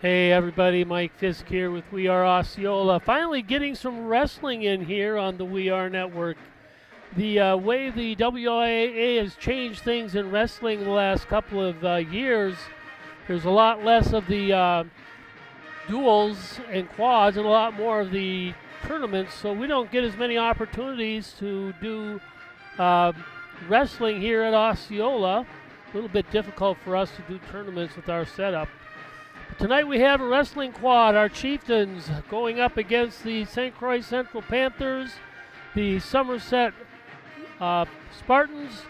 Hey everybody, Mike Fisk here with We Are Osceola. Finally getting some wrestling in here on the We Are Network. The way the WIAA has changed things in wrestling the last couple of years, there's a lot less of the duels and quads and a lot more of the tournaments, so we don't get as many opportunities to do uh, wrestling here at Osceola. A little bit difficult for us to do tournaments with our setup. Tonight we have a wrestling quad, our Chieftains going up against the St. Croix Central Panthers, the Somerset Spartans,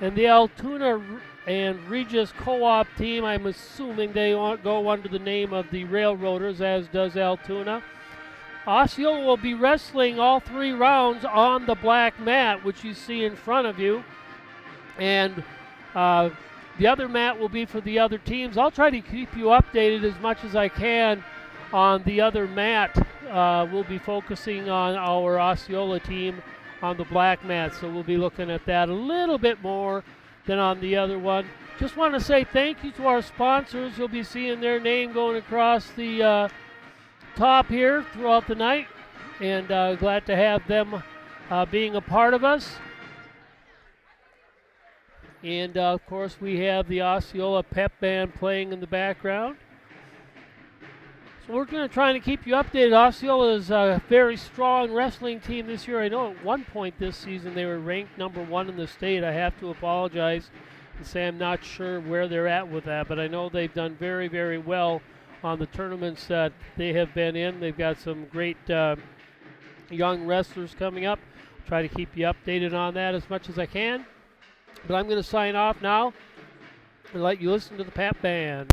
and the Altoona and Regis Co-op team. I'm assuming they go under the name of the Railroaders, as does Altoona. Osceola will be wrestling all 3 rounds on the black mat, which you see in front of you. And the other mat will be for the other teams. I'll try to keep you updated as much as I can on the other mat. We'll be focusing on our Osceola team on the black mat, so we'll be looking at that a little bit more than on the other one. Just want to say thank you to our sponsors. You'll be seeing their name going across the top here throughout the night, and glad to have them being a part of us. And of course we have the Osceola Pep Band playing in the background. So we're going to try to keep you updated. Osceola is a very strong wrestling team this year. I know at one point this season they were ranked number 1 in the state. I have to apologize and say I'm not sure where they're at with that, but I know they've done very, very well on the tournaments that they have been in. They've got some great young wrestlers coming up. Try to keep you updated on that as much as I can. But I'm going to sign off now and let you listen to the Pep Band.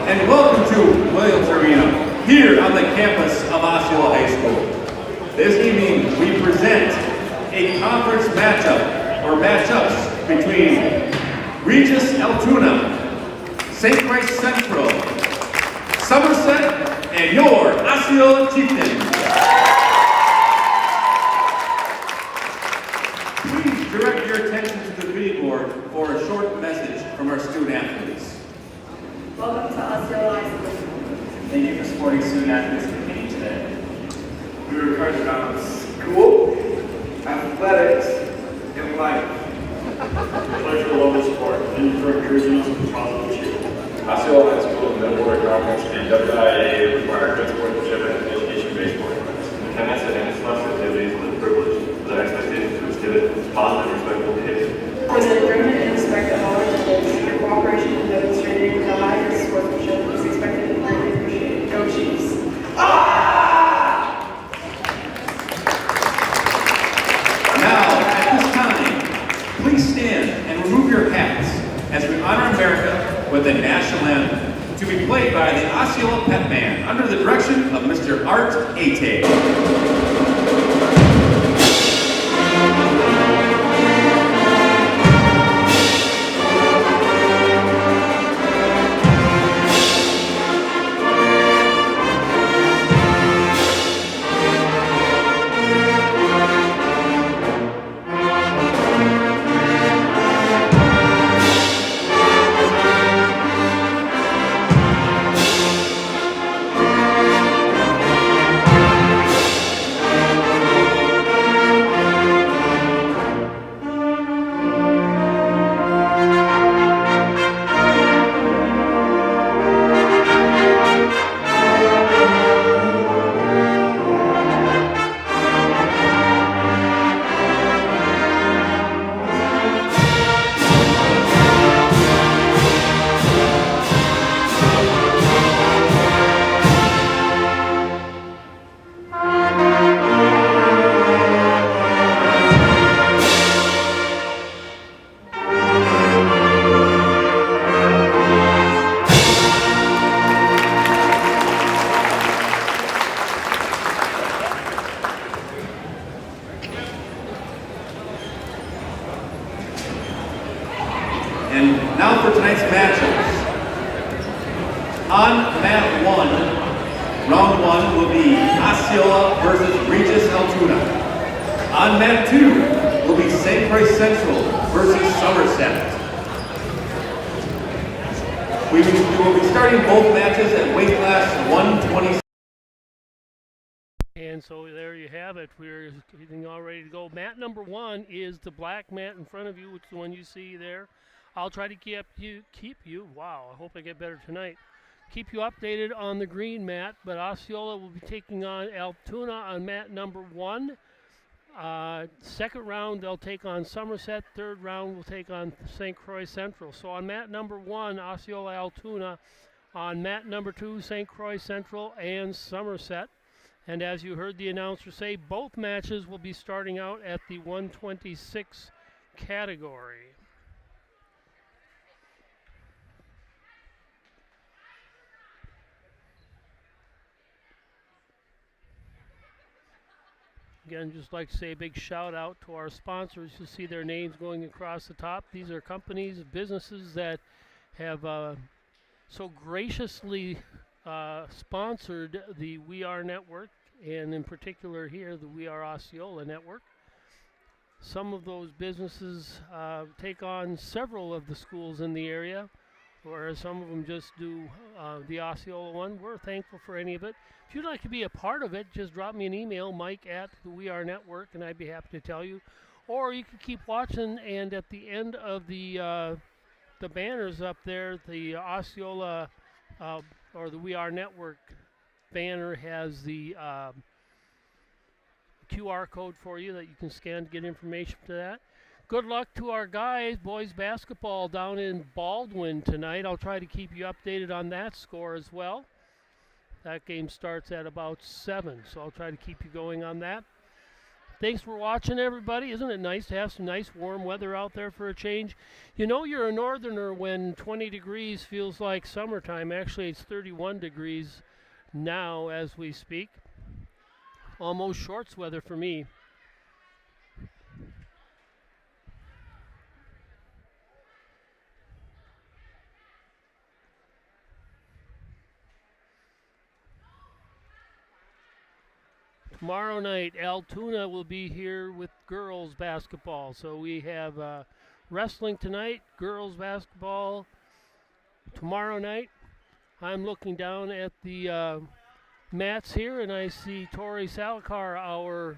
and welcome to Williams Arena, here on the campus of Osceola High School. This evening, we present a conference matchup, or matchups, between Regis Altoona, St. Croix Central, Somerset, and your Osceola Chieftains. Please direct your attention to the video board for a short message from our student athletes. Welcome to Osceola High School. Thank you for supporting student athletes competing today. We were encouraged about school, athletics, and life. Thanks for the love and support. Thank you for encouraging us with positive achievement. Osceola High School Middleware Conference and WIAA require good sportsmanship and education-based sports. Attendance and instructional activities is a privilege, with an expectation to exhibit positive, respectful behavior. For the enjoyment and respect of all attendants, your cooperation in demonstrating the highest sportsmanship is expected and greatly appreciated. Go Chiefs! Now, at this time, please stand and remove your hats as we honor America with the national anthem, to be played by the Osceola Pep Band under the direction of Mr. Art Ate. And now for tonight's matchups. On mat 1, round 1 will be Osceola versus Regis Altoona. On mat 2 will be St. Croix Central versus Somerset. We will be starting both matches at weight class 120. And so there you have it. We're getting all ready to go. Mat number 1 is the black mat in front of you, which is the one you see there. I'll try to keep you. Wow, I hope I get better tonight. Keep you updated on the green mat, but Osceola will be taking on Altoona on mat number 1. Second round, they'll take on Somerset. Third round, we'll take on St. Croix Central. So on mat number 1, Osceola Altoona. On mat number 2, St. Croix Central and Somerset. And as you heard the announcer say, both matches will be starting out at the 126 category. Again, just like to say a big shout out to our sponsors. You'll see their names going across the top. These are companies, businesses that have so graciously sponsored the We Are Network, and in particular here, the We Are Osceola Network. Some of those businesses take on several of the schools in the area, whereas some of them just do the Osceola one. We're thankful for any of it. If you'd like to be a part of it, just drop me an email, Mike at the We Are Network, and I'd be happy to tell you. Or you can keep watching, and at the end of the banners up there, the Osceola or the We Are Network banner has the QR code for you that you can scan to get information to that. Good luck to our guys, boys basketball down in Baldwin tonight. I'll try to keep you updated on that score as well. That game starts at about 7, so I'll try to keep you going on that. Thanks for watching, everybody. Isn't it nice to have some nice warm weather out there for a change? You know you're a northerner when 20 degrees feels like summertime. Actually, it's 31 degrees now as we speak. Almost shorts weather for me. Tomorrow night, Altoona will be here with girls basketball. So we have wrestling tonight, girls basketball tomorrow night. I'm looking down at the mats here, and I see Tori Salakar, our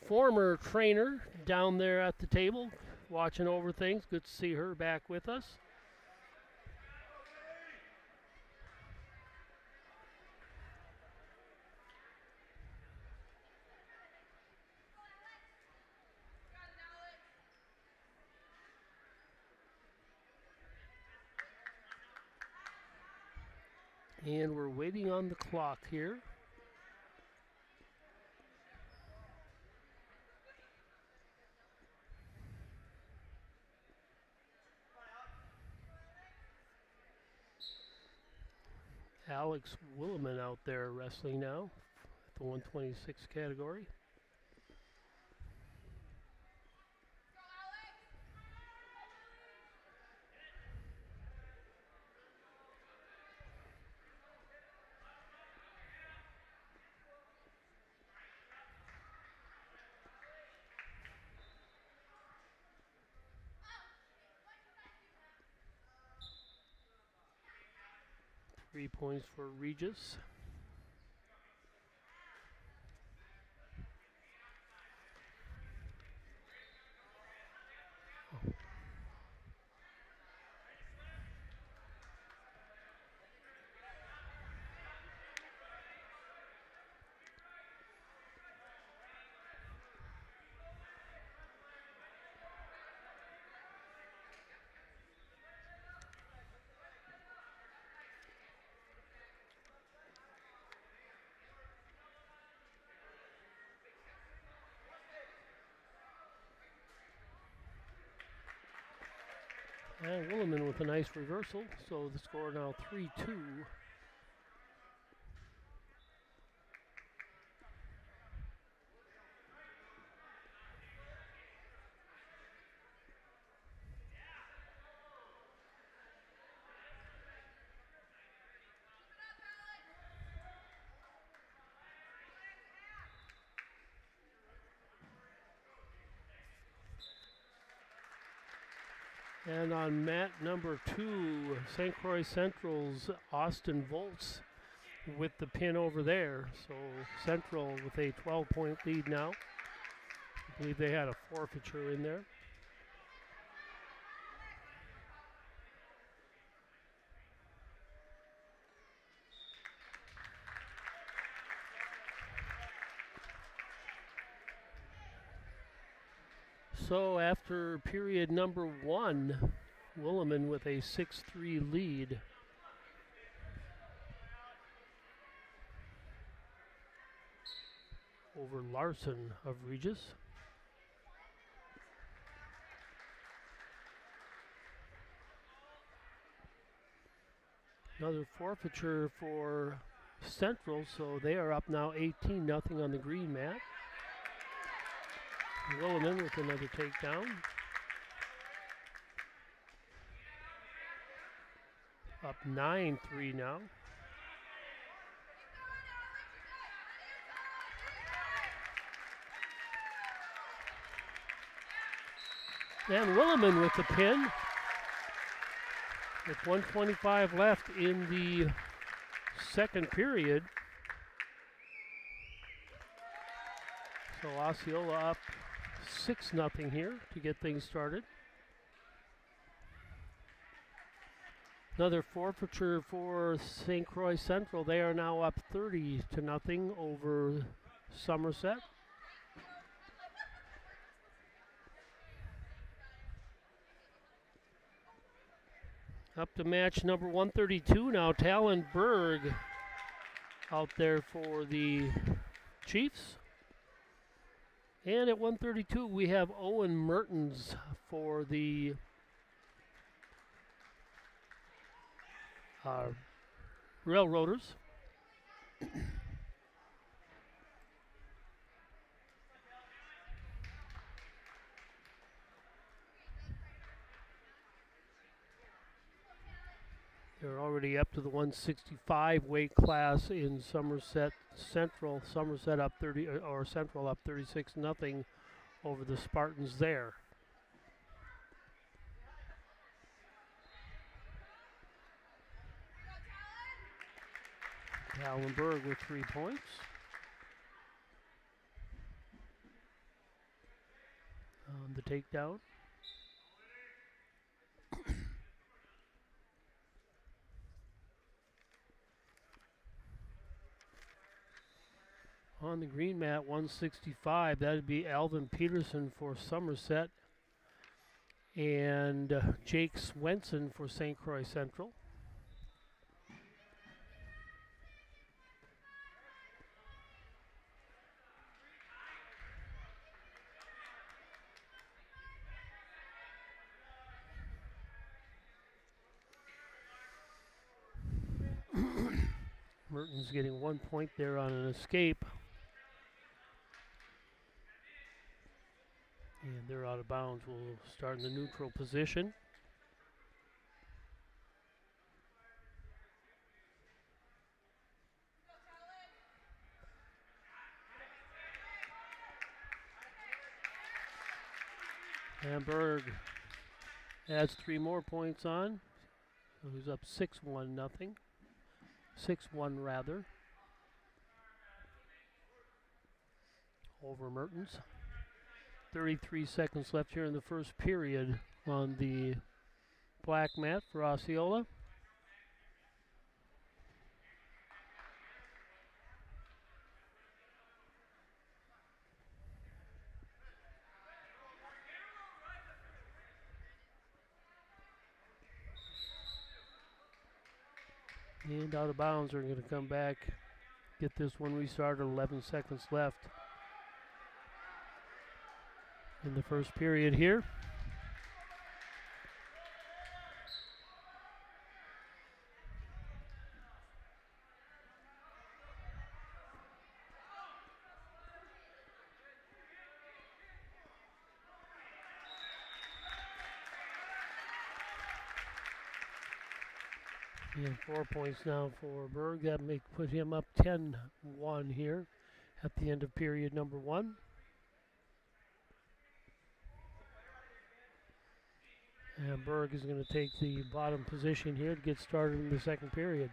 former trainer, down there at the table watching over things. Good to see her back with us. And we're waiting on the clock here. Alex Williman out there wrestling now at the 126 category. 3 points for Regis. And Williman with a nice reversal, so the score now 3-2. And on mat number 2, St. Croix Central's Austin Volts with the pin over there. So Central with a 12-point lead now. I believe they had a forfeiture in there. So after period number 1, Williman with a 6-3 lead. Over Larson of Regis. Another forfeiture for Central, so they are up now 18-0 on the green mat. Williman with another takedown. Up 9-3 now. And Williman with the pin. With 1:25 left in the second period. So Osceola up 6-0 here to get things started. Another forfeiture for St. Croix Central. They are now up 30-0 over Somerset. Up to match number 132 now. Talon Berg out there for the Chiefs. And at 132, we have Owen Mertens for the Railroaders. They're already up to the 165 weight class in Somerset Central. Somerset up 30, or Central up 36-0 over the Spartans there. Kallenberg with 3 points. On the takedown. On the green mat, 165, that would be Alvin Peterson for Somerset and Jake Swenson for St. Croix Central. Mertens getting 1 point there on an escape. And they're out of bounds. We'll start in the neutral position. Hamburg adds 3 more points on. So he's up 6-1-0. 6-1 rather. Over Mertens. 33 seconds left here in the first period on the black mat for Osceola. And out of bounds, are going to come back, get this one restarted. 11 seconds left in the first period here. And 4 points now for Berg. That may put him up 10-1 here at the end of period number 1. And Berg is going to take the bottom position here to get started in the second period.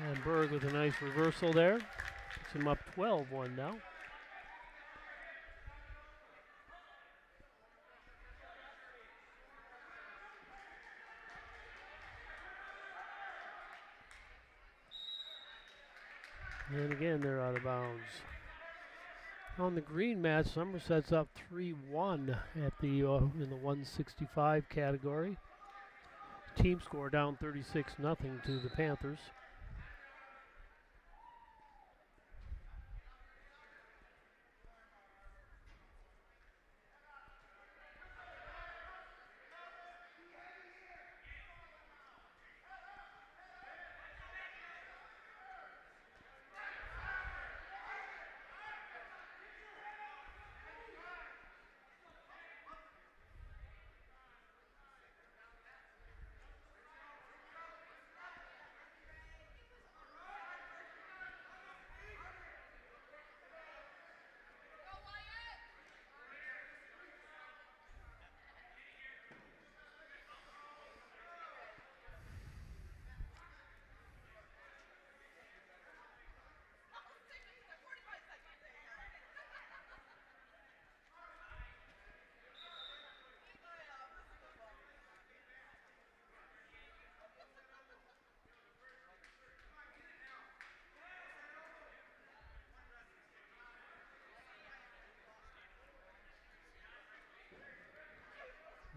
And Berg with a nice reversal there. Puts him up 12-1 now. And again, they're out of bounds. On the green mat, Somerset's up 3-1 at the in the 165 category. Team score down 36-0 to the Panthers.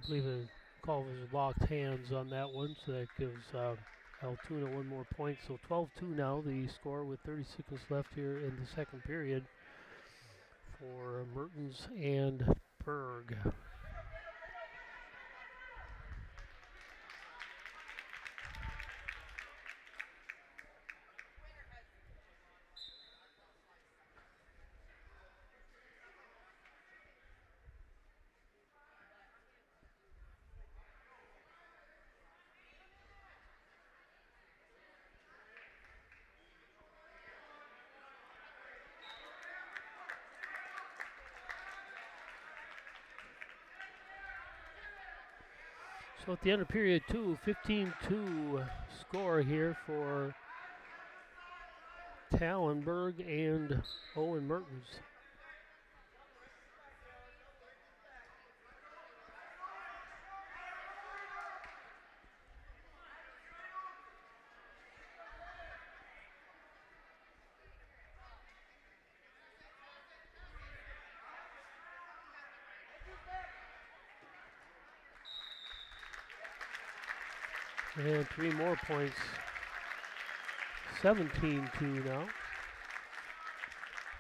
I believe the call was locked hands on that one, so that gives Altoona one more point. So 12-2 now, the score with 30 seconds left here in the second period for Mertens and Berg. So at the end of period 2, 15-2 score here for Tallenberg and Owen Mertens. And 3 more points. 17-2 now.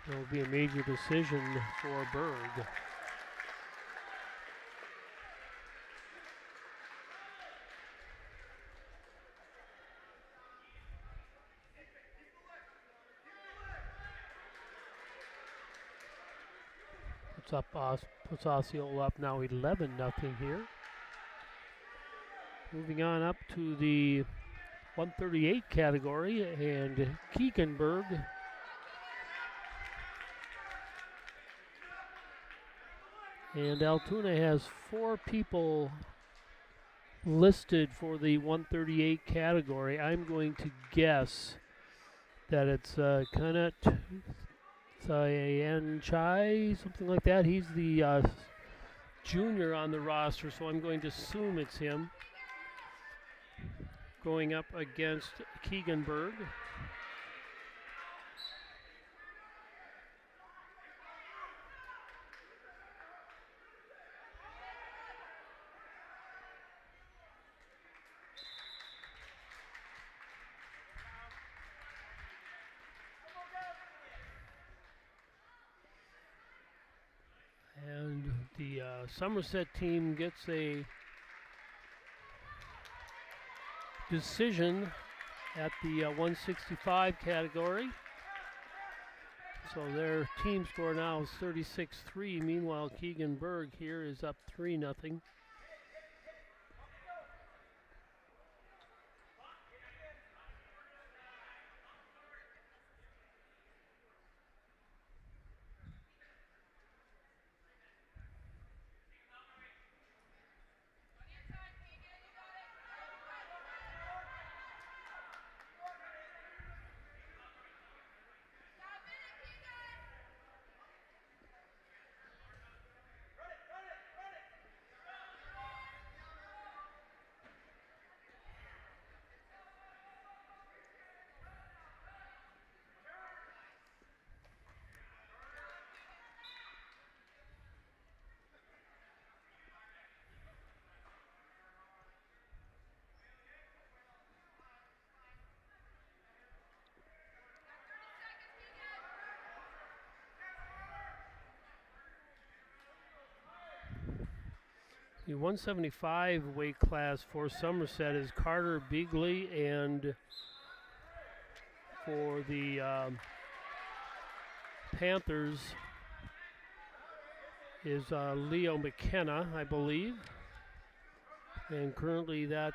That will be a major decision for Berg. Puts Osceola up now 11-0 here. Moving on up to the 138 category, and Keeganberg and Altoona has 4 people listed for the 138 category. I'm going to guess that it's Kanat Thayan Chai, something like that. He's the junior on the roster, so I'm going to assume it's him going up against Keeganberg. And the Somerset team gets a decision at the 165 category. So their team score now is 36-3. Meanwhile, Keeganberg here is up 3-0. The 175 weight class for Somerset is Carter Beagley, and for the Panthers is Leo McKenna, I believe. And currently that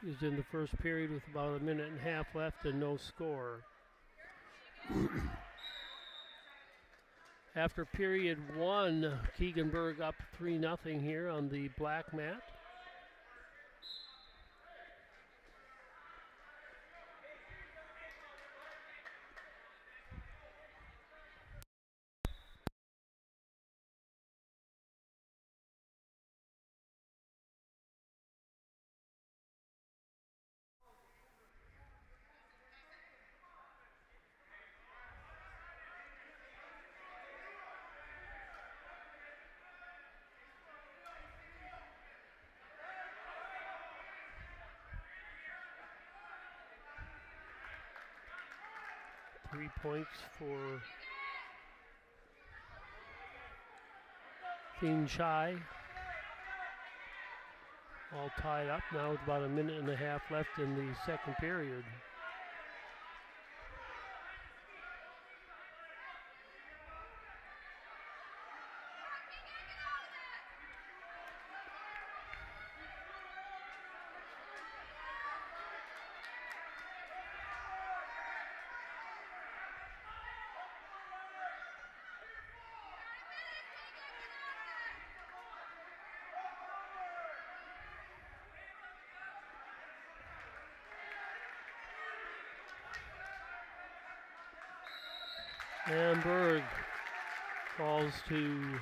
is in the first period with about a minute and a half left and no score. After period 1, Keeganberg up 3-0 here on the black mat. 3 points for Thien Chai. All tied up now with about a minute and a half left in the second period. And Berg falls to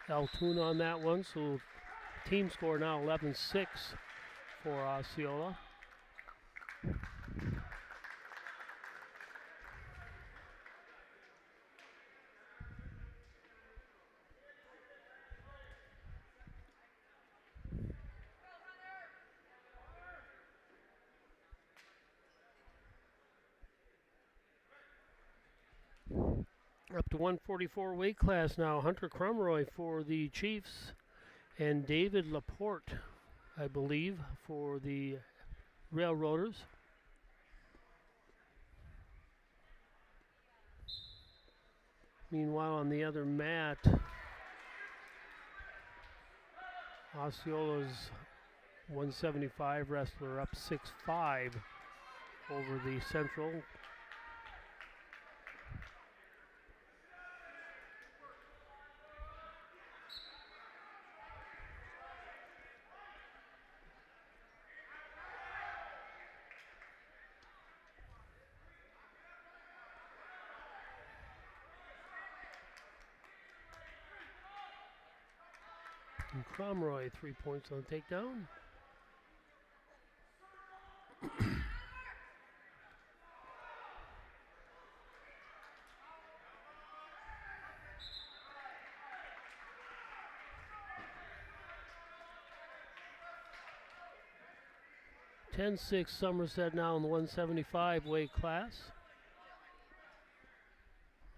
Altoona on that one, so team score now 11-6 for Osceola. Up to 144 weight class now. Hunter Crumroy for the Chiefs and David Laporte, I believe, for the Railroaders. Meanwhile, on the other mat, Osceola's 175 wrestler up 6-5 over the Central. And Cromroy, 3 points on the takedown. (10-6) Somerset now in the 175 weight class.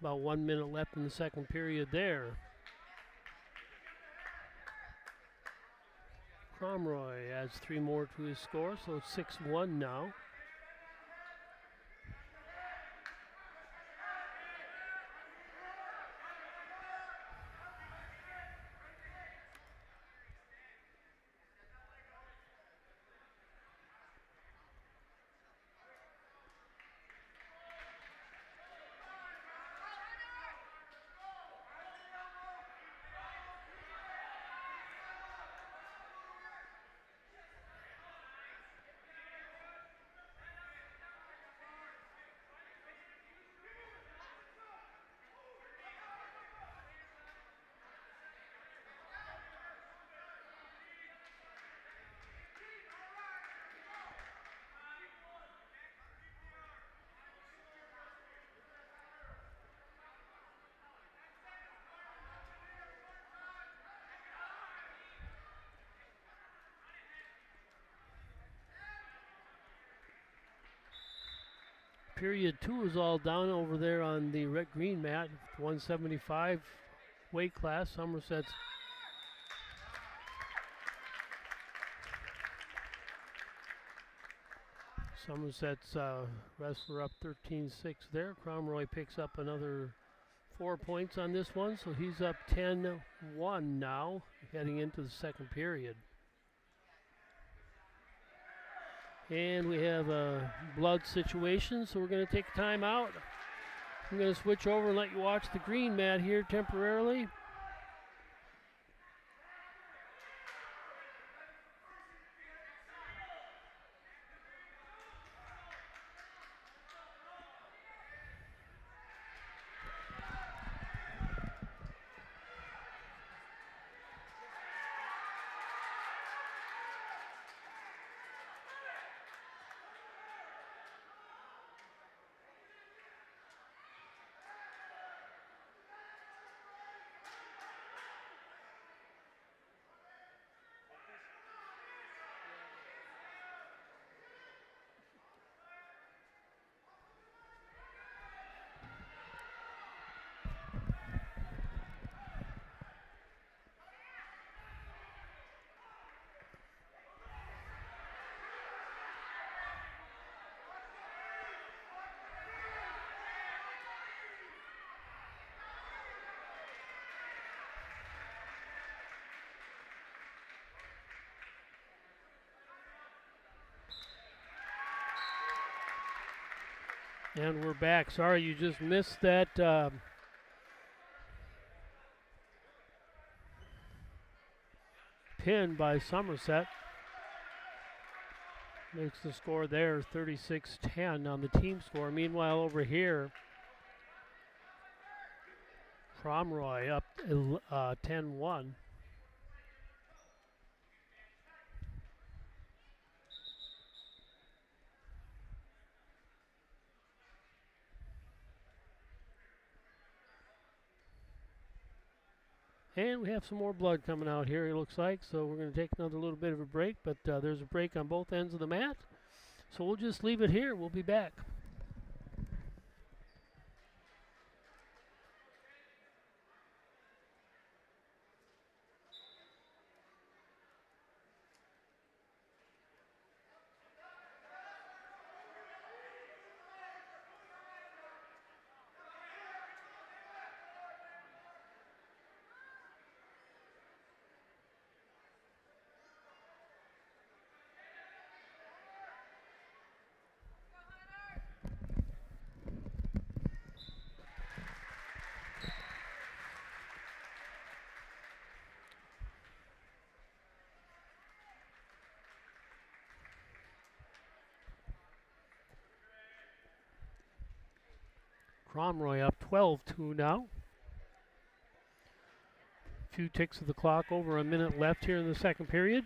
About 1 minute left in the second period there. Cromroy adds 3 more to his score, so it's 6-1 now. Period 2 is all down over there on the red-green mat, 175 weight class. Somerset's wrestler up 13-6 there. Cromroy picks up another 4 points on this one, so he's up 10-1 now, heading into the second period. And we have a blood situation, so we're going to take a time out. I'm going to switch over and let you watch the green mat here temporarily. And we're back. Sorry, you just missed that pin by Somerset. Makes the score there 36-10 on the team score. Meanwhile, over here, Cromroy up 10-1. And we have some more blood coming out here, it looks like. So we're going to take another little bit of a break. But there's a break on both ends of the mat. So we'll just leave it here. We'll be back. Cromroy up 12-2 now. A few ticks of the clock, over a minute left here in the second period.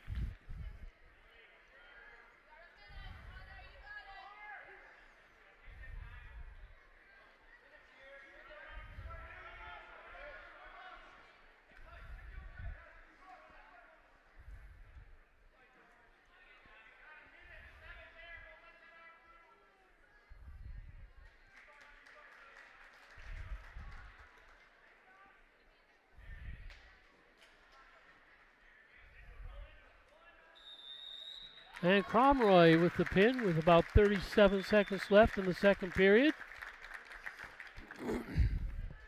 And Cromroy with the pin with about 37 seconds left in the second period.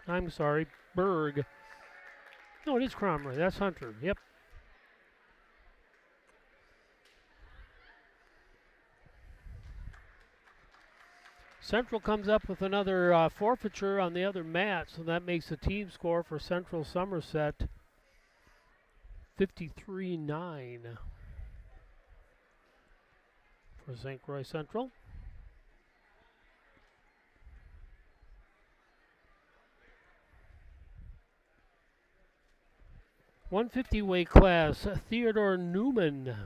I'm sorry, Berg. No, it is Cromroy. That's Hunter. Yep. Central comes up with another forfeiture on the other mat, so that makes the team score for Central Somerset 53-9 for St. Croix Central. .150 weight class, Theodore Newman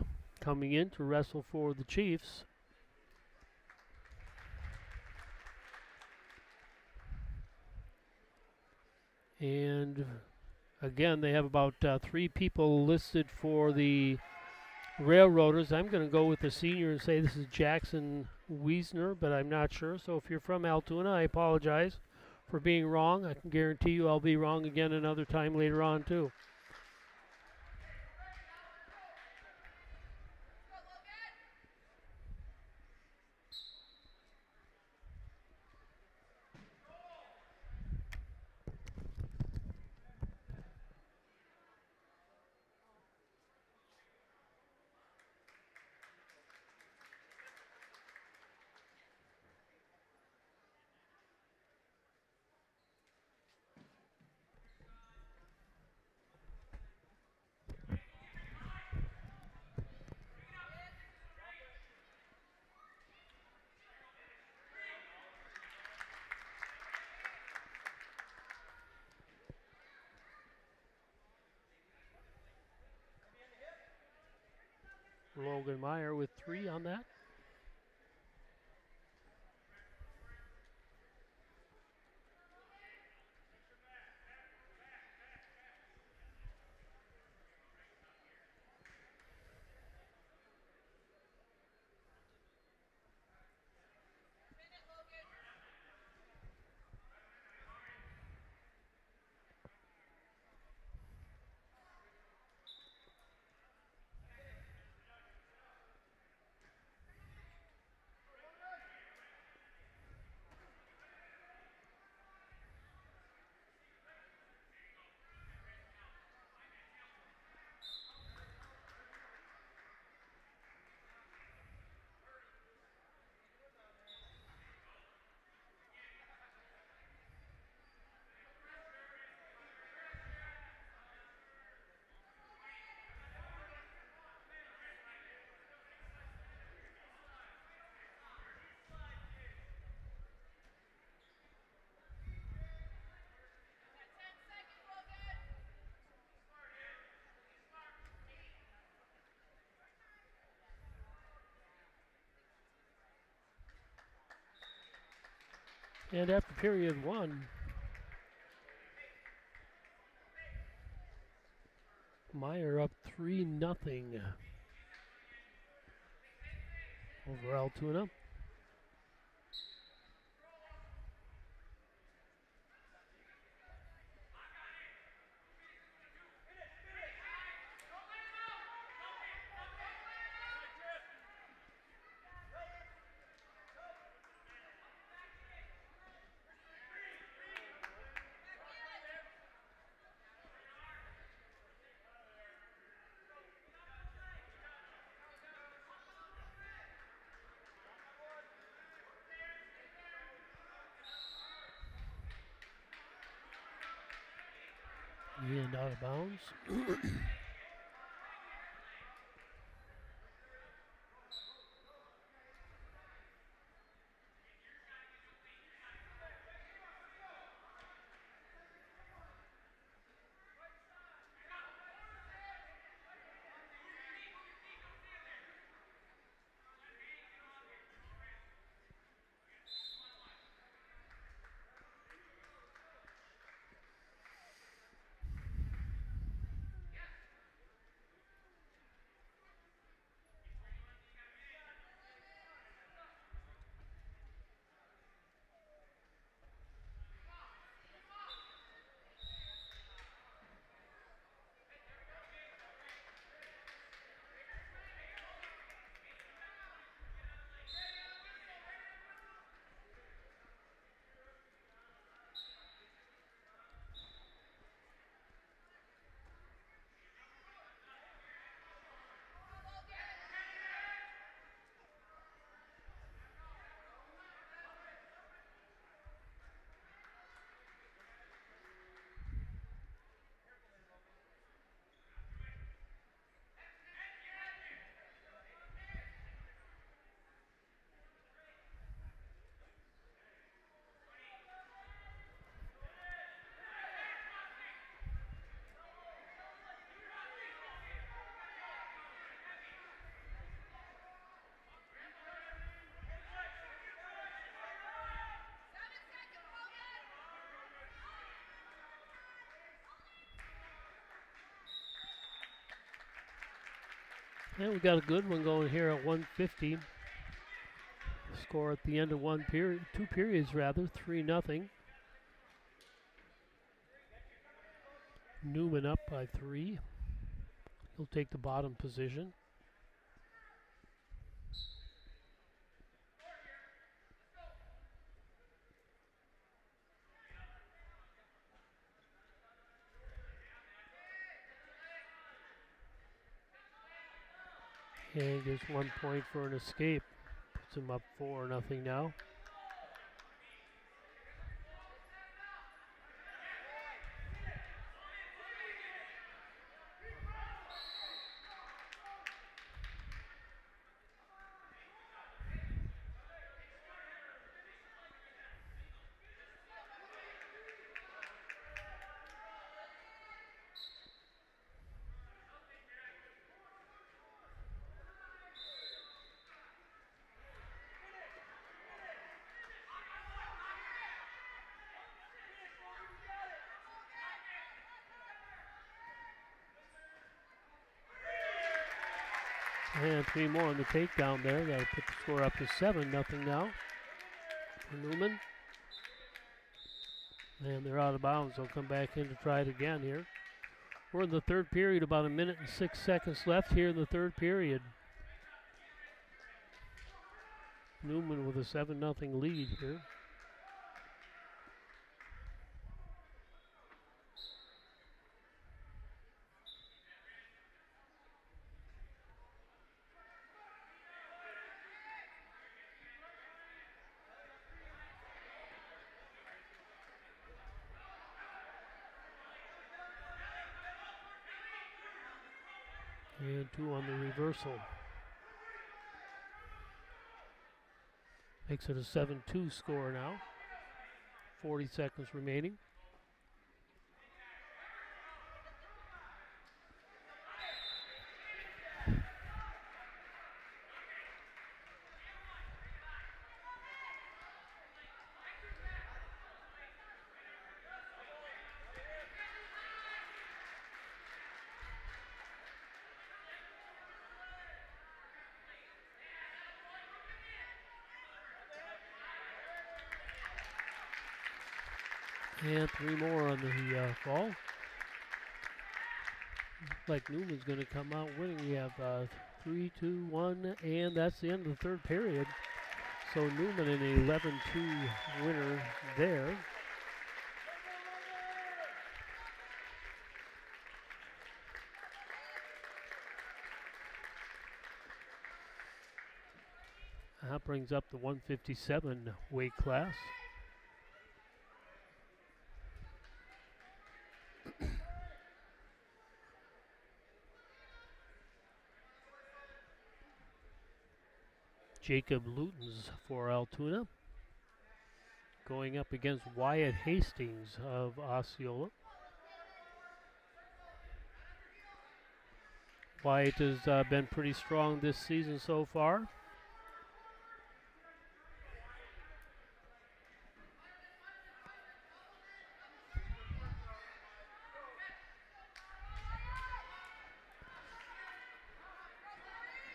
coming in to wrestle for the Chiefs. And again, they have about 3 people listed for the Railroaders. I'm going to go with the senior and say this is Jackson Wiesner, but I'm not sure. So if you're from Altoona, I apologize for being wrong. I can guarantee you I'll be wrong again another time later on, too. Logan Meyer with 3 on that. And after period one, Meyer up 3-0 over Altoona. And out of bounds. And we got a good one going here at 150. Score at the end of one period, two periods rather, 3-0. Newman up by 3. He'll take the bottom position. And gets 1 point for an escape. Puts him up 4-0 now. And 3 more on the takedown there. That'll put the score up to 7-0 now for Newman. And they're out of bounds. They'll come back in to try it again here. We're in the third period, about 1 minute and 6 seconds left here in the third period. Newman with a 7-0 lead here. And 2 on the reversal. Makes it a 7-2 score now. 40 seconds remaining. And 3 more on the fall. Looks like Newman's going to come out winning. We have 3, 2, 1, and that's the end of the third period. So Newman an 11-2 winner there. That brings up the 157 weight class. Jacob Lutens for Altoona, going up against Wyatt Hastings of Osceola. Wyatt has been pretty strong this season so far.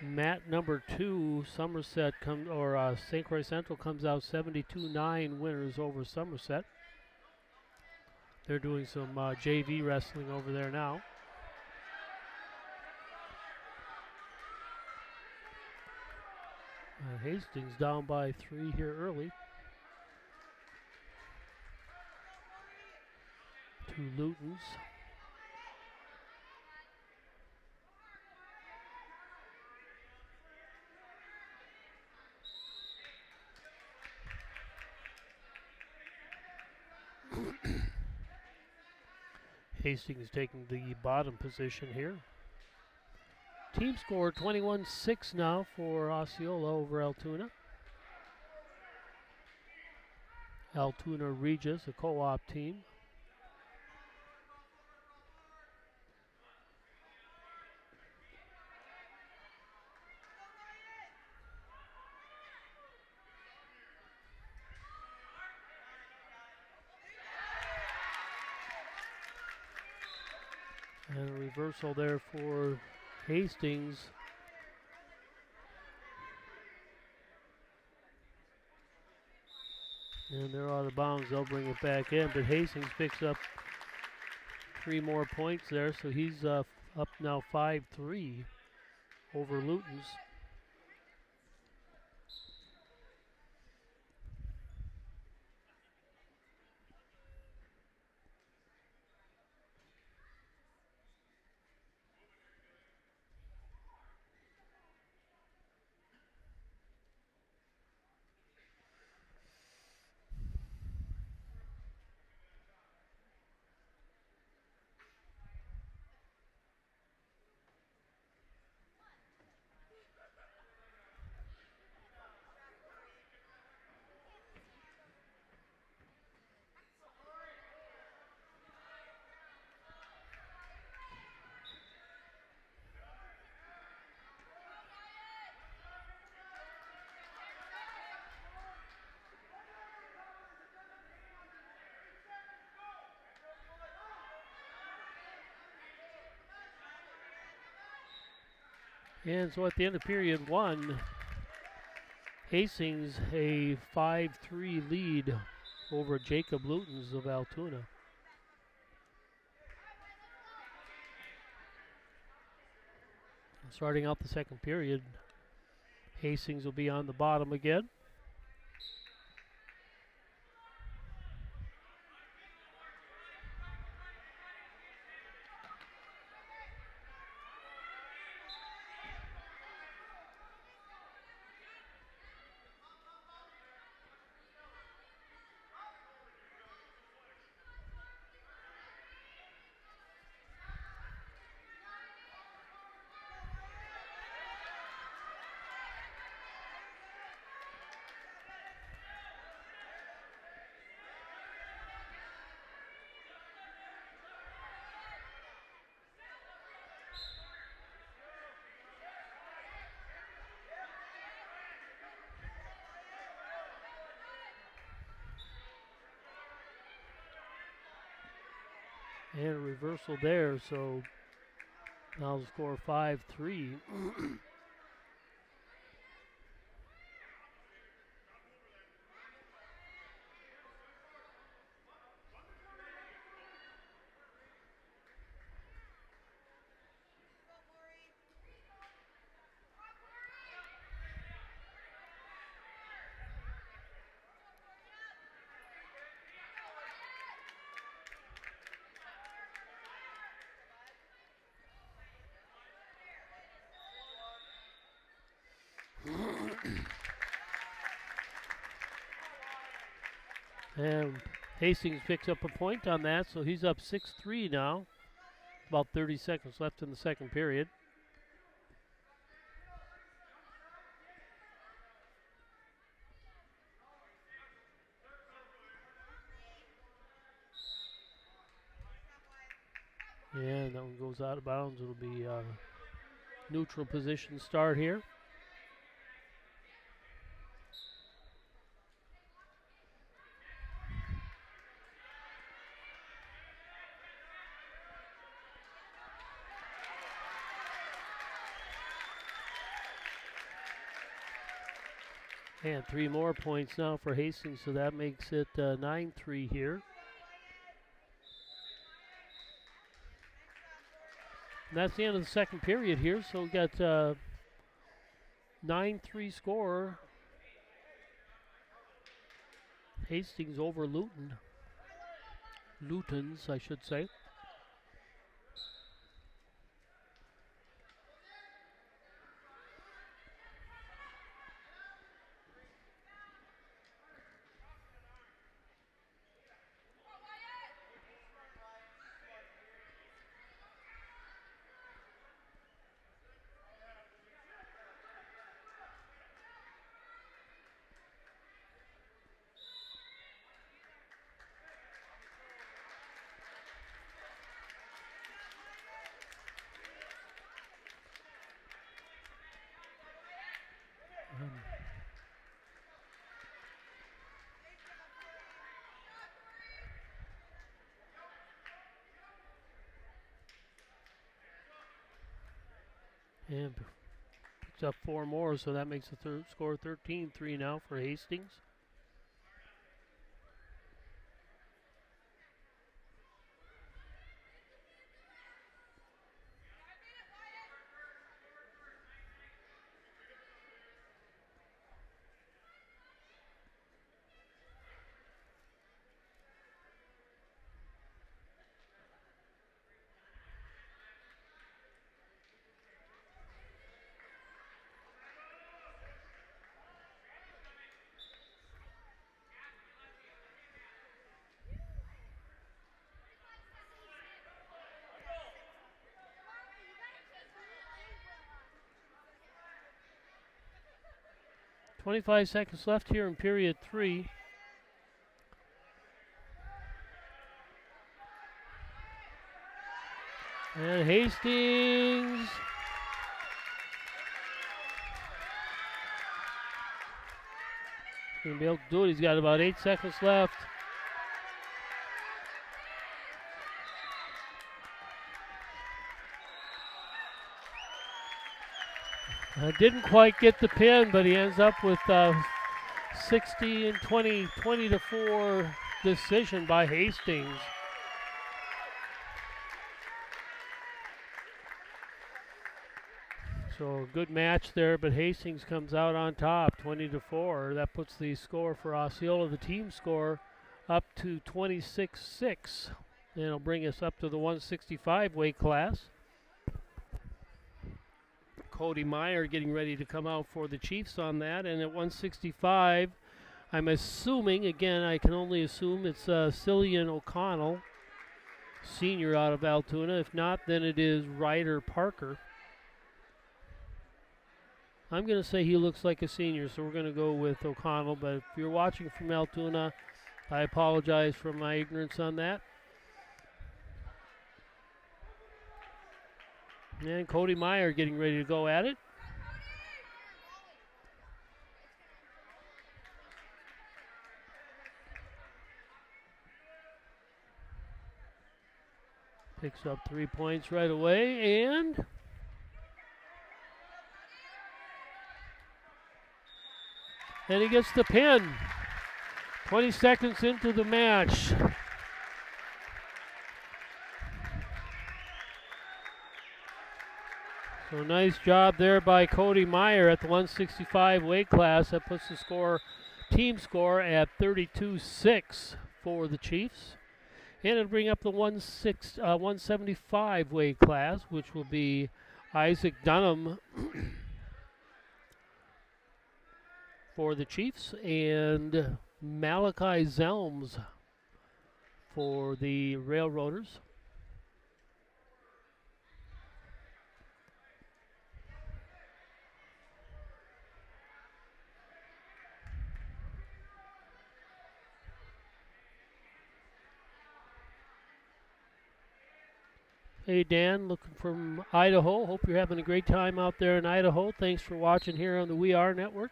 Mat number 2, Somerset St. Croix Central comes out 72-9 winners over Somerset. They're doing some JV wrestling over there now. Hastings down by 3 here early. To Lutens. Hastings taking the bottom position here. Team score 21-6 now for Osceola over Altoona. Altoona Regis, a co-op team. And a reversal there for Hastings. And they're out of bounds. They'll bring it back in. But Hastings picks up 3 more points there. So he's up now 5-3 over Lutens. And so at the end of period 1, Hastings a 5-3 lead over Jacob Lutens of Altoona. Starting out the second period, Hastings will be on the bottom again. And a reversal there, so now the score 5-3. And Hastings picks up a point on that, so he's up 6-3 now. About 30 seconds left in the second period. And that one goes out of bounds. It'll be neutral position start here. And 3 more points now for Hastings, so that makes it 9-3 here. And that's the end of the second period here, so we got 9-3 score. Hastings over Luton. Lutons, I should say. Um, and picks up 4 more, so that makes the score 13-3 now for Hastings. .25 seconds left here in period 3. And Hastings going to be able to do it. He's got about 8 seconds left. Didn't quite get the pin, but he ends up with 60 and 20-4 decision by Hastings. So a good match there, but Hastings comes out on top, 20-4. That puts the score for Osceola, the team score, up to 26-6. And it'll bring us up to the 165 weight class. Cody Meyer getting ready to come out for the Chiefs on that. And at 165, I'm assuming, again, I can only assume it's Cillian O'Connell, senior out of Altoona. If not, then it is Ryder Parker. I'm going to say he looks like a senior, so we're going to go with O'Connell. But if you're watching from Altoona, I apologize for my ignorance on that. And Cody Meyer getting ready to go at it. Picks up 3 points right away, and he gets the pin. 20 seconds into the match. So nice job there by Cody Meyer at the 165 weight class. That puts the team score at 32-6 for the Chiefs. And it'll bring up the 175 weight class, which will be Isaac Dunham for the Chiefs and Malachi Zelms for the Railroaders. Hey Dan, looking from Idaho. Hope you're having a great time out there in Idaho. Thanks for watching here on the We Are Network.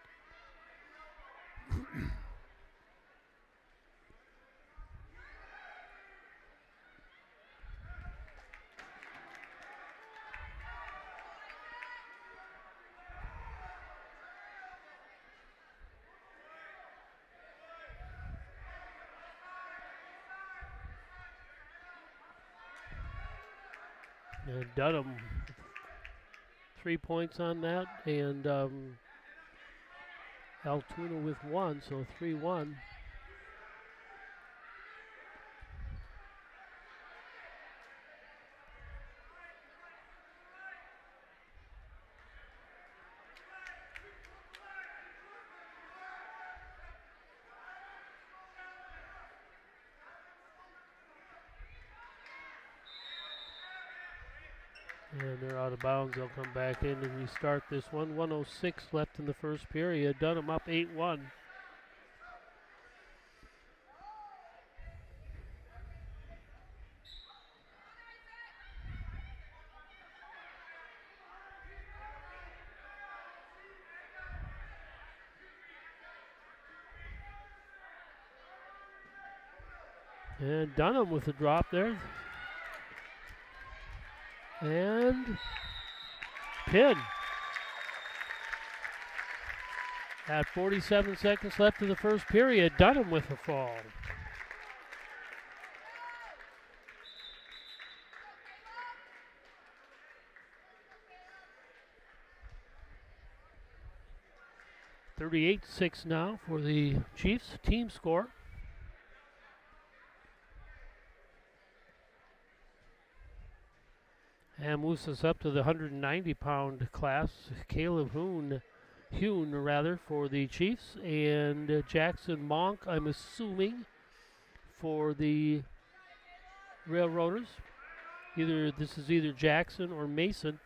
And Dunham, 3 points on that, and Altoona with 1, so 3-1. And they're out of bounds. They'll come back in and restart this one. 1:06 left in the first period. Dunham up 8-1. And Dunham with a drop there. And pin. At 47 seconds left in the first period, Dunham with a fall. (38-6) now for the Chiefs team score. And moves us up to the 190-pound class. Caleb Hune for the Chiefs, and Jackson Monk, I'm assuming, for the Railroaders. This is either Jackson or Mason.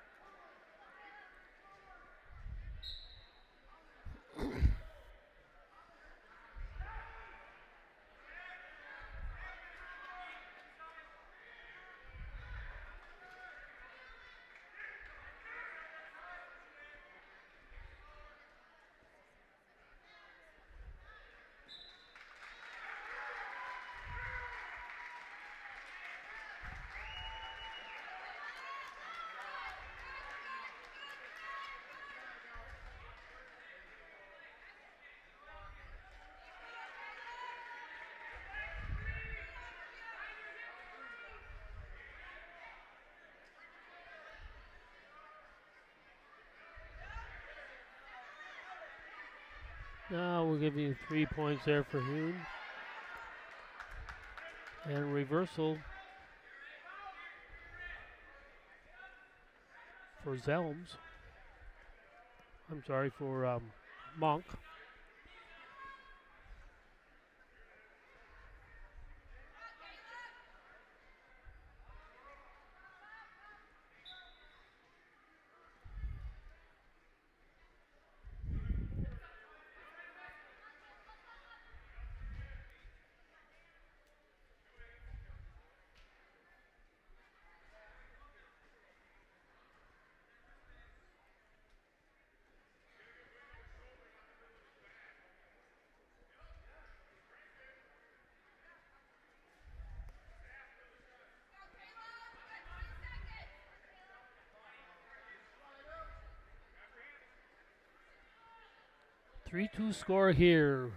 Now we'll give you 3 points there for Hune. And reversal for Zelms. I'm sorry, for Monk. (3-2) score here,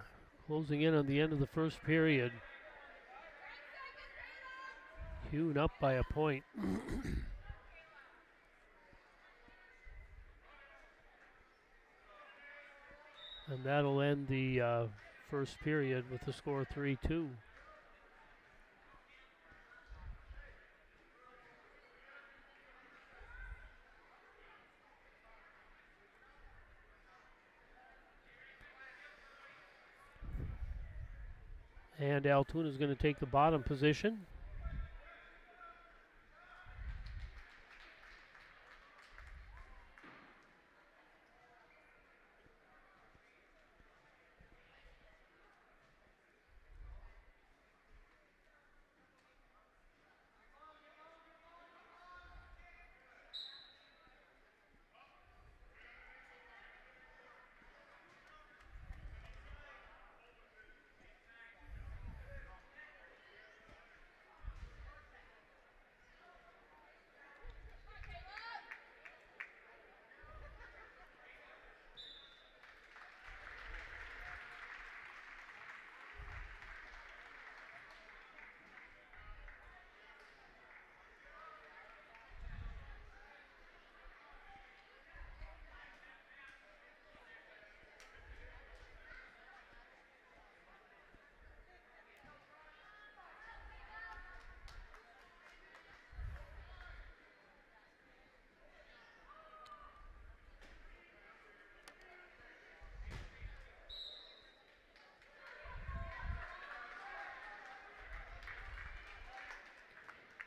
closing in on the end of the first period. Hune up by a point. And that'll end the first period with the score 3-2. And Altoona is going to take the bottom position.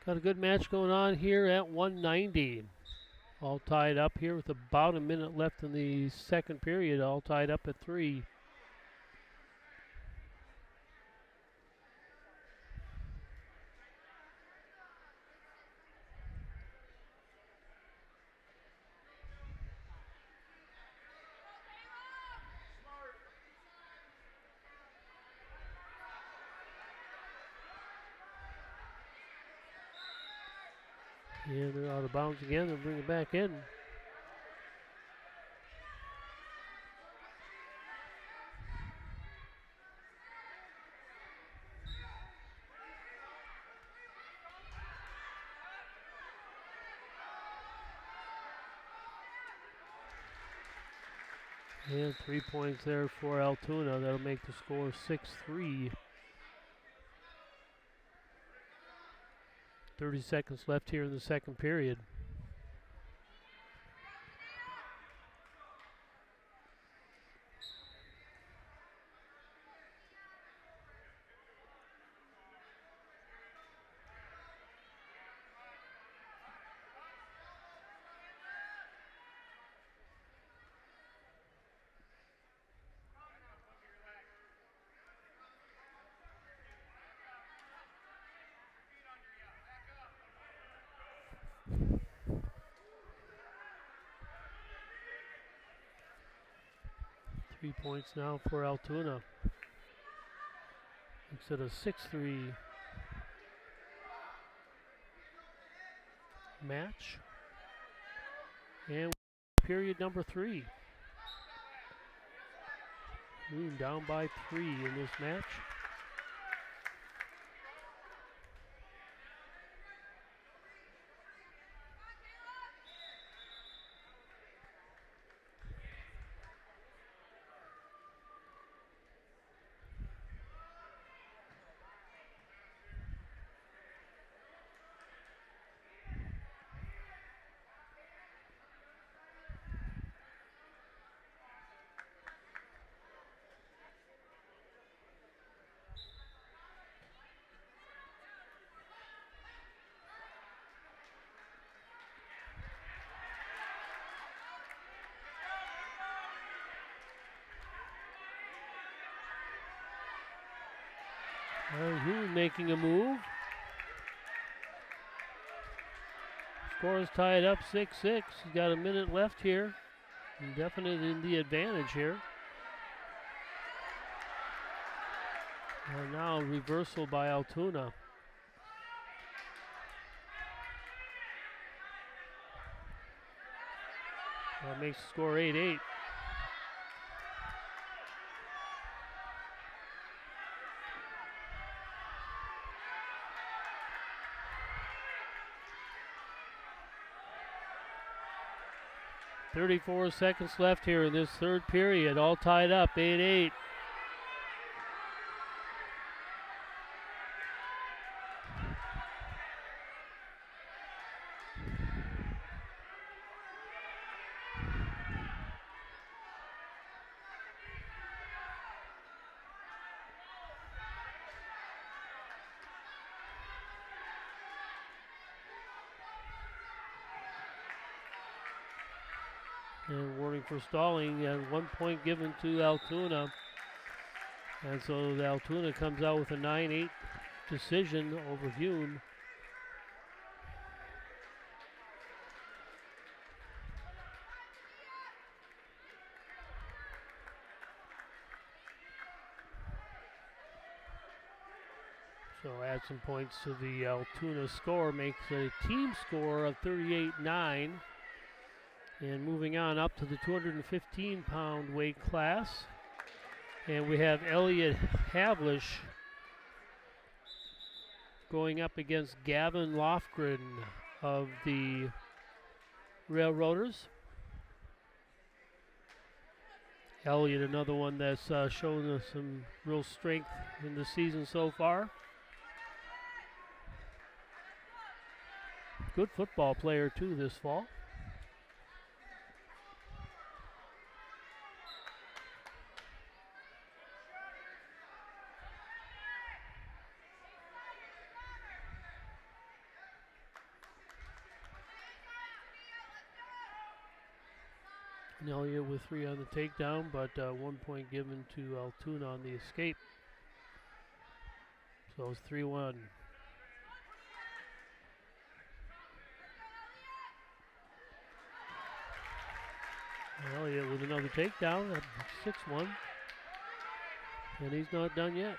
Got a good match going on here at 190. All tied up here with about a minute left in the second period. All tied up at 3. And they're out of bounds again. They'll bring it back in. And 3 points there for Altoona. That'll make the score 6-3. 30 seconds left here in the second period. Three points now for Altoona. Makes it a 6-3 match. And period number 3. Down by 3 in this match. He's making a move. Score is tied up 6-6. He's got a minute left here. And definitely in the advantage here. And now reversal by Altoona. That makes the score 8-8. .34 seconds left here in this third period. All tied up, 8-8. And warning for stalling, and 1 point given to Altoona. And so the Altoona comes out with a 9-8 decision over Hune. So add some points to the Altoona score, makes a team score of 38-9. And moving on up to the 215-pound weight class. And we have Elliot Havlish going up against Gavin Lofgren of the Railroaders. Elliot, another one that's shown us some real strength in the season so far. Good football player, too, this fall. And Elliott with 3 on the takedown, but 1 point given to Altoona on the escape. So it's 3-1. Elliott with another takedown at 6-1. And he's not done yet.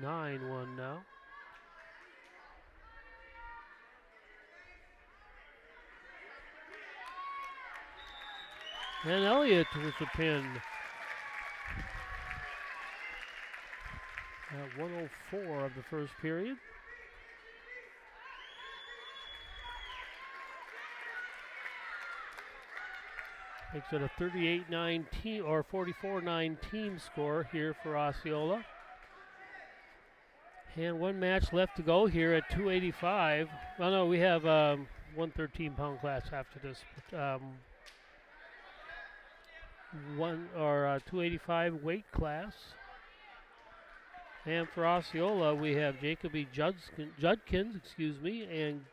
Nine one now. And Elliott with the pin. At 1:04 of the first period. Makes it a 38-9 team or 44-9 team score here for Osceola. And one match left to go here at 285. Oh no, we have 113-pound class after this. But, 285 weight class. And for Osceola, we have Jacoby Judkins, and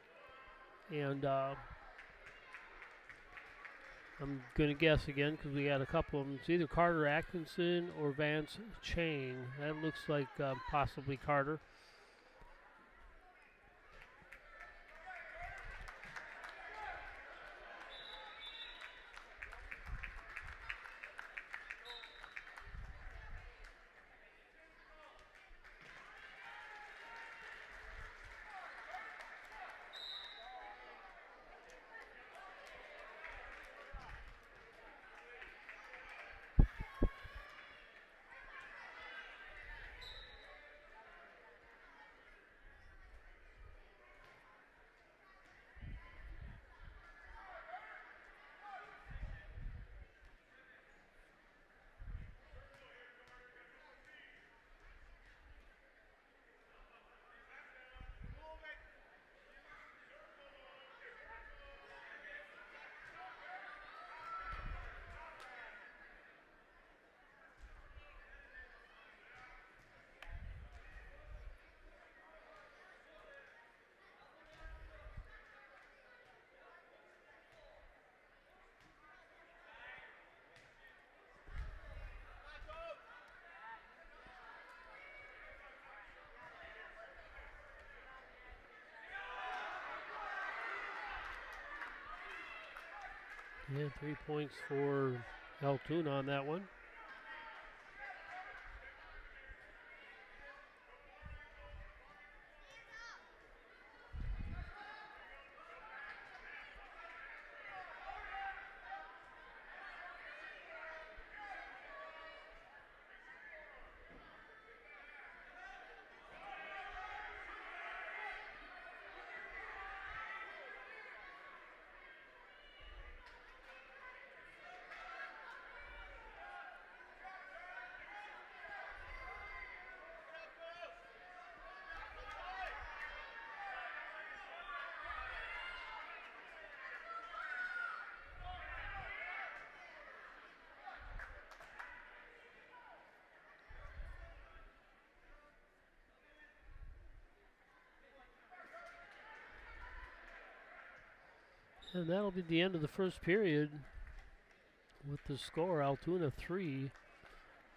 I'm going to guess again because we got a couple of them. It's either Carter Atkinson or Vance Chain. That looks like possibly Carter. Yeah, 3 points for Altoona on that one. And that'll be the end of the first period with the score Altoona 3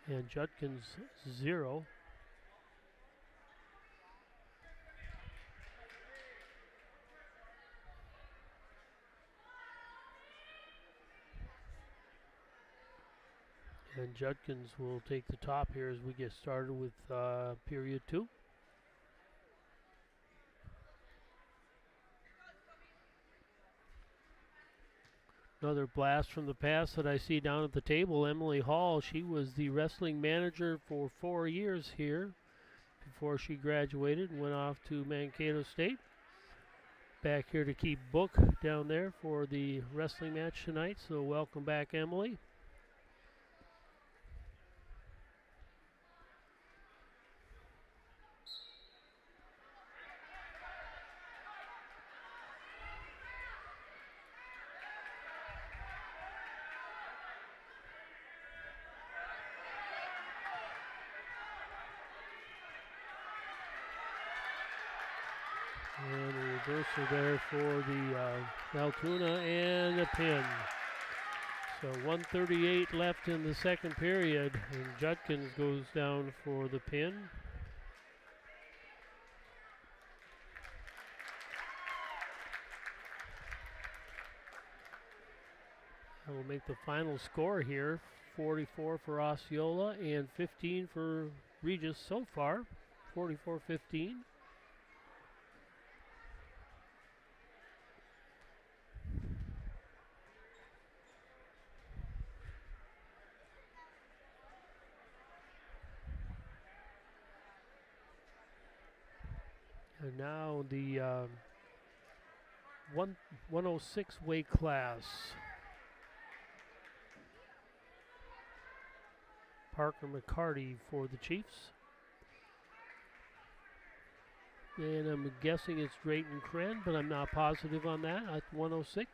and Judkins 0. And Judkins will take the top here as we get started with period 2. Another blast from the past that I see down at the table, Emily Hall. She was the wrestling manager for 4 years here before she graduated and went off to Mankato State. Back here to keep book down there for the wrestling match tonight. So welcome back, Emily. And a reversal there for the Altoona and a pin. So 1:38 left in the second period, and Judkins goes down for the pin. That will make the final score here, 44 for Osceola and 15 for Regis so far, 44-15. And now the 106 weight class. Parker McCarty for the Chiefs. And I'm guessing it's Drayton Kren, but I'm not positive on that at 106.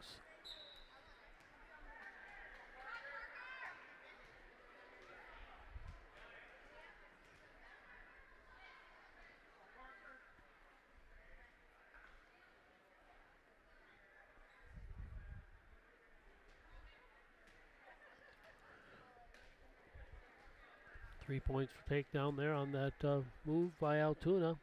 Three points for takedown there on that move by Altoona.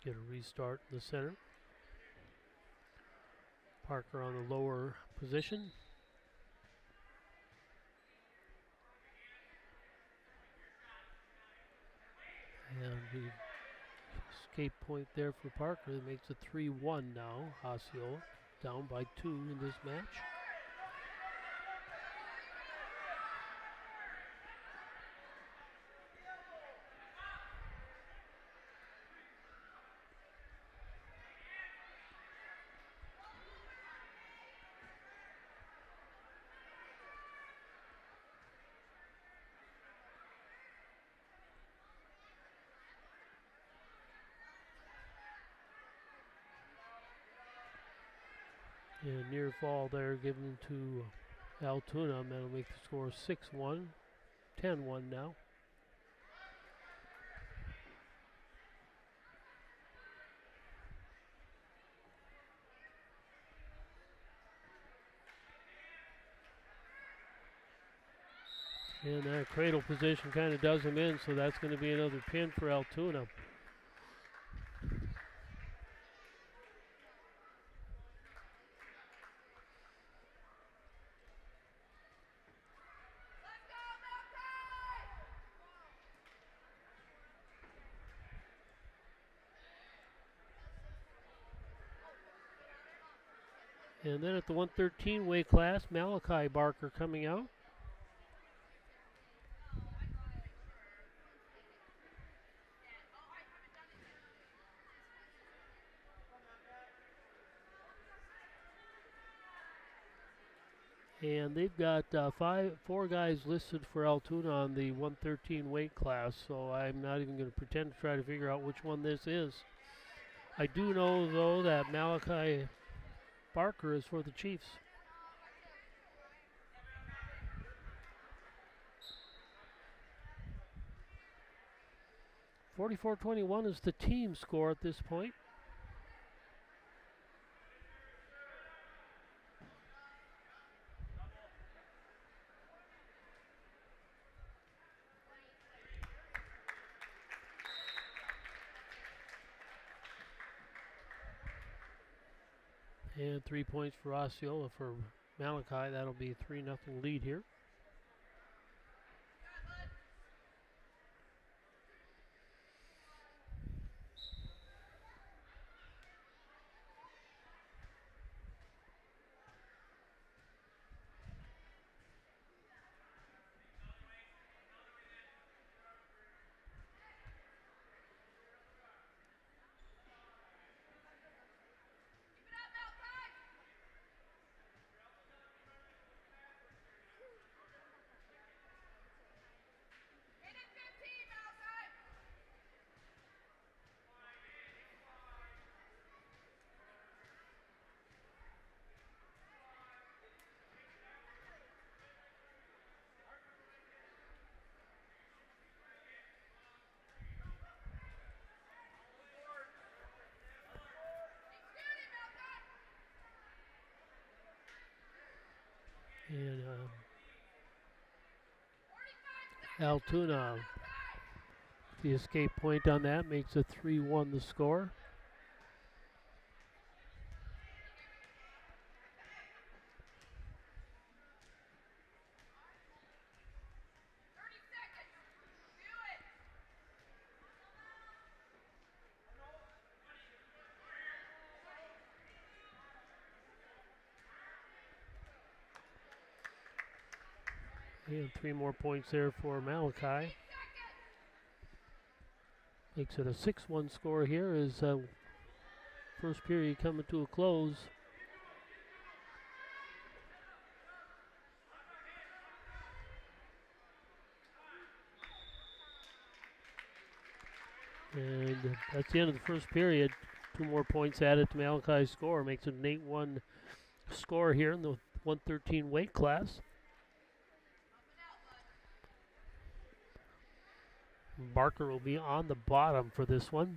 Get a restart in the center. Parker on the lower position. And the escape point there for Parker that makes it 3-1 now. Osceola down by 2 in this match. And near fall there given to Altoona, and that'll make the score 6-1, 10-1 now. And that cradle position kind of does him in, so that's going to be another pin for Altoona. And then at the 113 weight class, Malachi Barker coming out. And they've got 4 guys listed for Altoona on the 113 weight class, so I'm not even going to pretend to try to figure out which one this is. I do know, though, that Malachi Barker is for the Chiefs. 44-21 is the team score at this point. And 3 points for Osceola for Malachi. That'll be a 3-0 lead here. And Altoona, the escape point on that makes it 3-1 the score. And 3 more points there for Malachi. Makes it a 6-1 score here as first period coming to a close. And that's the end of the first period. 2 more points added to Malachi's score. Makes it an 8-1 score here in the 113 weight class. Barker will be on the bottom for this one.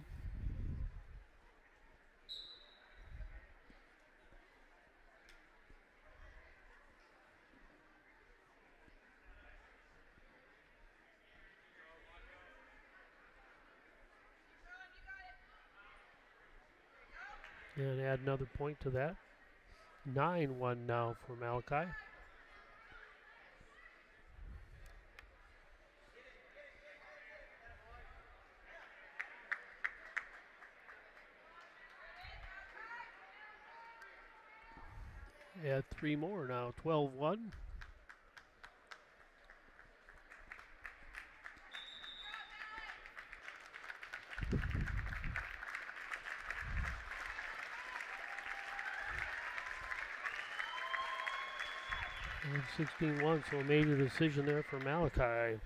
And add another point to that. 9-1 now for Malachi. Add 3 more now, 12-1. And 16-1, so a major decision there for Malachi.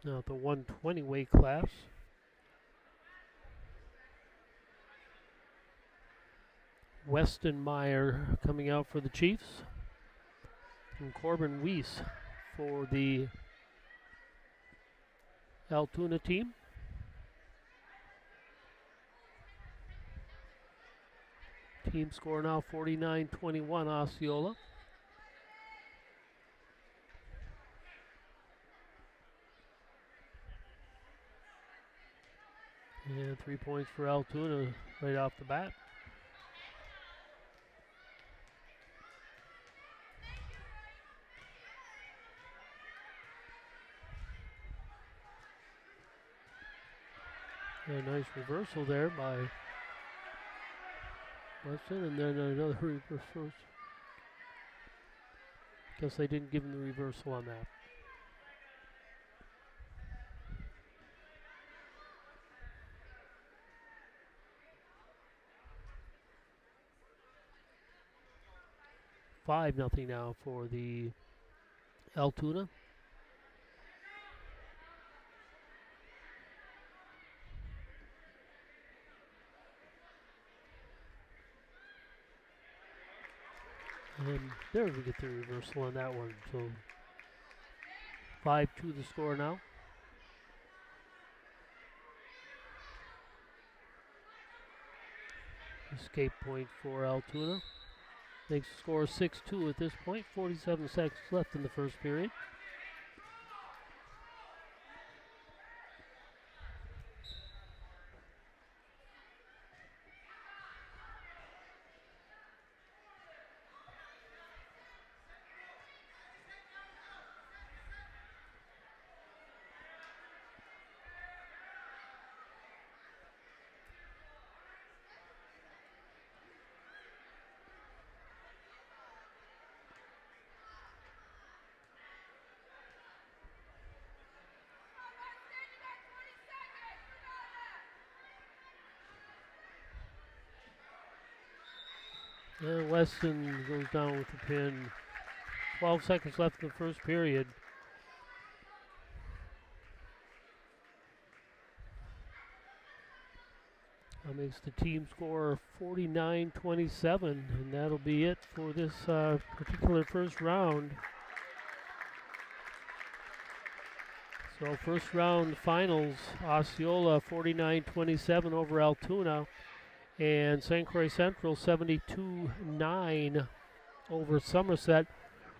Now at the 120 weight class. Weston Meyer coming out for the Chiefs. And Corbin Weiss for the Altoona team. Team score now 49-21 Osceola. And 3 points for Altoona right off the bat. A nice reversal there by Weston, and then another reversal. Guess they didn't give him the reversal on that. Five nothing now for the Altoona. And there we get the reversal on that one. So 5-2 the score now. Escape point for Altoona. Makes the score 6-2 at this point. 47 seconds left in the first period. And Weston goes down with the pin. 12 seconds left in the first period. That makes the team score 49-27, and that'll be it for this particular first round. So first round finals, Osceola 49-27 over Altoona, and St. Croix Central 72-9 over Somerset.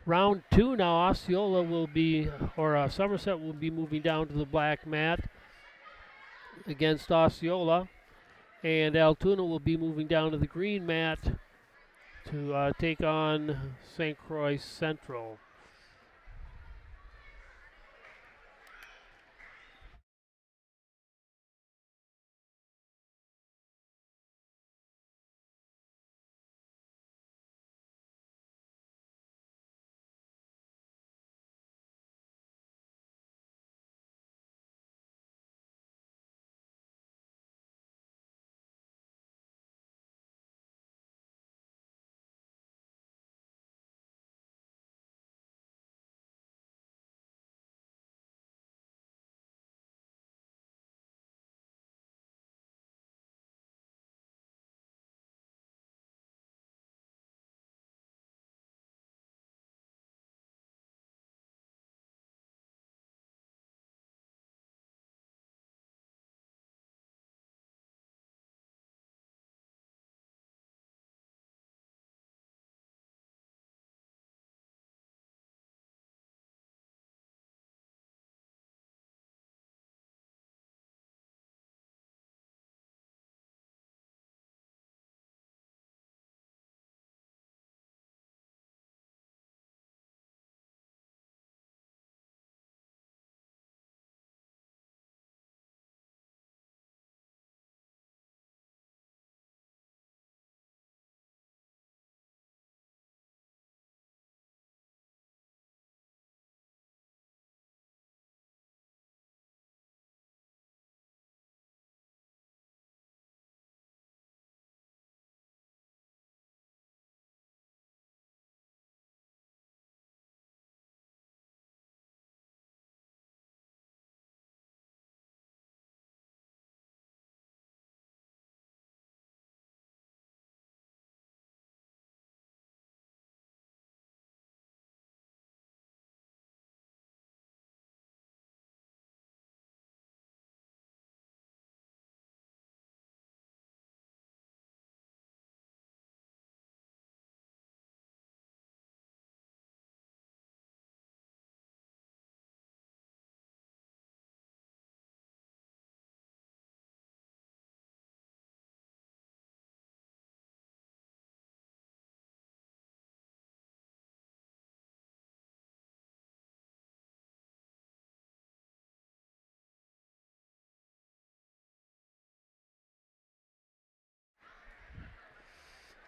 Round two now, Osceola will be, or Somerset will be moving down to the black mat against Osceola, and Altoona will be moving down to the green mat to take on St. Croix Central.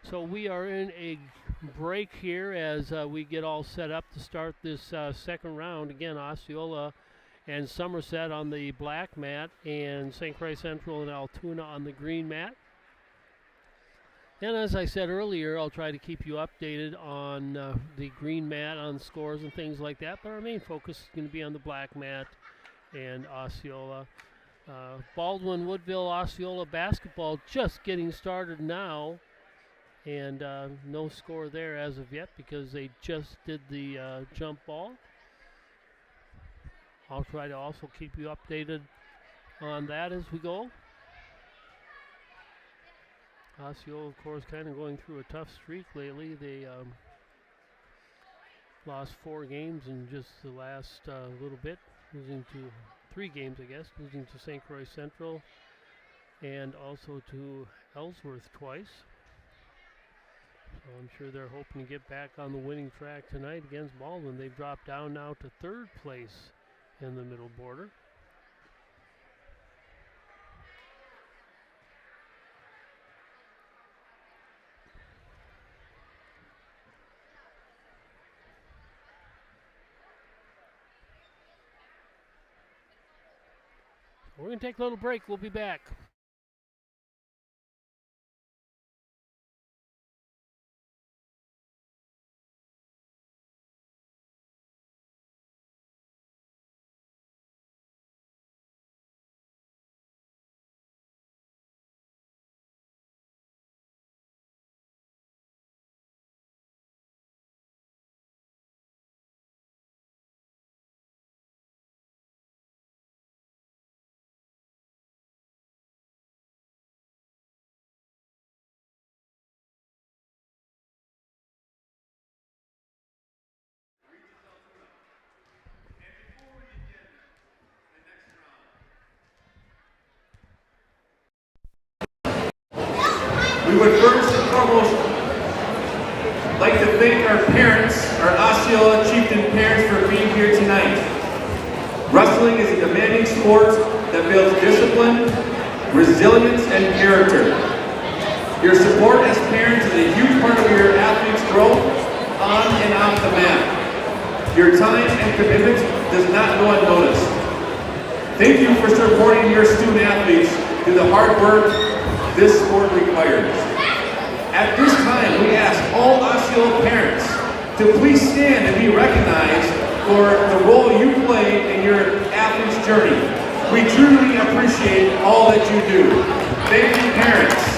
So we are in a break here as we get all set up to start this second round. Again, Osceola and Somerset on the black mat, and St. Croix Central and Altoona on the green mat. And as I said earlier, I'll try to keep you updated on the green mat, on scores and things like that, but our main focus is going to be on the black mat and Osceola. Baldwin Woodville Osceola basketball just getting started now. And no score there as of yet because they just did the jump ball. I'll try to also keep you updated on that as we go. Osceola, of course, kind of going through a tough streak lately. They lost 4 games in just the last little bit, losing to 3 games, I guess, losing to St. Croix Central and also to Ellsworth twice. So I'm sure they're hoping to get back on the winning track tonight against Baldwin. They've dropped down now to 3rd place in the middle border. We're going to take a little break. We'll be back. We would first and foremost like to thank our parents, our Osceola Chieftain parents, for being here tonight. Wrestling is a demanding sport that builds discipline, resilience, and character. Your support as parents is a huge part of your athletes' growth on and off the mat. Your time and commitment does not go unnoticed. Thank you for supporting your student athletes through the hard work this sport requires. At this time, we ask all Osceola parents to please stand and be recognized for the role you play in your athlete's journey. We truly appreciate all that you do. Thank you, parents.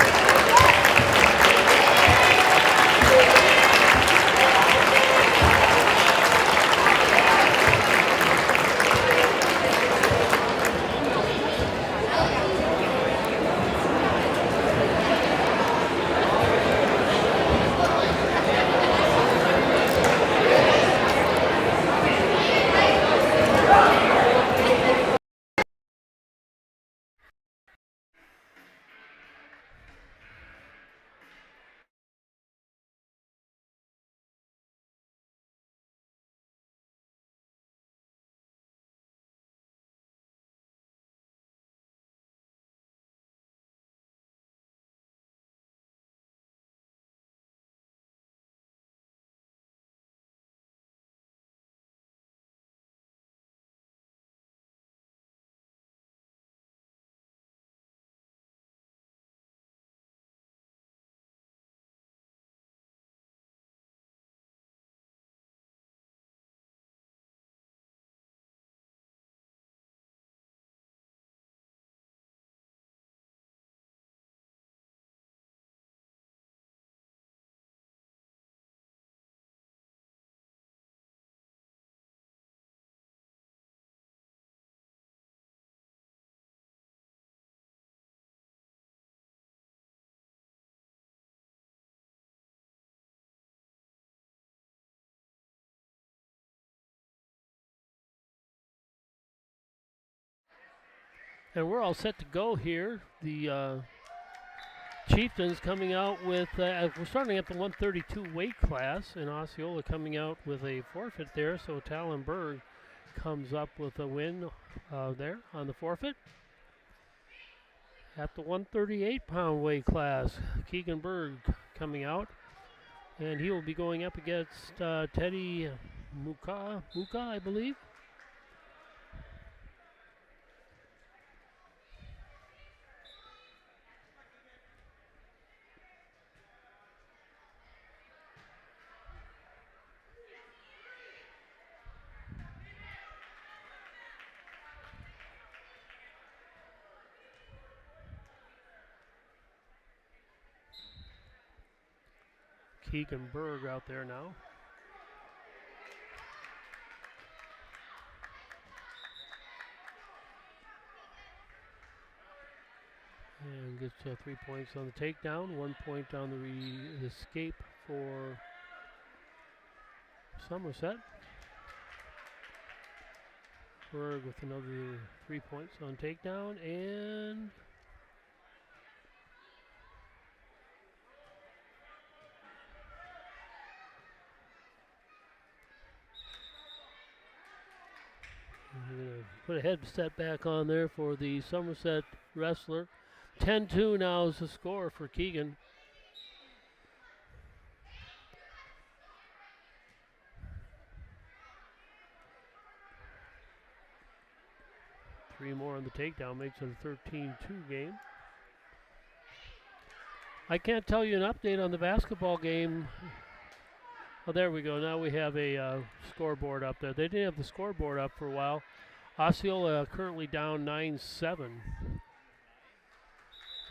And we're all set to go here. The Chieftains coming out with, we're starting at the 132 weight class, and Osceola coming out with a forfeit there, so Tallenberg comes up with a win there on the forfeit. At the 138-pound weight class, Keegan Berg coming out, and he will be going up against Teddy Muka, I believe. Keegan Berg out there now. And gets 3 points on the takedown, 1 point on the escape for Somerset. Berg with another 3 points on takedown, and we're going to put a headset back on there for the Somerset wrestler. 10-2 now is the score for Keegan. Three more on the takedown makes it a 13-2 game. I can't tell you an update on the basketball game. Oh, there we go. Now we have a scoreboard up there. They didn't have the scoreboard up for a while. Osceola currently down 9-7.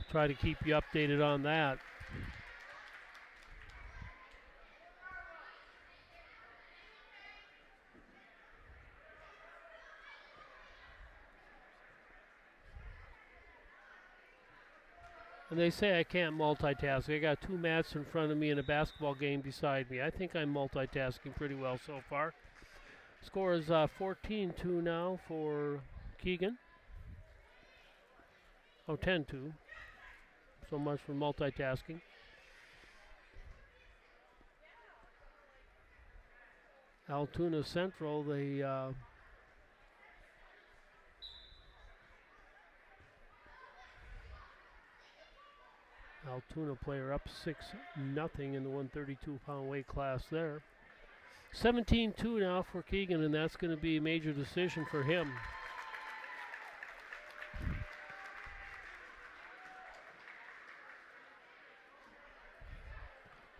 Try to keep you updated on that. And they say I can't multitask. I got two mats in front of me and a basketball game beside me. I think I'm multitasking pretty well so far. Score is 14-2 now for Keegan. Oh, 10-2. So much for multitasking. Altoona Central, they Altoona player up 6-0 in the 132-pound weight class there. 17-2 now for Keegan, and that's going to be a major decision for him.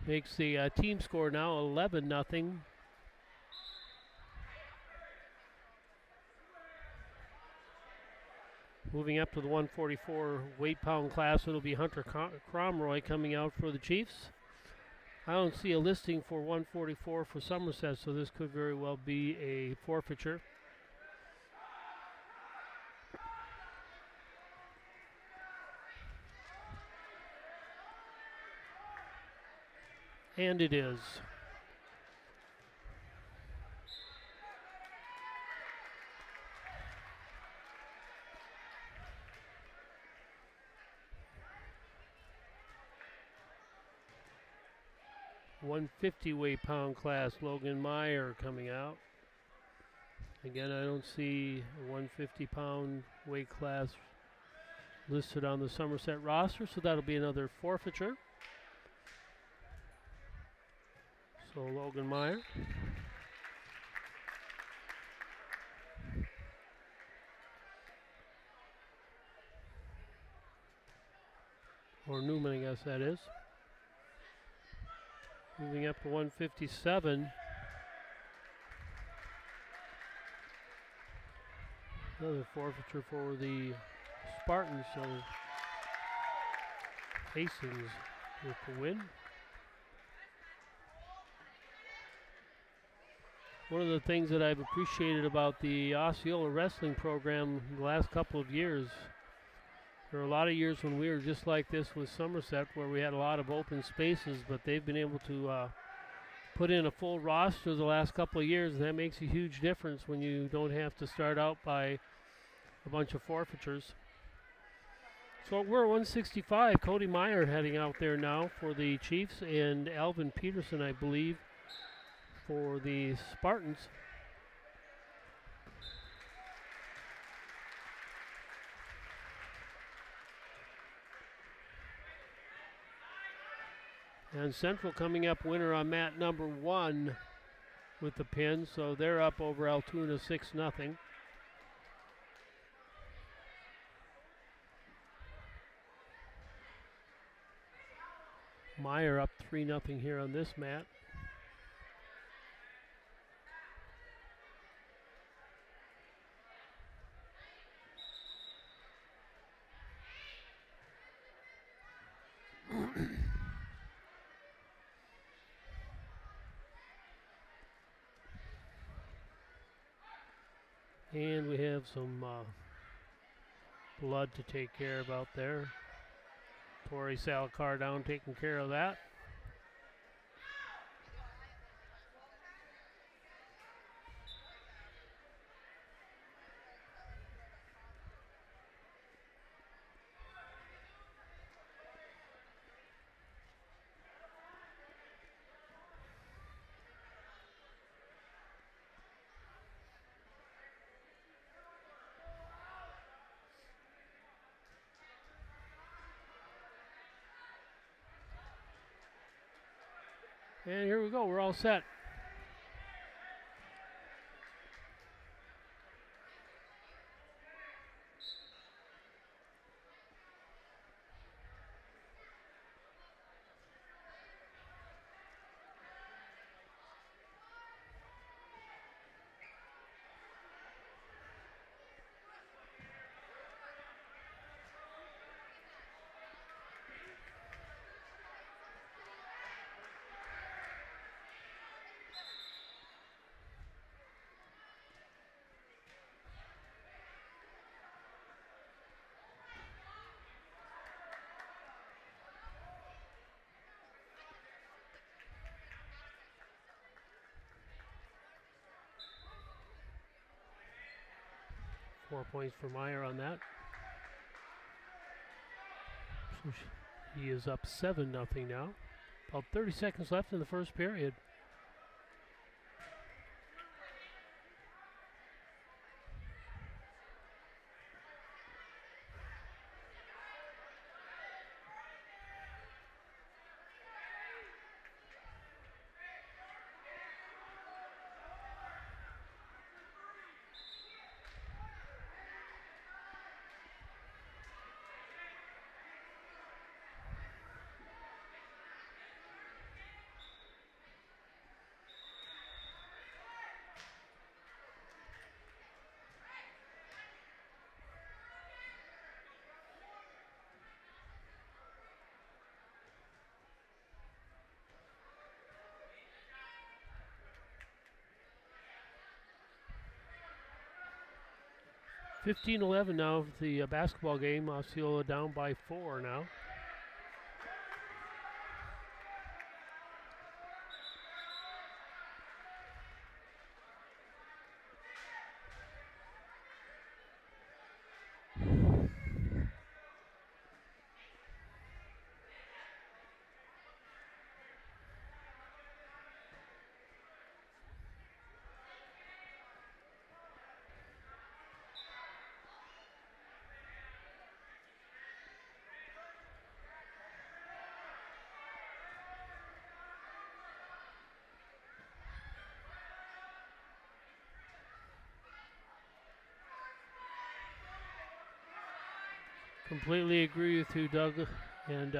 Makes the team score now 11-0. Moving up to the 144 weight pound class, it'll be Hunter Cromroy coming out for the Chiefs. I don't see a listing for 144 for Somerset, so this could very well be a forfeiture. And it is. .150 weight pound class, Logan Meyer coming out. Again, I don't see a 150 pound weight class listed on the Somerset roster, so that'll be another forfeiture. So Logan Meyer. Or Newman, I guess that is. Moving up to 157. Another forfeiture for the Spartans, so Hastings with the win. One of the things that I've appreciated about the Osceola wrestling program the last couple of years, there were a lot of years when we were just like this with Somerset, where we had a lot of open spaces, but they've been able to put in a full roster the last couple of years, and that makes a huge difference when you don't have to start out by a bunch of forfeitures. So we're 165. Cody Meyer heading out there now for the Chiefs, and Alvin Peterson, I believe, for the Spartans. And Central coming up winner on mat number 1 with the pin, so they're up over Altoona 6-0. Meyer up 3-0 here on this mat. And we have some blood to take care of out there. Tori Salakar down taking care of that. And here we go, we're all set. Four points for Meyer on that. So he is up 7-0 now. About 30 seconds left in the first period. (15-11) now for the basketball game. Osceola down by 4 now. Completely agree with you, Doug, and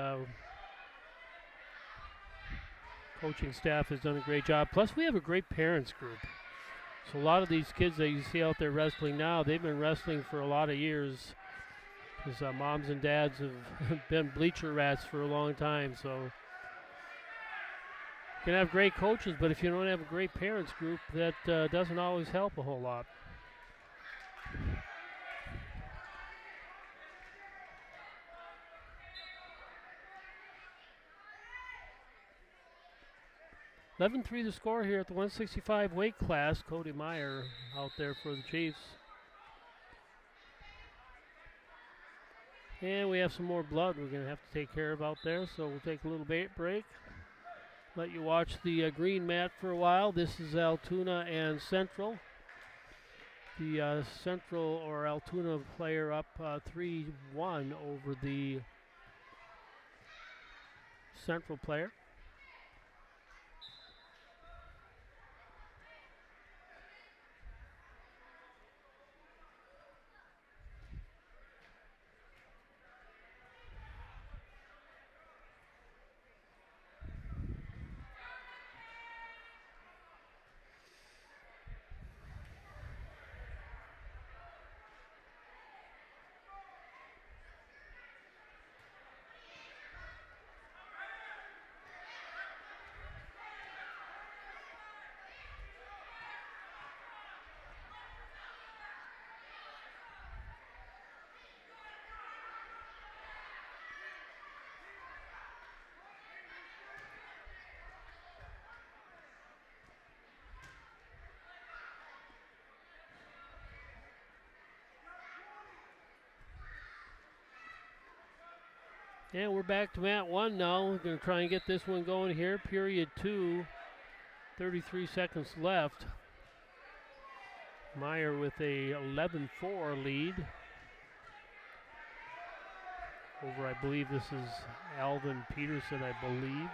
coaching staff has done a great job. Plus, we have a great parents group. So a lot of these kids that you see out there wrestling now, they've been wrestling for a lot of years. Because moms and dads have been bleacher rats for a long time. So you can have great coaches, but if you don't have a great parents group, that doesn't always help a whole lot. (11-3) the score here at the 165 weight class. Cody Meyer out there for the Chiefs. And we have some more blood we're going to have to take care of out there, so we'll take a little break. Let you watch the green mat for a while. This is Altoona and Central. The Central or Altoona player up 3-1 over the Central player. And we're back to mat 1 now. We're going to try and get this one going here. Period 2, 33 seconds left. Meyer with a 11-4 lead. Over, I believe this is Alvin Peterson, I believe.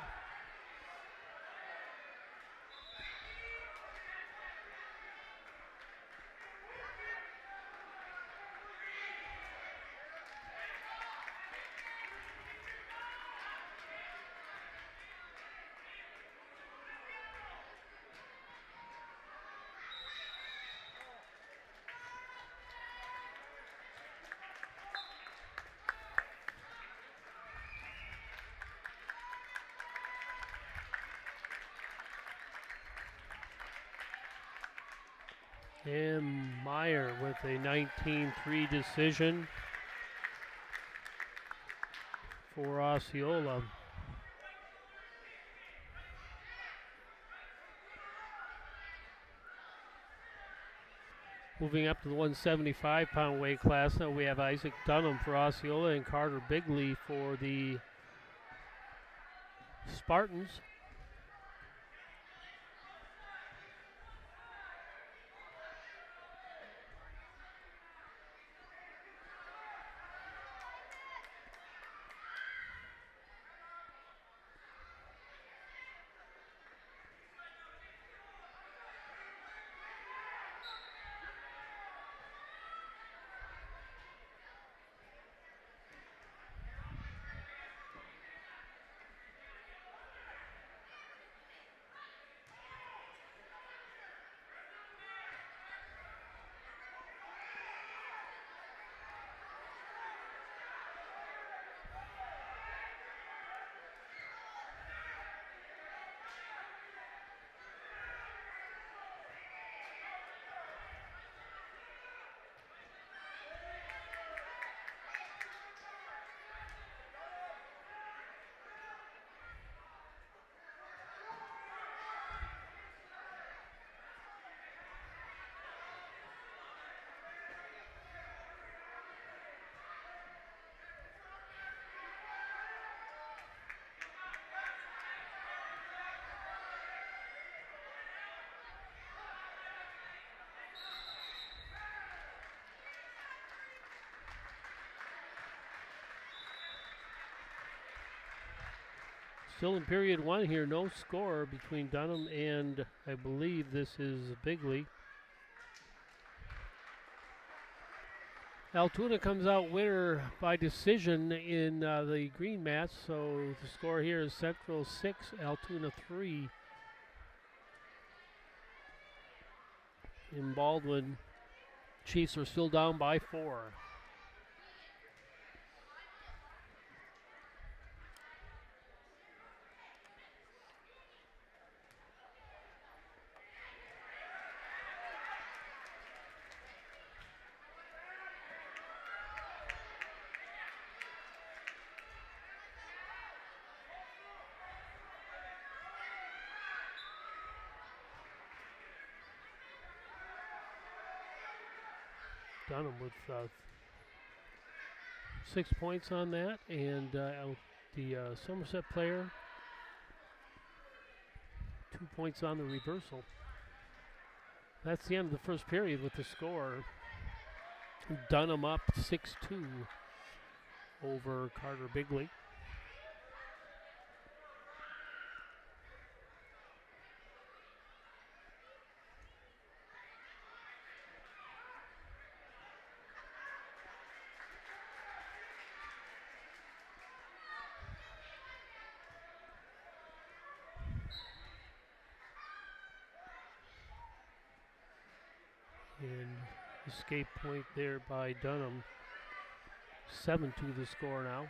And Meyer with a 19-3 decision for Osceola. Moving up to the 175-pound weight class, now we have Isaac Dunham for Osceola and Carter Bigley for the Spartans. Still in period 1 here, no score between Dunham and I believe this is Bigley. Altoona comes out winner by decision in the green match, so the score here is Central 6, Altoona 3. In Baldwin, Chiefs are still down by 4. Dunham with 6 points on that, and the Somerset player 2 points on the reversal. That's the end of the first period with the score. Dunham up 6-2 over Carter Bigley. And escape point there by Dunham. 7-2 the score now.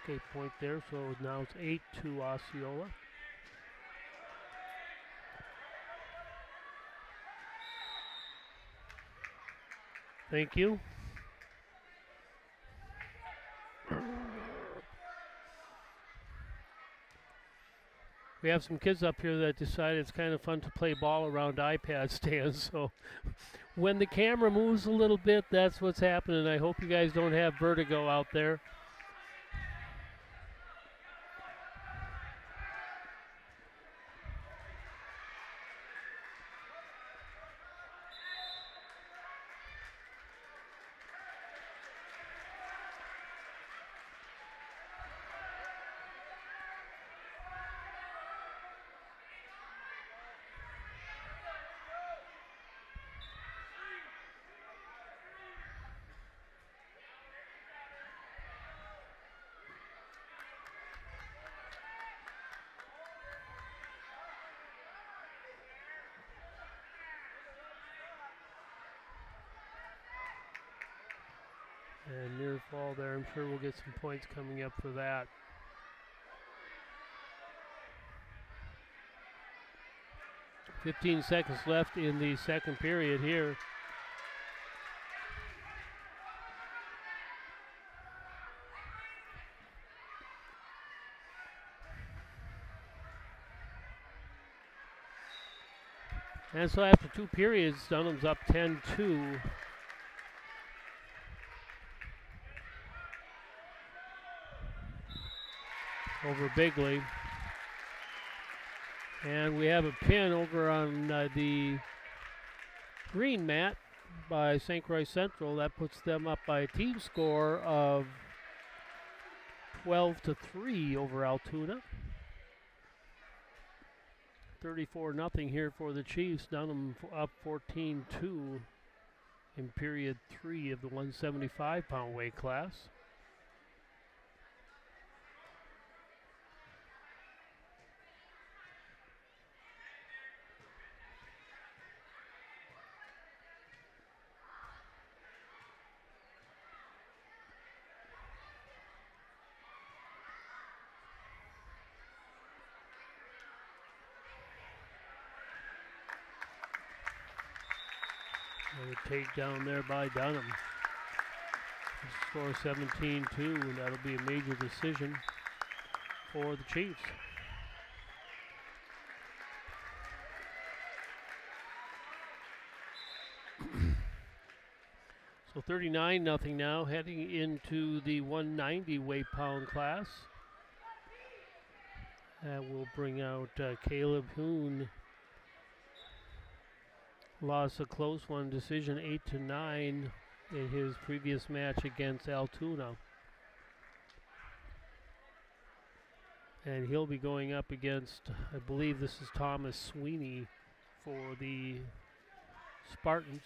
escape point there, so now it's 8-2 Osceola. Thank you. We have some kids up here that decided it's kind of fun to play ball around iPad stands, so when the camera moves a little bit, that's what's happening. I hope you guys don't have vertigo out there. And near fall there, I'm sure we'll get some points coming up for that. .15 left in the second period here. And so after 2 periods, Dunham's up 10-2. Over Bigley. And we have a pin over on the green mat by St. Croix Central. That puts them up by a team score of 12-3 over Altoona. 34-0 here for the Chiefs. Dunham up 14-2 in period 3 of the 175-pound weight class. Another takedown there by Dunham. Score 17-2, and that'll be a major decision for the Chiefs. So 39-0 now, heading into the 190 weight pound class. That will bring out Caleb Hoon. Lost a close one, decision 8-9 in his previous match against Altoona. And he'll be going up against, I believe this is Thomas Sweeney for the Spartans.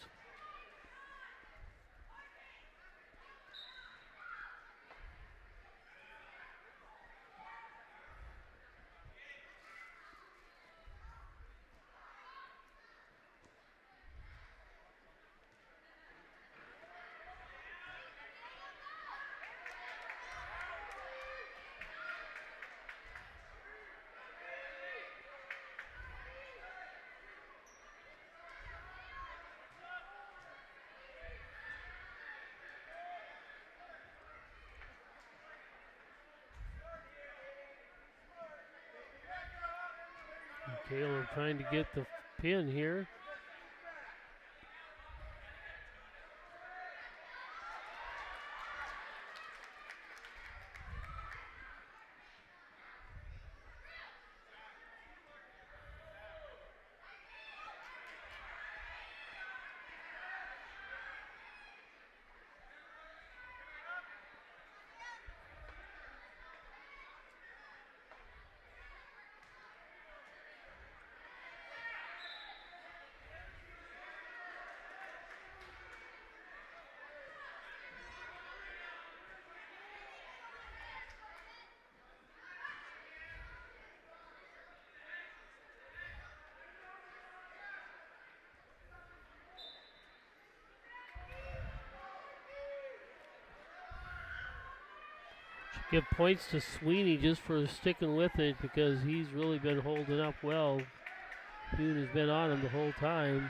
Caleb trying to get the pin here. Give points to Sweeney just for sticking with it because he's really been holding up well. Hune has been on him the whole time.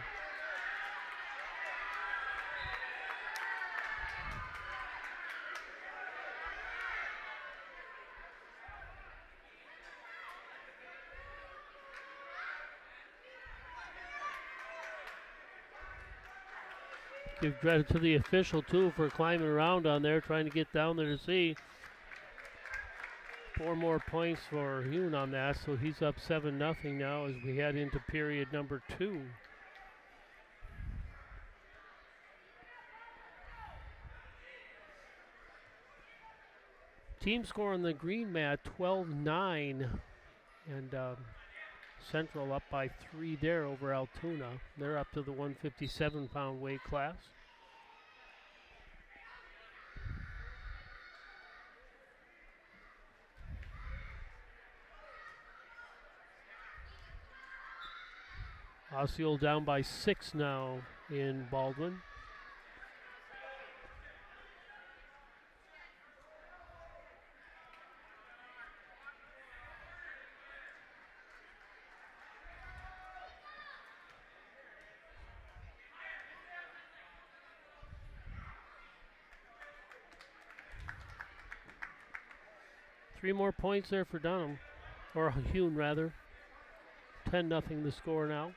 Give credit to the official, too, for climbing around on there, trying to get down there to see. 4 more points for Hune on that, so he's up 7-0 now as we head into period number 2. Team score on the green mat, 12-9. And Central up by 3 there over Altoona. They're up to the 157-pound weight class. Osceola down by 6 now in Baldwin. Three more points there for Dunham, or Hune rather. 10-0 the score now.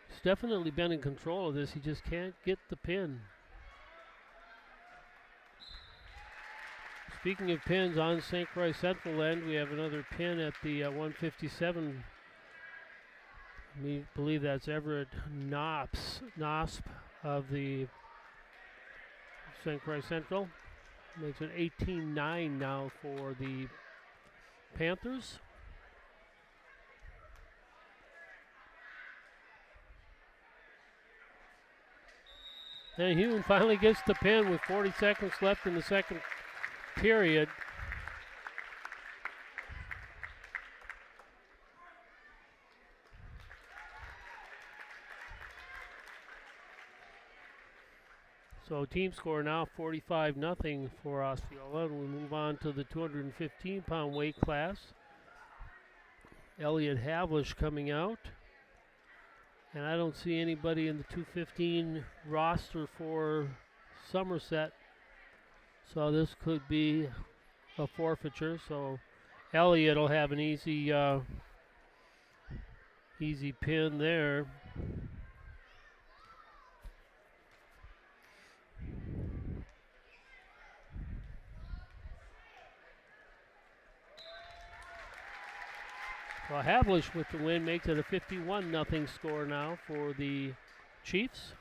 He's definitely been in control of this. He just can't get the pin. Speaking of pins, on St. Croix Central end, we have another pin at the 157. We believe that's Everett Nosp of the St. Croix Central. Makes it 18-9 now for the Panthers. And Hune finally gets the pin with 40 seconds left in the second period. So team score now 45-0 for Osceola. And we move on to the 215-pound weight class. Elliot Havlish coming out. And I don't see anybody in the 215 roster for Somerset. So this could be a forfeiture. So Elliot will have an easy pin there. Well, Havlish with the win makes it a 51-0 score now for the Chiefs.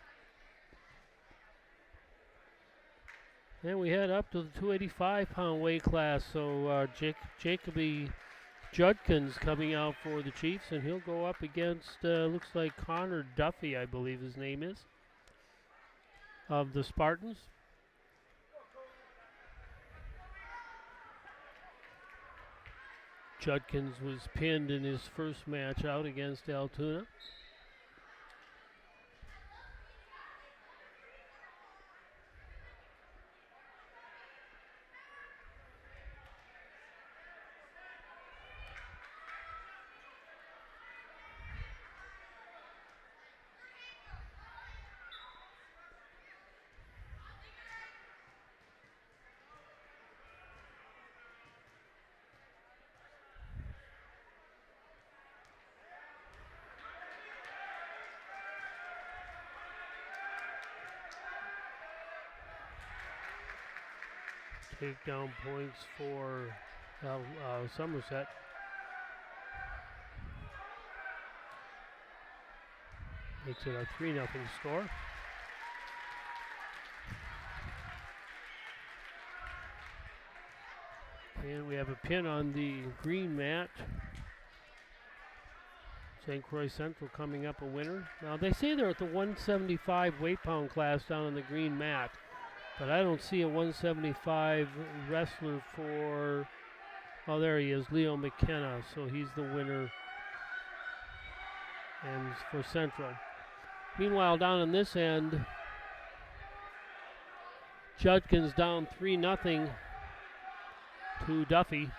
And we head up to the 285-pound weight class. So Jacoby Judkins coming out for the Chiefs, and he'll go up against, looks like Connor Duffy, I believe his name is, of the Spartans. Judkins was pinned in his first match out against Altoona. Takedown points for Somerset. Makes it a 3-0 score. And we have a pin on the green mat. St. Croix Central coming up a winner. Now they say they're at the 175 weight pound class down on the green mat. But I don't see a 175 wrestler for, oh, there he is, Leo McKenna. So he's the winner and for Central. Meanwhile, down on this end, Judkins down 3-0 to Duffy.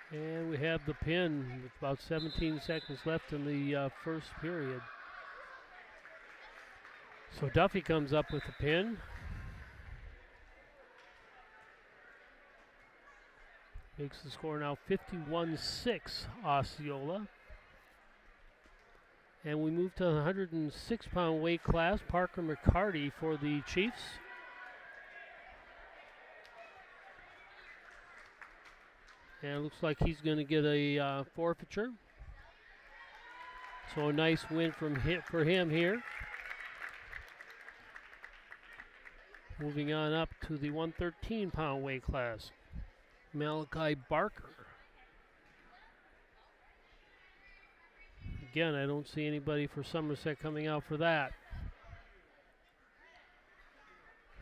And we have the pin with about 17 seconds left in the first period. So Duffy comes up with the pin. Makes the score now 51-6 Osceola. And we move to the 106-pound weight class. Parker McCarty for the Chiefs. And it looks like he's going to get a forfeiture. So a nice win for him here. Moving on up to the 113-pound weight class. Malachi Barker. Again, I don't see anybody for Somerset coming out for that.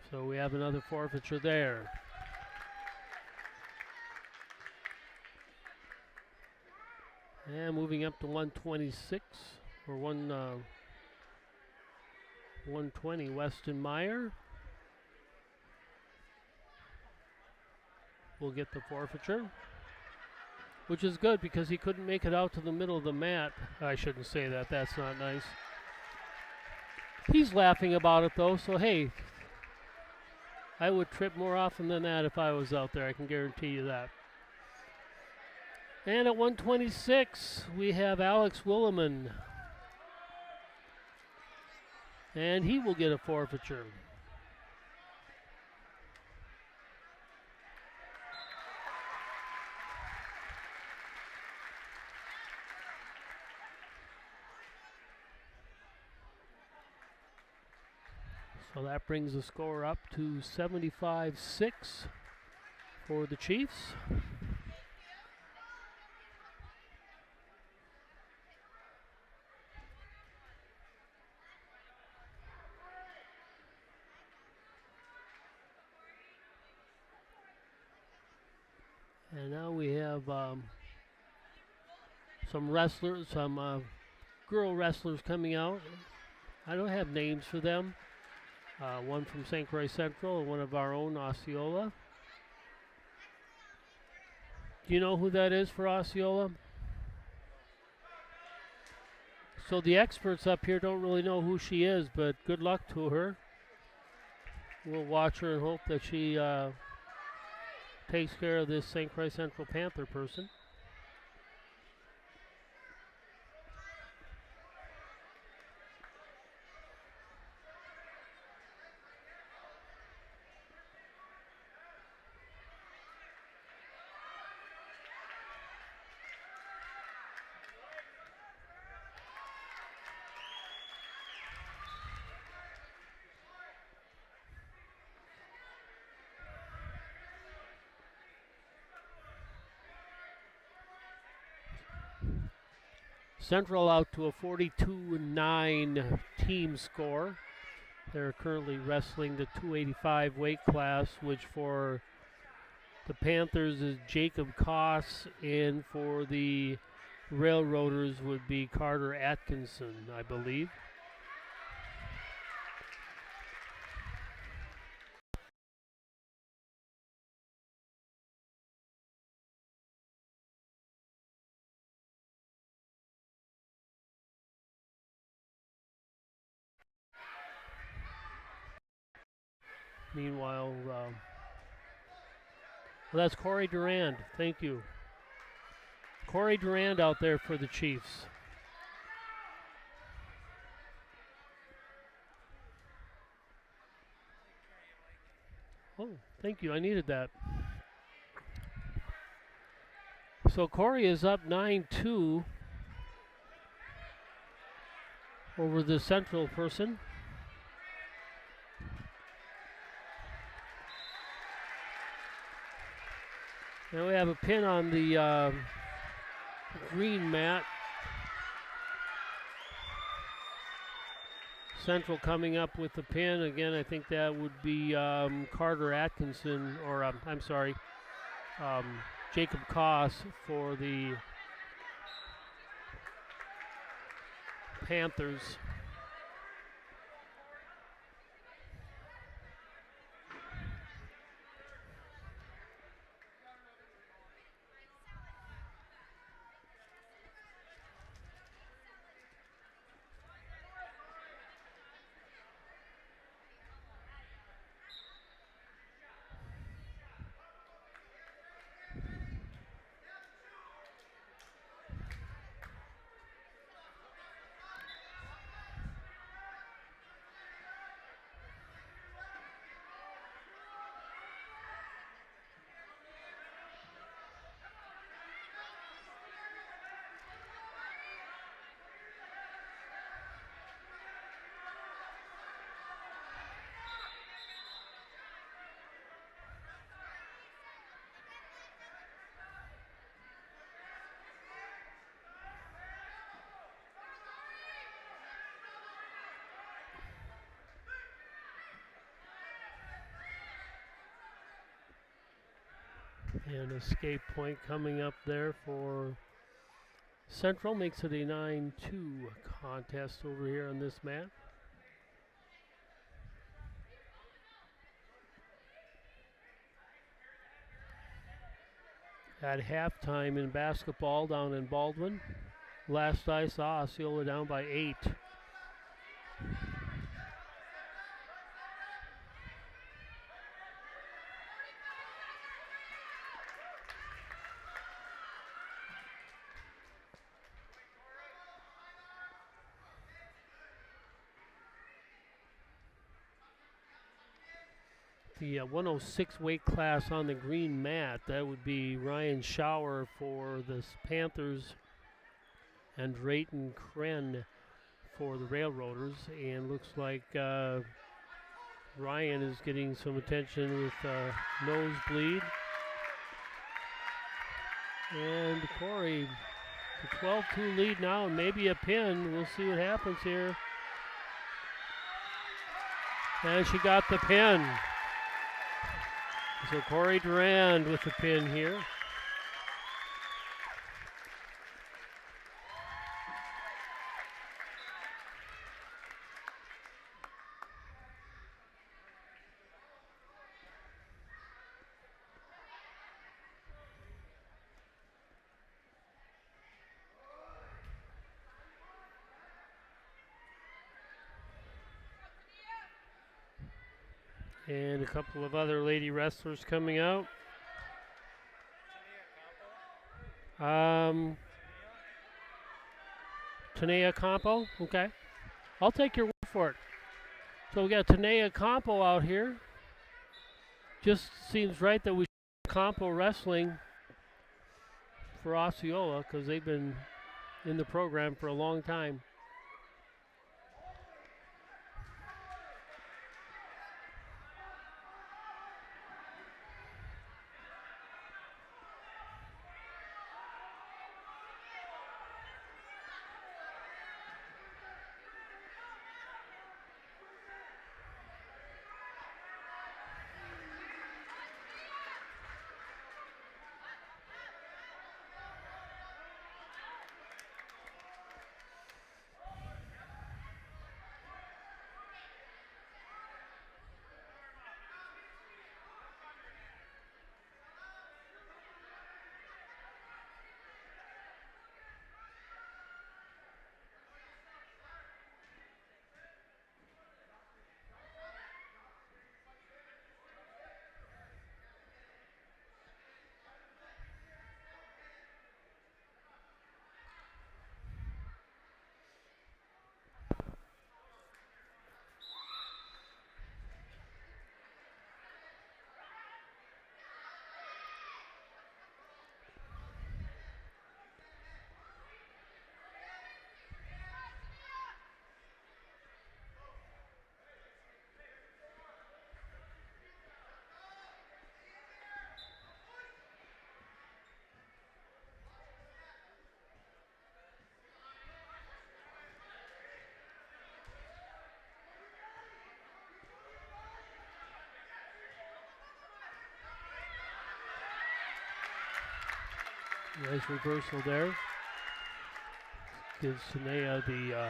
So we have another forfeiture there. And moving up to 126 or 120, Weston Meyer will get the forfeiture, which is good because he couldn't make it out to the middle of the mat. I shouldn't say that. That's not nice. He's laughing about it though, so hey, I would trip more often than that if I was out there. I can guarantee you that. And at 126, we have Alex Williman. And he will get a forfeiture. So that brings the score up to 75-6 for the Chiefs. And now we have some wrestlers, some girl wrestlers coming out. I don't have names for them. One from St. Croix Central and one of our own, Osceola. Do you know who that is for Osceola? So the experts up here don't really know who she is, but good luck to her. We'll watch her and hope that she takes care of this St. Croix Central Panther person. Central out to a 42-9 team score. They're currently wrestling the 285 weight class, which for the Panthers is Jacob Koss, and for the Railroaders would be Carter Atkinson, I believe. Meanwhile, well, that's Corey Durand. Thank you. Corey Durand out there for the Chiefs. Oh, thank you. I needed that. So Corey is up 9-2 over the Central person. Now we have a pin on the green mat. Central coming up with the pin. Again, I think that would be Carter Atkinson, or I'm sorry, Jacob Koss for the Panthers. And escape point coming up there for Central. Makes it a 9-2 contest over here on this mat. At halftime in basketball down in Baldwin, last I saw, Osceola down by 8. The 106 weight class on the green mat, that would be Ryan Schauer for the Panthers and Drayton Kren for the Railroaders. And looks like Ryan is getting some attention with nosebleed. And Corey, the 12-2 lead now, and maybe a pin. We'll see what happens here. And she got the pin. So Corey Durand with the pin here. And a couple of other lady wrestlers coming out. Tanea Campo, okay. I'll take your word for it. So we got Tanea Campo out here. Just seems right that we should Campo wrestling for Osceola because they've been in the program for a long time. Nice reversal there. Gives Tanea the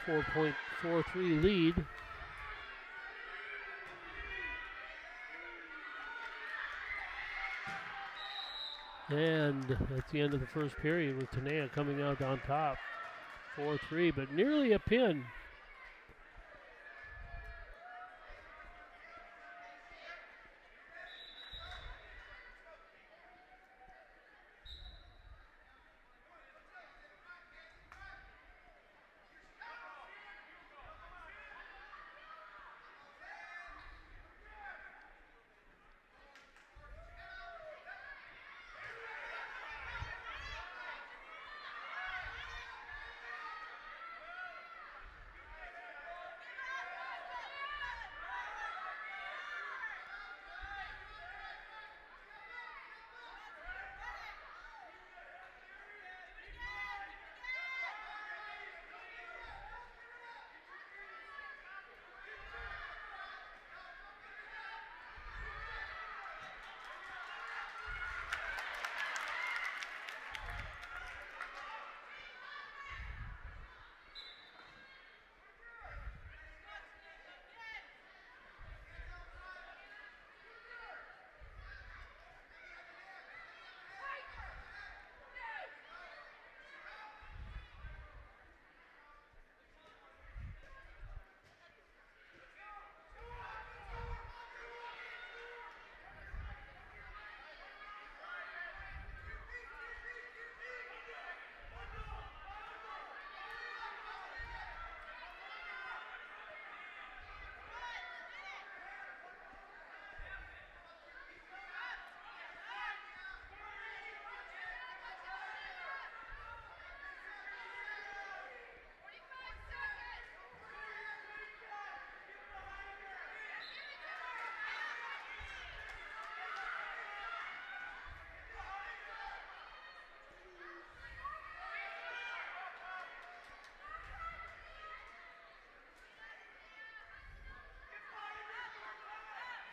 4.43 lead. And that's the end of the first period with Tanea coming out on top. 4-3, but nearly a pin.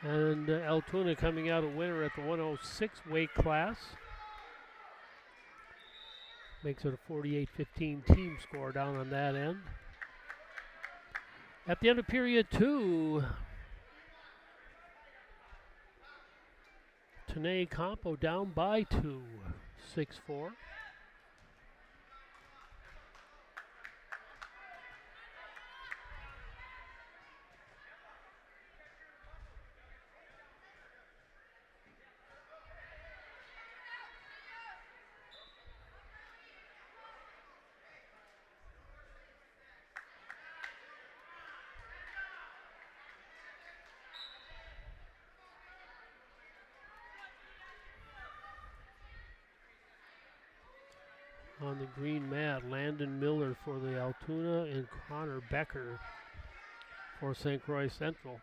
And Altoona coming out a winner at the 106 weight class. Makes it a 48-15 team score down on that end. At the end of period 2, Tanae Campo down by 2, 6-4. On the green mat, Landon Miller for the Altoona and Connor Becker for St. Croix Central.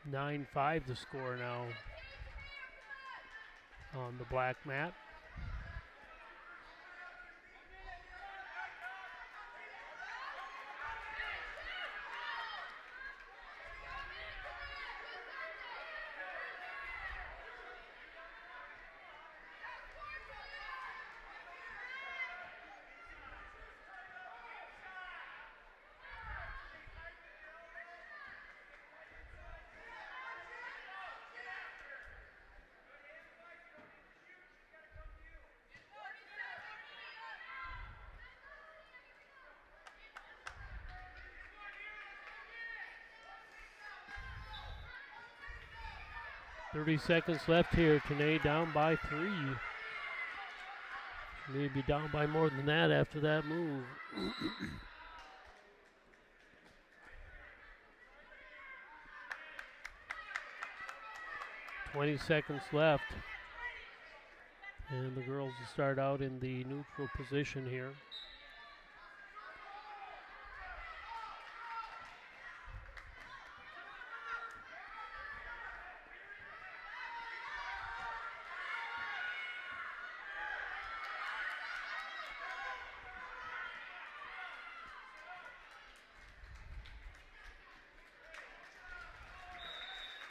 (9-5) the score now on the black mat. .30 seconds left here. Tanae down by 3. Maybe down by more than that after that move. 20 seconds left. And the girls will start out in the neutral position here.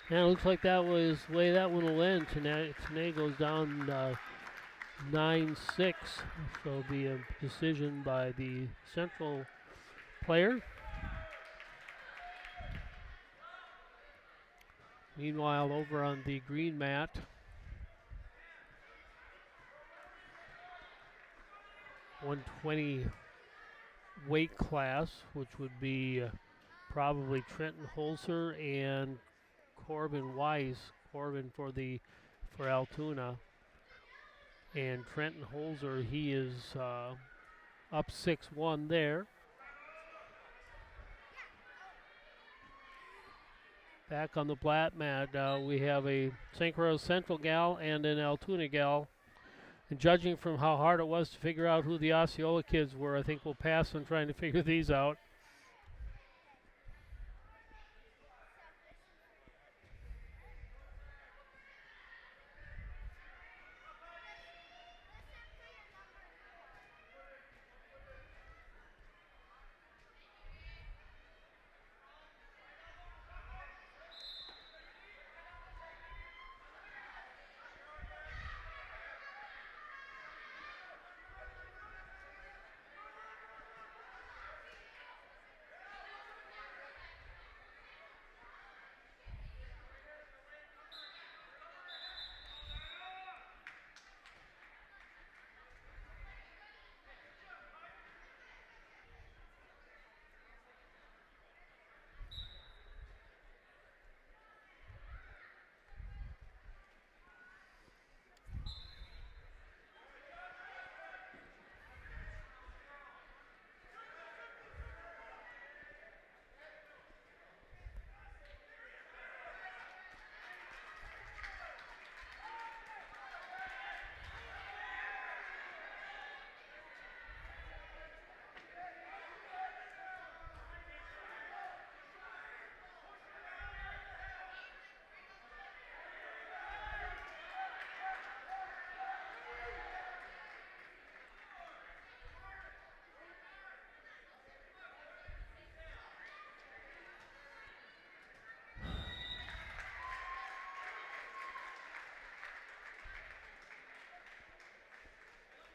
And it looks like that was the way that one will end. Tanae goes down 9-6. So it'll be a decision by the central player. Meanwhile, over on the green mat, .120 weight class, which would be probably Trenton Holzer and Corbin Weiss. Corbin for Altoona, and Trenton Holzer, he is up 6-1 there. Back on the black mat, we have a St. Croix Central gal and an Altoona gal. And judging from how hard it was to figure out who the Osceola kids were, I think we'll pass on trying to figure these out.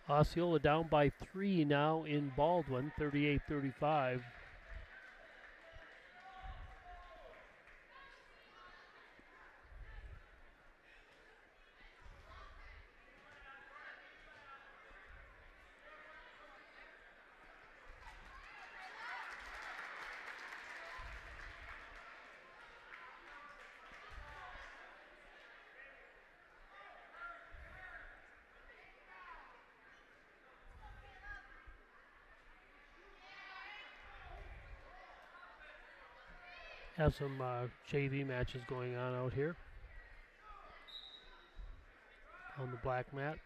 Osceola down by 3 now in Baldwin, 38-35. Have some JV matches going on out here on the black mat.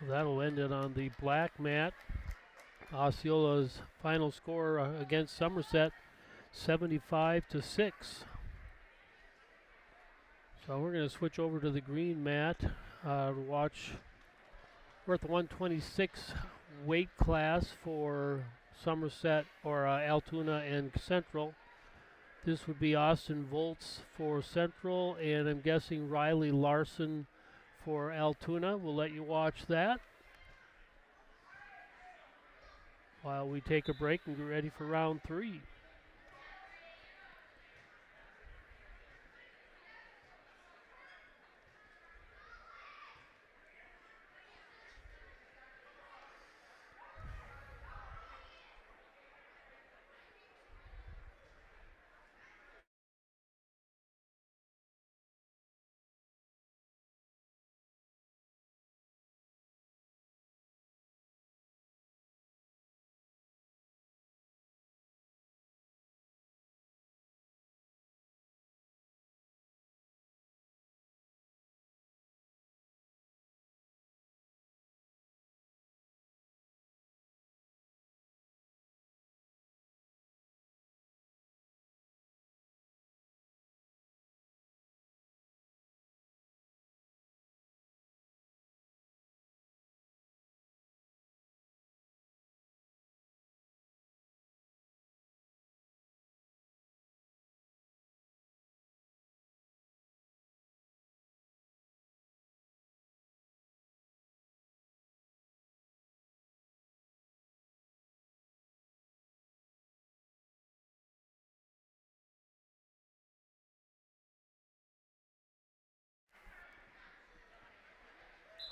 That'll end it on the black mat. Osceola's final score against Somerset, 75-6. So we're going to switch over to the green mat to watch. We're at the 126 weight class for Somerset or Altoona and Central. This would be Austin Volts for Central, and I'm guessing Riley Larson for Altoona. We'll let you watch that while we take a break and get ready for round 3.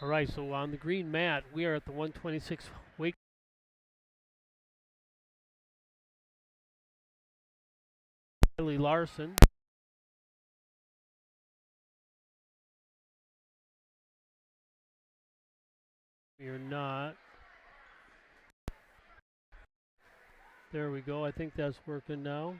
All right, so on the green mat, we are at the 126 weight. Riley Larson. You're not. There we go. I think that's working now.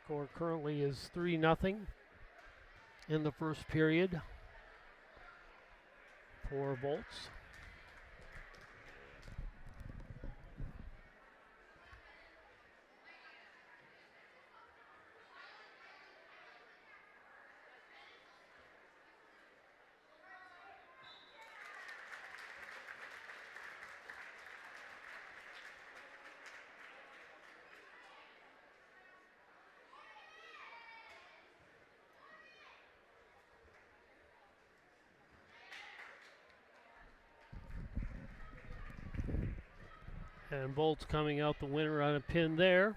Score currently is 3-0 in the first period for Volts. And Volts coming out the winner on a pin there.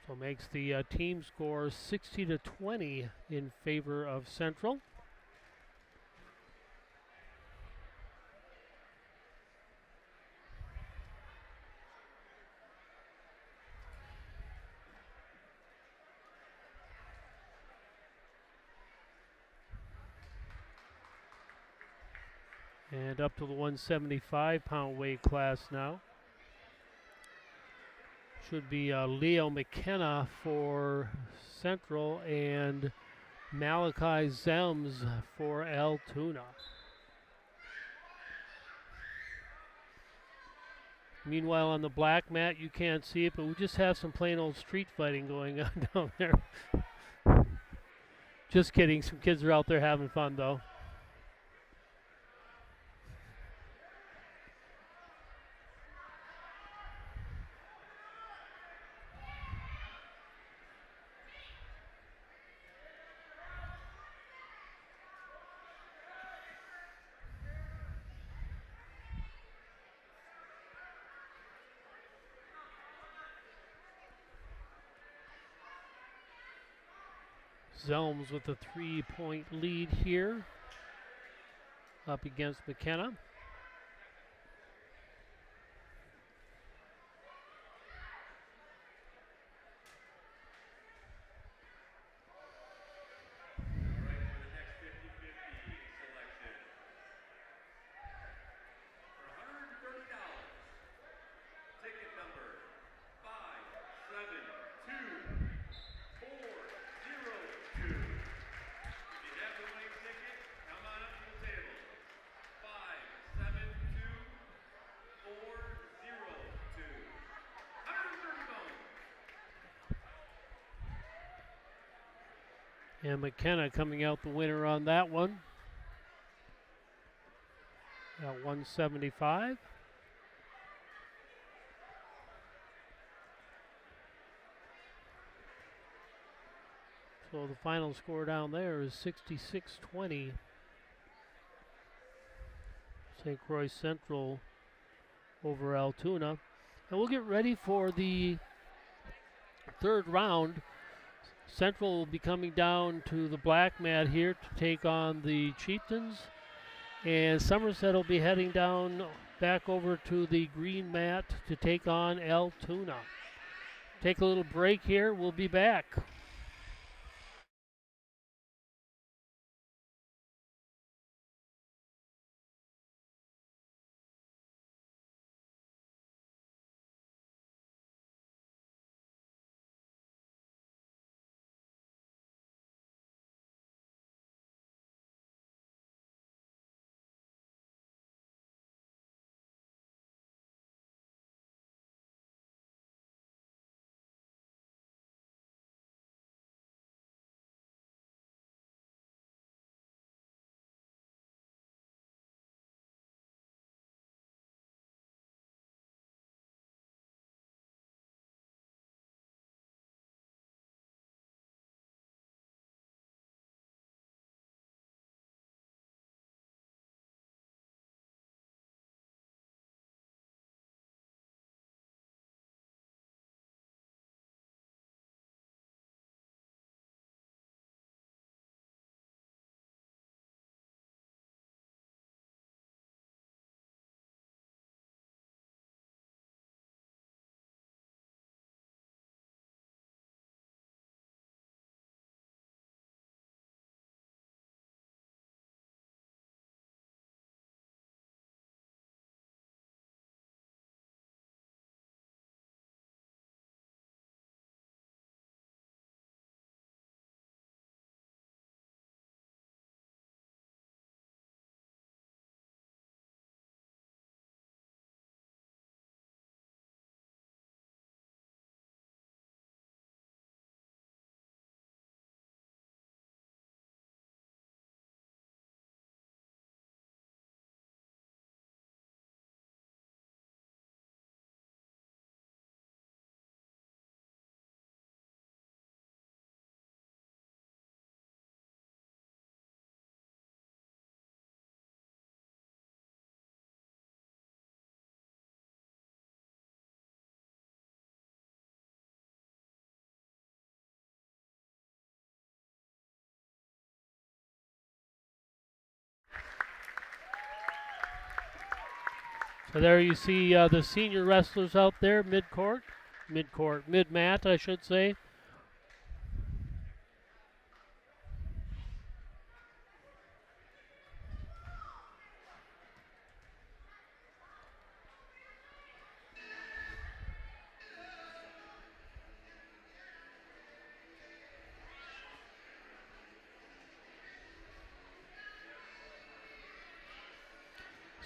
So makes the team score 60-20 in favor of Central. And up to the 175-pound weight class now. Should be Leo McKenna for Central and Malachi Zems for Altoona. Meanwhile, on the black mat, you can't see it, but we just have some plain old street fighting going on down there. Just kidding. Some kids are out there having fun, though. Zelms with a 3-point lead here up against McKenna. And McKenna coming out the winner on that one at 175. So the final score down there is 66-20. St. Croix Central over Altoona. And we'll get ready for the third round. Central will be coming down to the black mat here to take on the Chieftains. And Somerset will be heading down back over to the green mat to take on Altoona. Take a little break here. We'll be back. So there you see the senior wrestlers out there, mid-mat, I should say.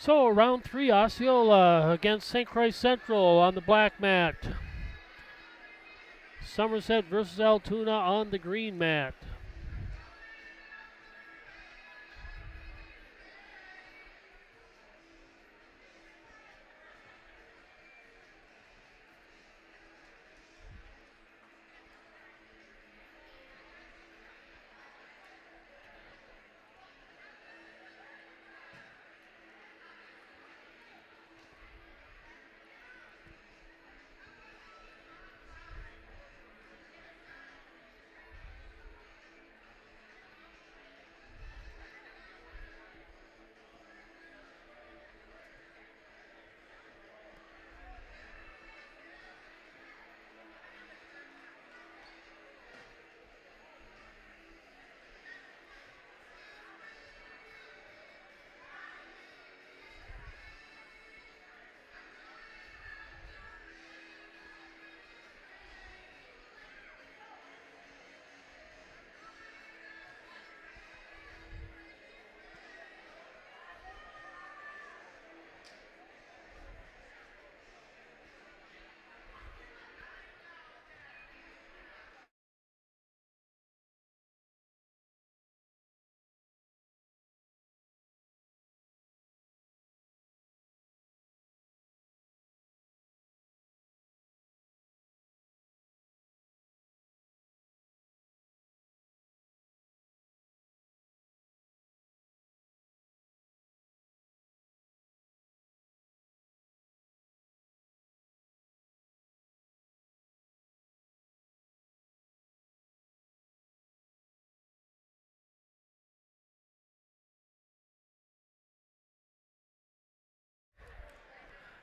So round 3, Osceola against St. Croix Central on the black mat. Somerset versus Altoona on the green mat.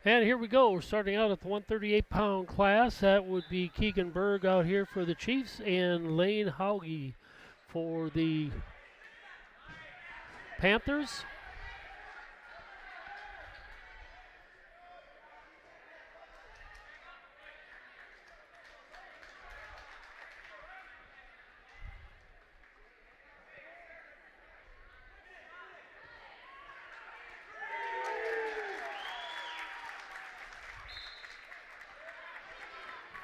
And here we go. We're starting out at the 138-pound class. That would be Keegan Berg out here for the Chiefs and Lane Hauge for the Panthers.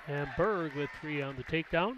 And Berg with 3 on the takedown.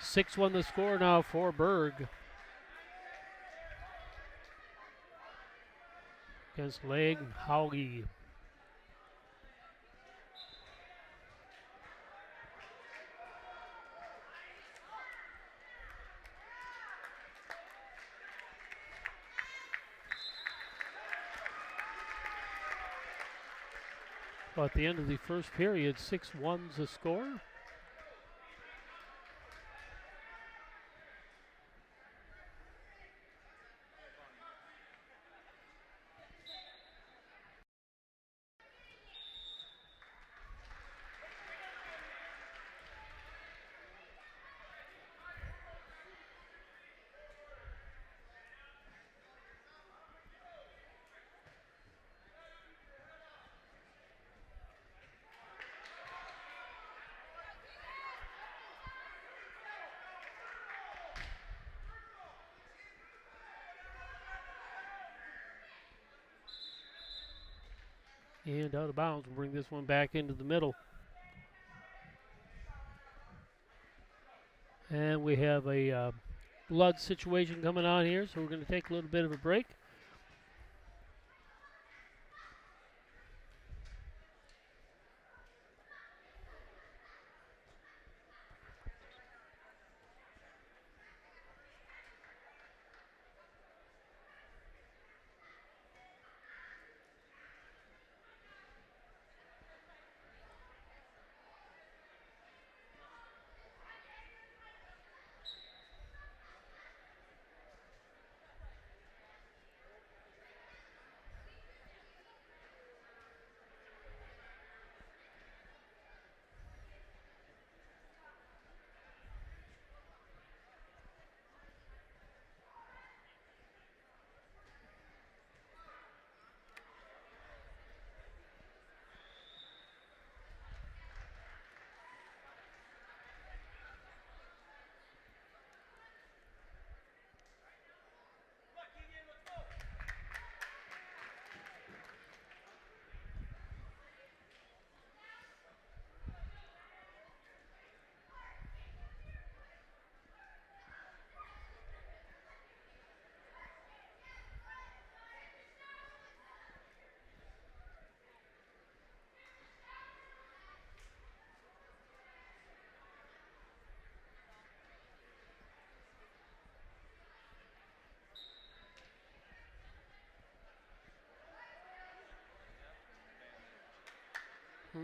Six-1 the score now for Berg against Lane Hauge. Well, at the end of the first period, 6-1's the score. And out of bounds. We'll bring this one back into the middle. And we have a blood situation coming on here, so we're going to take a little bit of a break.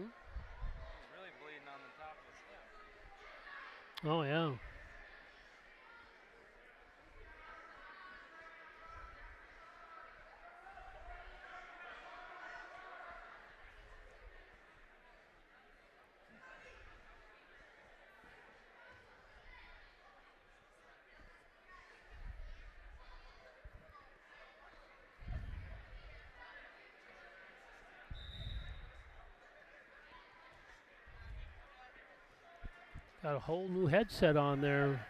really bleeding on the top of his hip. Oh, yeah. Got a whole new headset on there.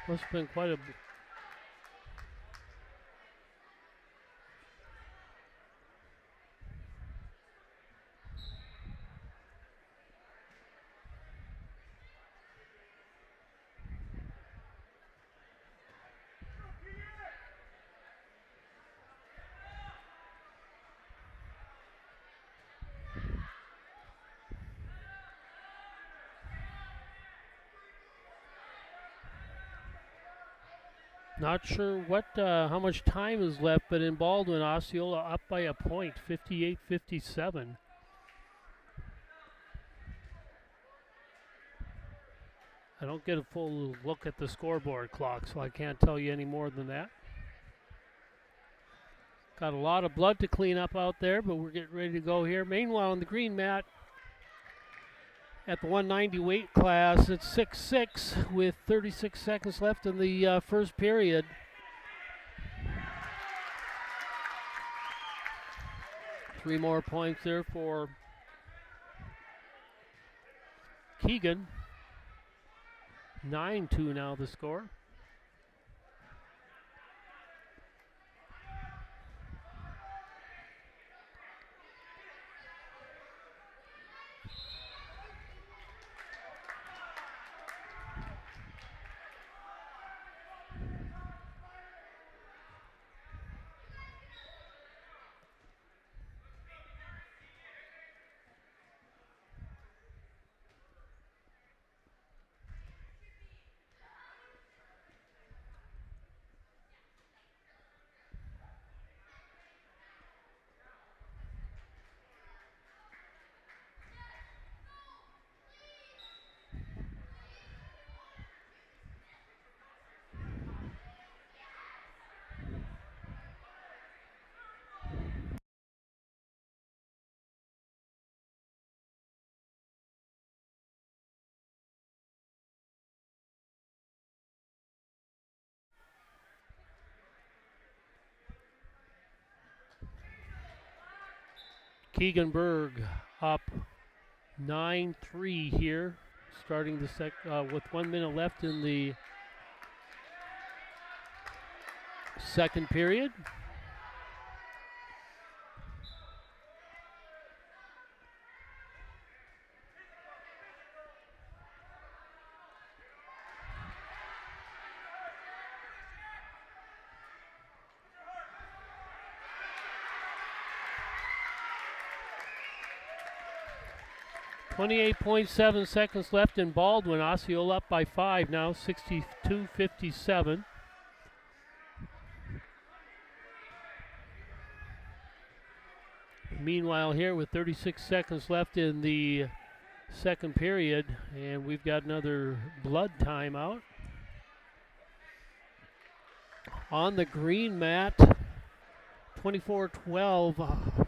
Must have been quite a. Not sure how much time is left, but in Baldwin, Osceola up by a point, 58-57. I don't get a full look at the scoreboard clock, so I can't tell you any more than that. Got a lot of blood to clean up out there, but we're getting ready to go here. Meanwhile, on the green mat, at the 190 weight class, it's 6-6 with 36 seconds left in the first period. Three more points there for Keegan. 9-2 now the score. Keegan Berg up 9-3 here, starting the with 1 minute left in the second period. .7 seconds left in Baldwin. Osceola up by 5 now, 62-57. Meanwhile, here with 36 seconds left in the second period, and we've got another blood timeout. On the green mat, 24-12,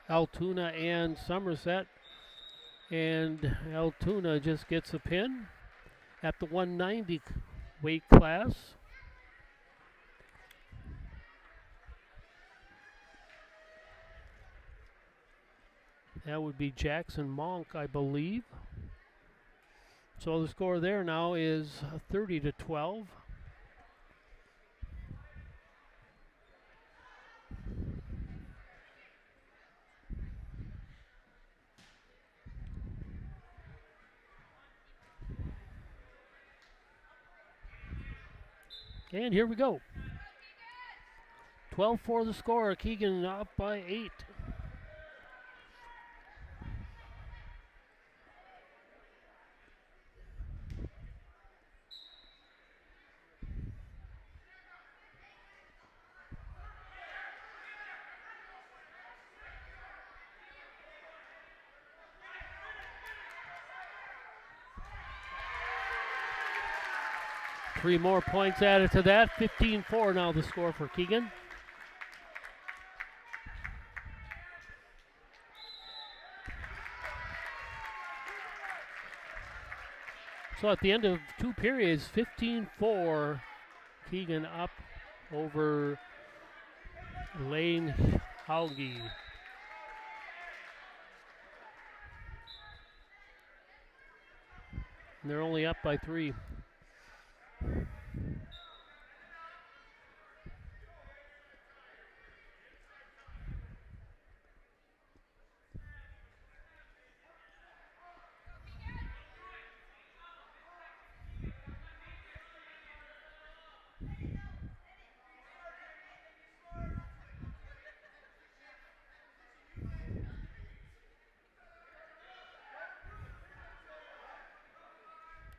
Altoona and Somerset. And Altoona just gets a pin at the 190 weight class. That would be Jackson Monk, I believe. So the score there now is 30-12. And here we go. 12-4 the score. Keegan up by 8. 3 more points added to that. 15-4 now the score for Keegan. So at the end of 2 periods, 15-4, Keegan up over Lane Hauge. And they're only up by 3.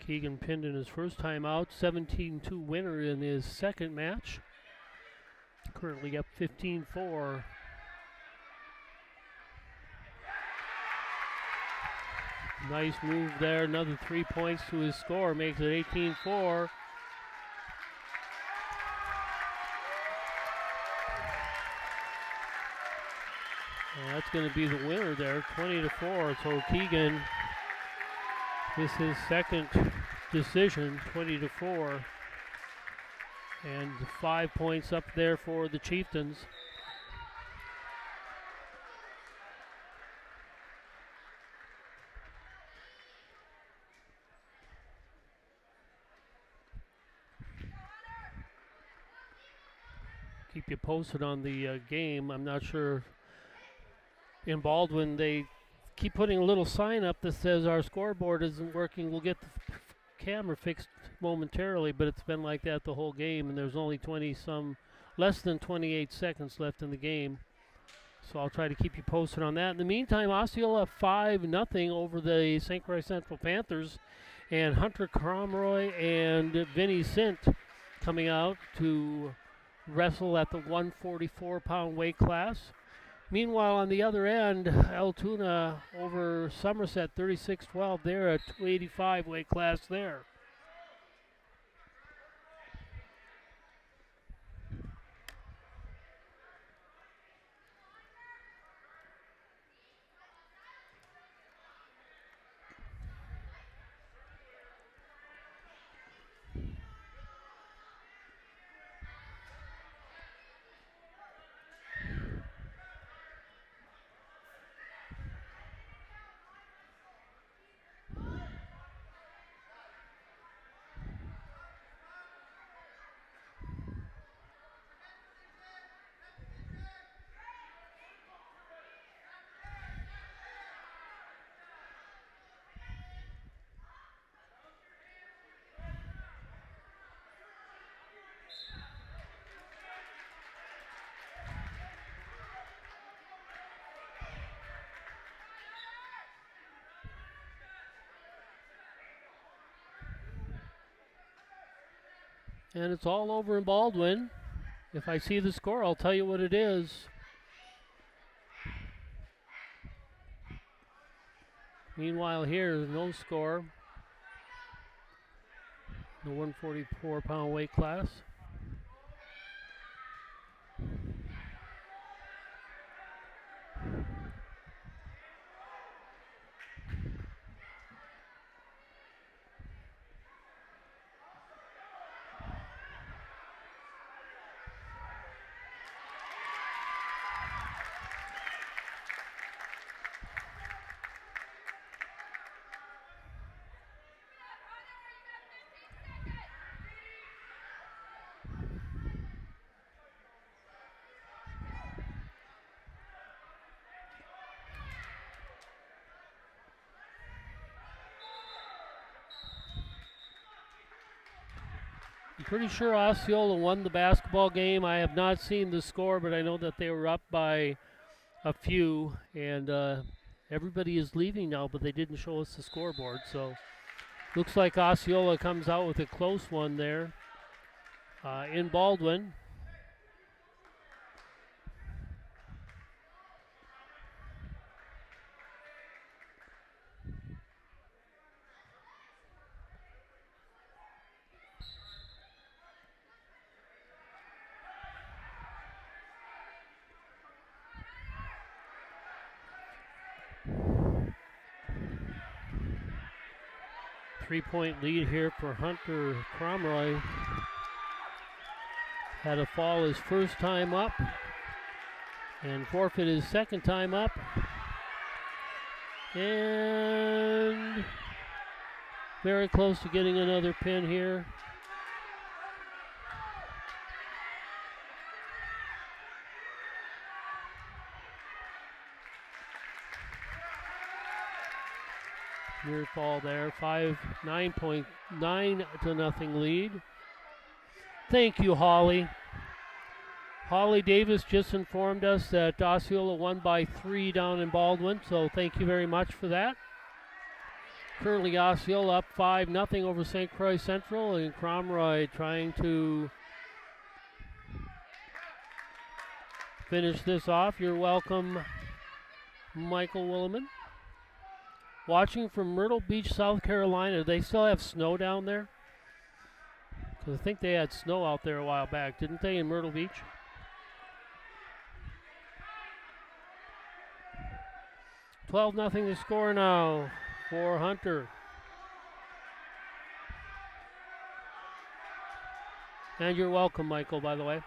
Keegan pinned in his first time out, 17-2 winner in his second match. Currently up 15-4. Nice move there, another 3 points to his score, makes it 18-4. That's going to be the winner there, 20-4. So Keegan, this is his second decision, 20-4. And 5 points up there for the Chieftains. Keep you posted on the game. I'm not sure. In Baldwin, they keep putting a little sign up that says our scoreboard isn't working. We'll get the camera fixed momentarily, but it's been like that the whole game, and there's only less than 28 seconds left in the game. So I'll try to keep you posted on that. In the meantime, Osceola 5-0 over the St. Croix Central Panthers, and Hunter Cromroy and Vinny Sint coming out to wrestle at the 144-pound weight class. Meanwhile, on the other end, Altoona over Somerset 36-12. They're at 285 weight class there. And it's all over in Baldwin. If I see the score, I'll tell you what it is. Meanwhile, here, no score. The 144-pound weight class. I'm pretty sure Osceola won the basketball game. I have not seen the score, but I know that they were up by a few, and everybody is leaving now, but they didn't show us the scoreboard. So looks like Osceola comes out with a close one there in Baldwin. 3-point lead here for Hunter Cromroy. Had a fall his first time up and forfeit his second time up. And very close to getting another pin here. Near fall there, 9.9 to nothing lead. Thank you, Holly. Holly Davis just informed us that Osceola won by 3 down in Baldwin, so thank you very much for that. Currently Osceola up 5-0 over St. Croix Central, and Cromroy trying to finish this off. You're welcome, Michael Williman. Watching from Myrtle Beach, South Carolina. Do they still have snow down there? Because I think they had snow out there a while back, didn't they, in Myrtle Beach? $12-0 to score now for Hunter. And you're welcome, Michael, by the way.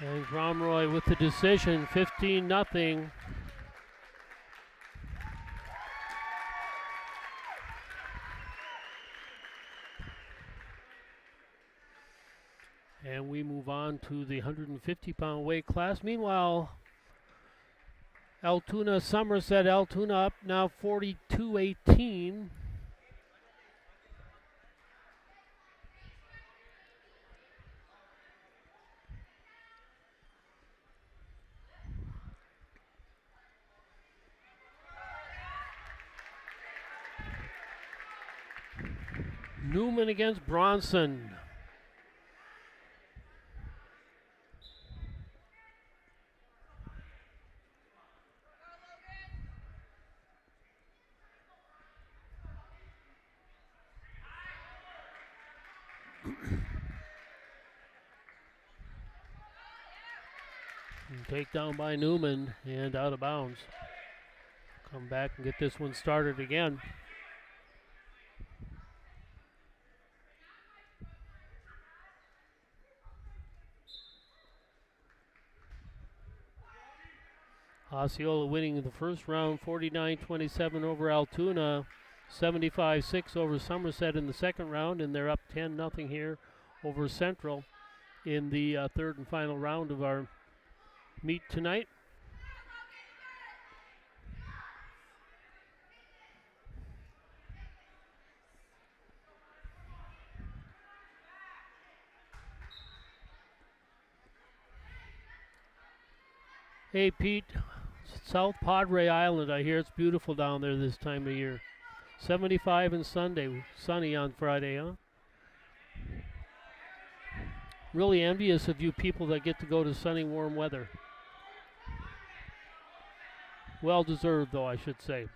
And Cromroy with the decision, 15-0. And we move on to the 150-pound weight class. Meanwhile, Altoona, Somerset, Altoona up now 42-18. Newman against Bronson. Takedown by Newman and out of bounds. Come back and get this one started again. Osceola winning the first round 49-27 over Altoona, 75-6 over Somerset in the second round, and they're up 10-0 here over Central in the third and final round of our meet tonight. Hey Pete, South Padre Island, I hear it's beautiful down there this time of year. 75 and sunny on Friday, huh? Really envious of you people that get to go to sunny, warm weather. Well deserved, though, I should say.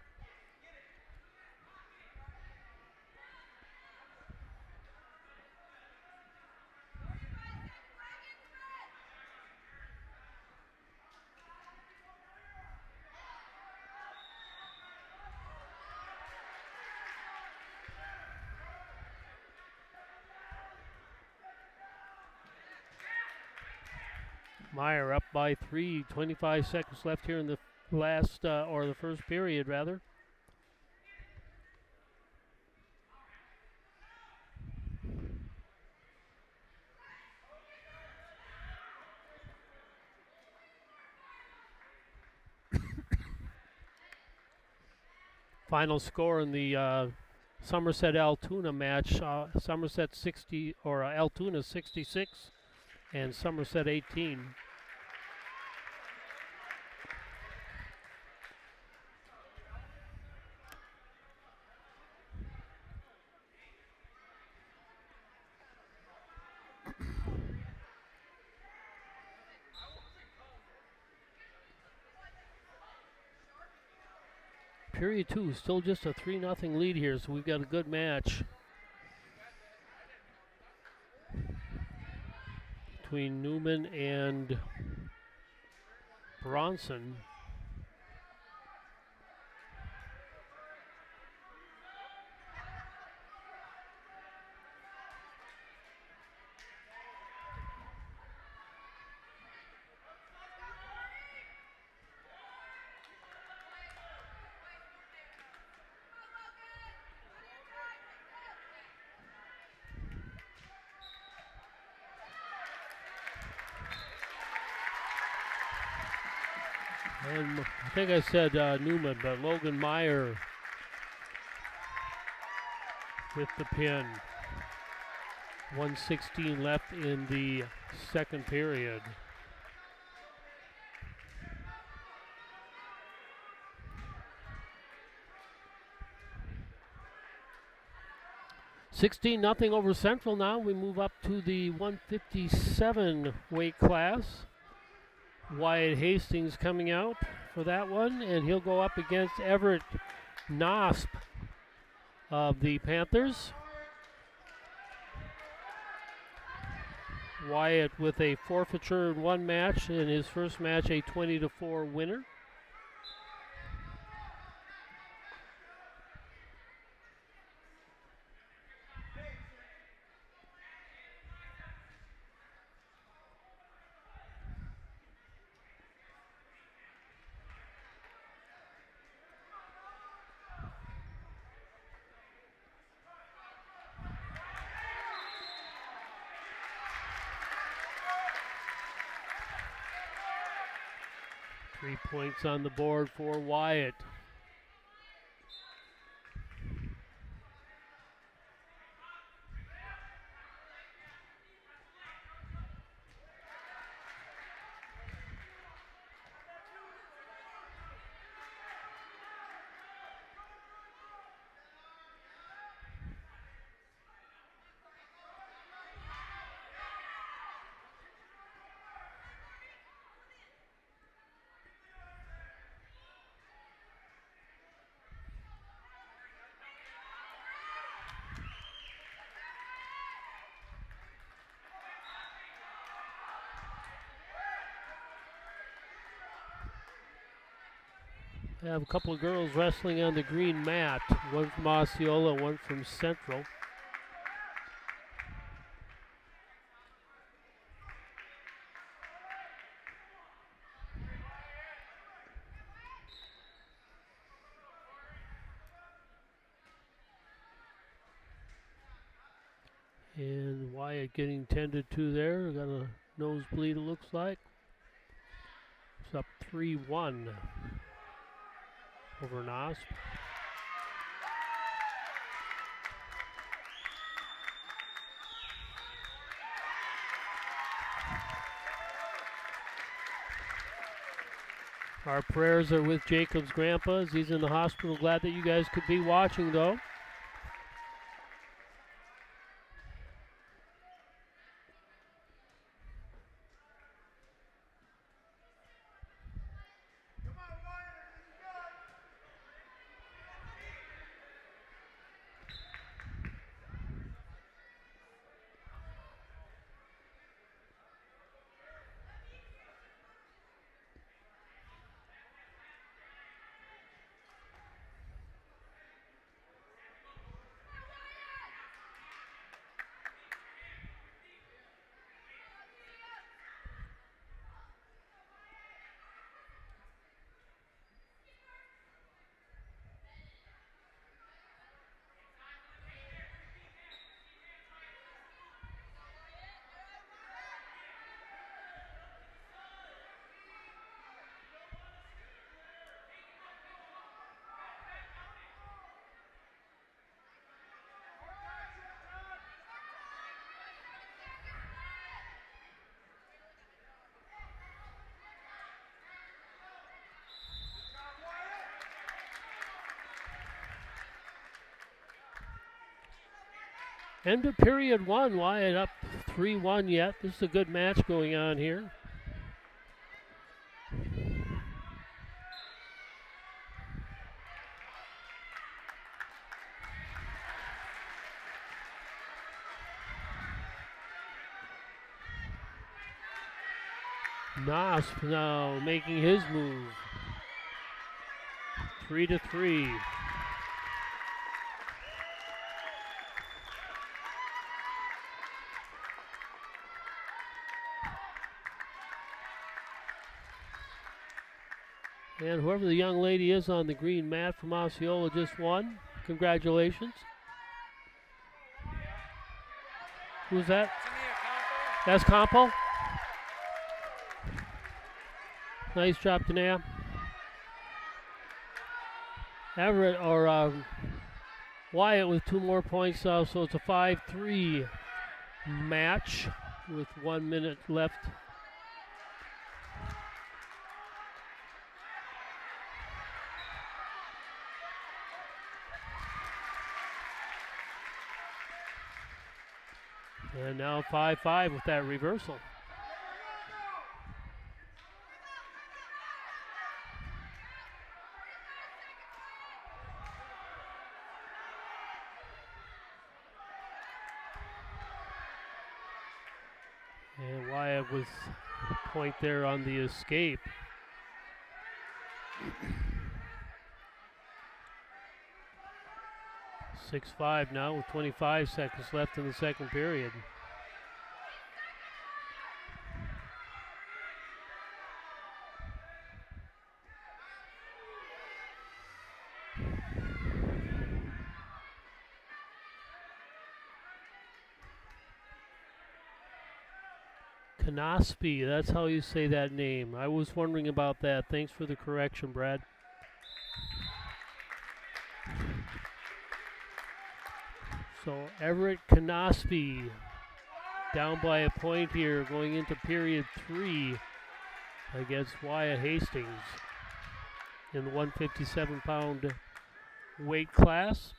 Meyer up by 3, 25 seconds left here in the last, or the first period, rather. Final score in the Somerset Altoona match: Somerset 60 or Altoona 66, and Somerset 18. Period 2, still just a 3-0 lead here, so we've got a good match between Newman and Bronson. And I think I said Newman, but Logan Meyer with the pin. 1:16 left in the second period. $16-0 over Central now. We move up to the 157 weight class. Wyatt Hastings coming out for that one, and he'll go up against Everett Nosp of the Panthers. Wyatt with a forfeiture in one match, in his first match a 20-4 winner. Three points on the board for Wyatt. I have a couple of girls wrestling on the green mat, one from Osceola, one from Central. And Wyatt getting tended to there. Got a nosebleed, it looks like. It's up 3-1 over Nosp. Our prayers are with Jacob's grandpa as he's in the hospital. Glad that you guys could be watching, though. End of period one, Wyatt up 3-1 yet. This is a good match going on here. Nosp now making his move. 3-3. And whoever the young lady is on the green mat from Osceola just won. Congratulations. Who's that? That's Campo. Nice job, Tanea. Everett or Wyatt with 2 more points, so it's a 5-3 match with 1 minute left. And now 5-5 with that reversal. And Wyatt with a point there on the escape. (6-5) now with 25 seconds left in the second period. Knospe, that's how you say that name. I was wondering about that. Thanks for the correction, Brad. So Everett Knospe down by a point here going into period 3 against Wyatt Hastings in the 157-pound weight class.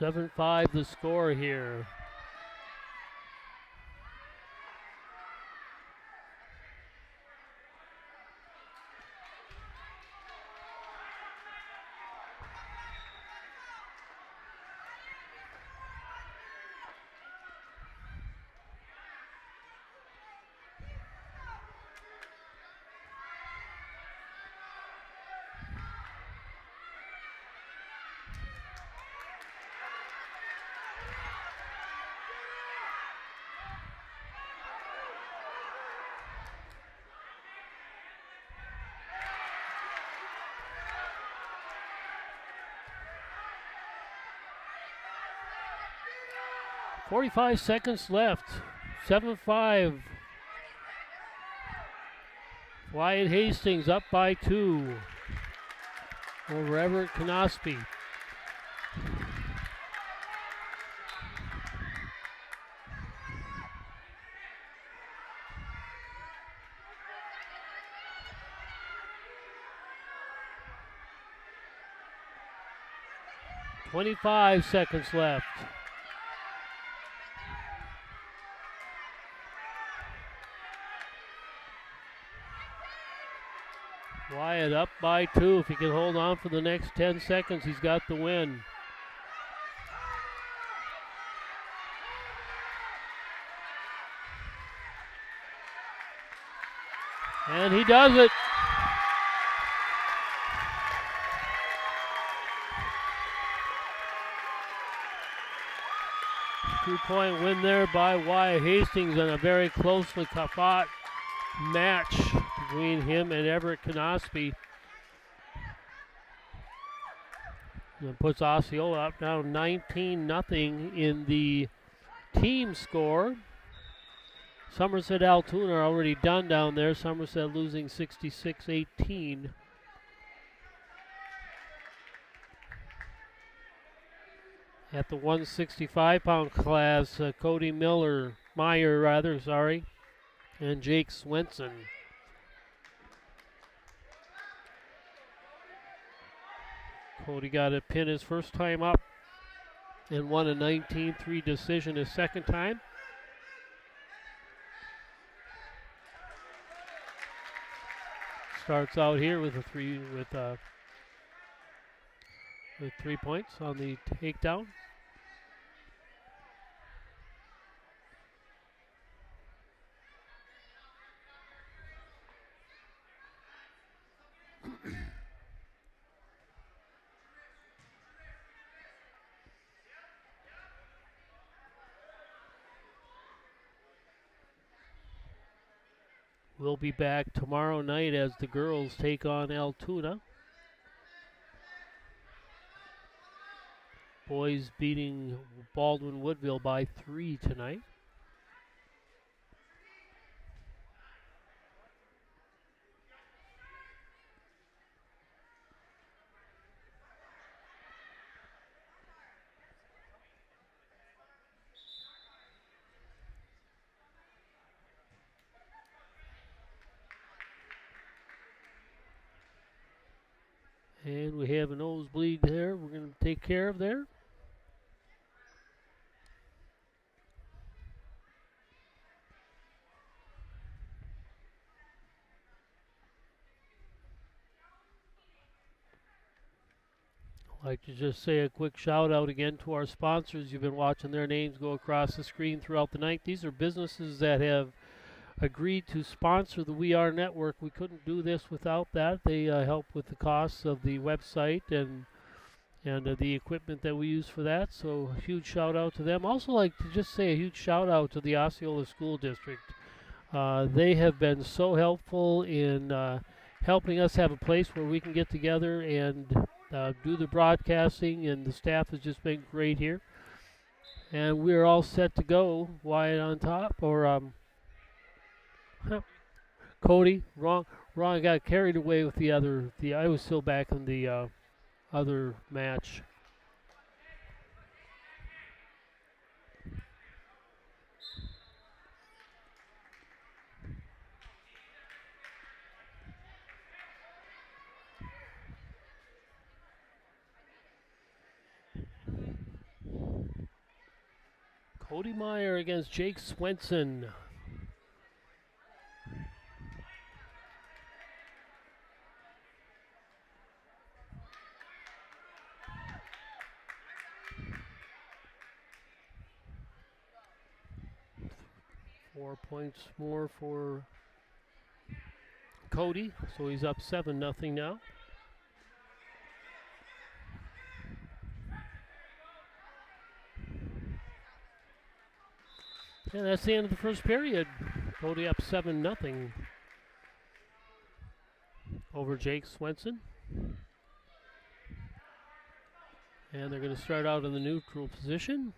(7-5) the score here. .45 seconds left. 7-5. Wyatt Hastings up by 2 over Everett Knospe. .25 seconds left. Wyatt up by 2. If he can hold on for the next 10 seconds, he's got the win. And he does it. Two-point win there by Wyatt Hastings in a very closely fought match between him and Everett Knospe. And puts Osceola up now 19-0 in the team score. Somerset Altoona are already done down there. Somerset losing 66-18. At the 165-pound class, Meyer, and Jake Swenson Cody got a pin his first time up and won a 19-3 decision his second time. Starts out here with a with 3 points on the takedown. We'll be back tomorrow night as the girls take on Altoona. Boys beating Baldwin Woodville by 3 tonight. And we have a nosebleed there we're going to take care of there. I'd like to just say a quick shout out again to our sponsors. You've been watching their names go across the screen throughout the night. These are businesses that have agreed to sponsor the We Are Network. We couldn't do this without that. They help with the costs of the website and the equipment that we use for that. So a huge shout out to them. Also like to just say a huge shout out to the Osceola School District. They have been so helpful in helping us have a place where we can get together and do the broadcasting, and the staff has just been great here. And we're all set to go. Wyatt on top, or Cody, wrong. I got carried away with the other. I was still back in the other match. Cody Meyer against Jake Swenson. Four points more for Cody, so he's up 7-0 now. And that's the end of the first period. Cody up 7-0 over Jake Swenson. And they're going to start out in the neutral position.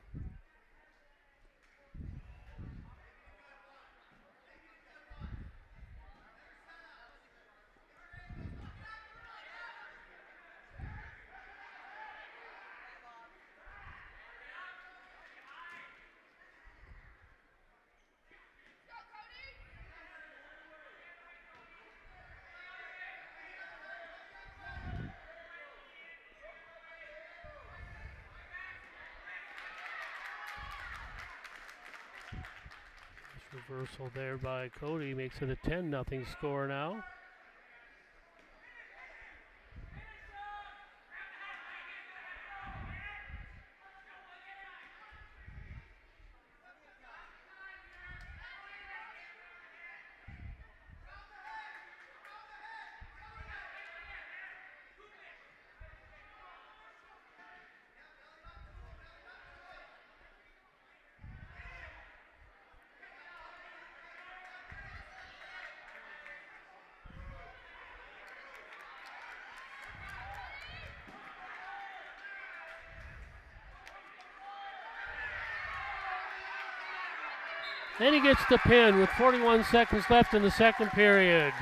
Reversal there by Cody makes it a 10-0 score now. And he gets the pin with 41 seconds left in the second period.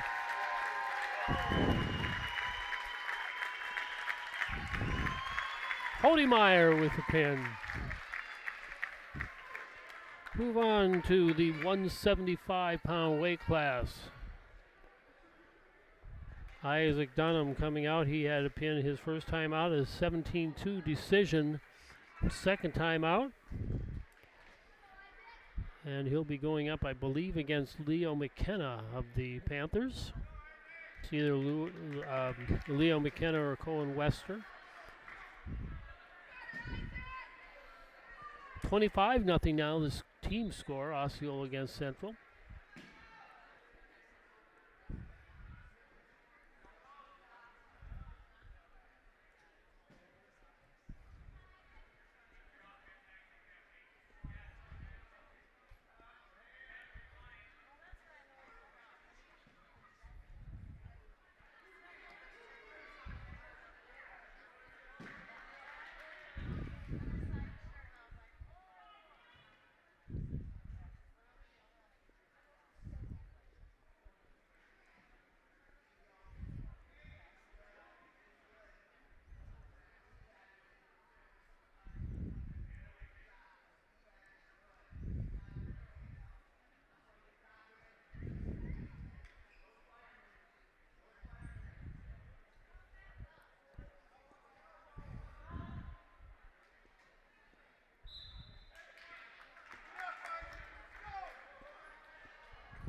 Cody Meyer with the pin. Move on to the 175-pound weight class. Isaac Dunham coming out. He had a pin his first time out, a 17-2 decision. Second time out. And he'll be going up, I believe, against Leo McKenna of the Panthers. It's either Leo McKenna or Cohen Wester. 25-0 now, this team score, Osceola against Central.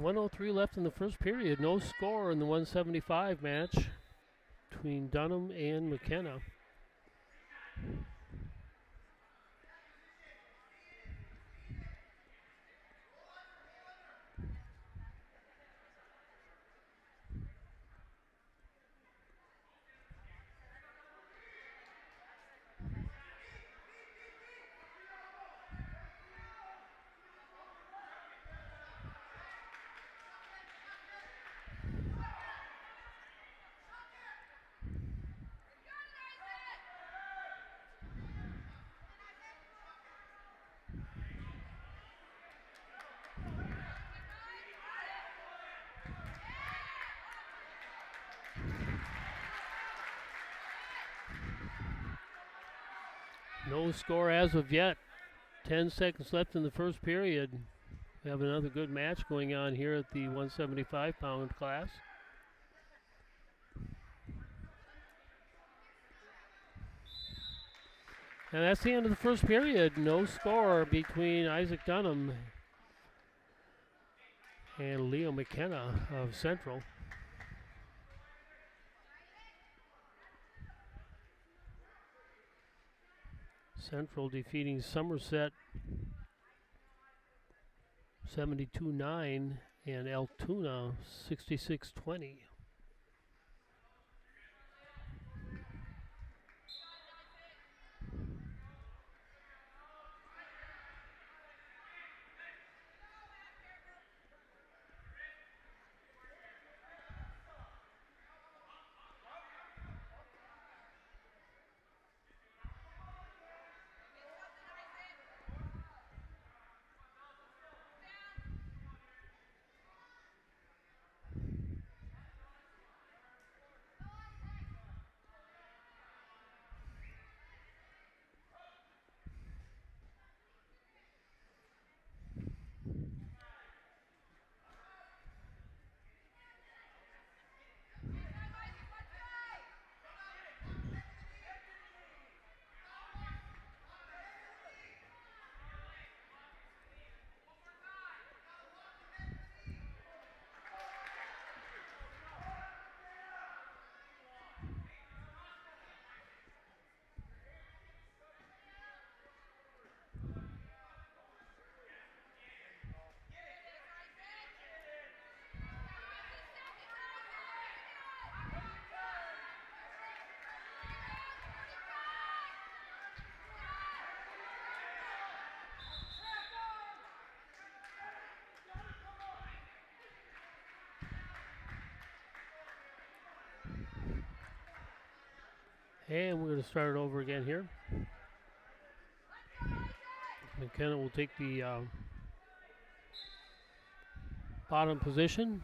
.103 left in the first period. No score in the 175 match between Dunham and McKenna. No score as of yet. 10 seconds left in the first period. We have another good match going on here at the 175-pound class. And that's the end of the first period. No score between Isaac Dunham and Leo McKenna of Central. Central defeating Somerset 72-9 and Altoona 66-20. And we're going to start it over again here. McKenna will take the bottom position.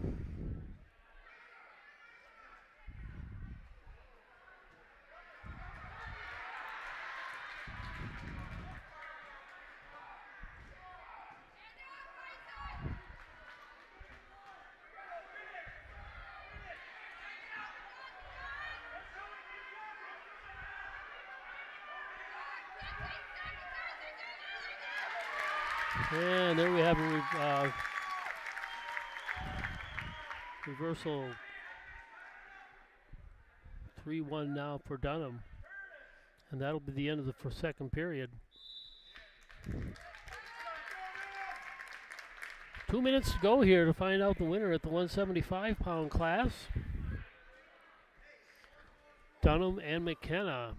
And there we have a reversal. 3-1 now for Dunham. And that'll be the end of the second period. 2 minutes to go here to find out the winner at the 175-pound class. Dunham and McKenna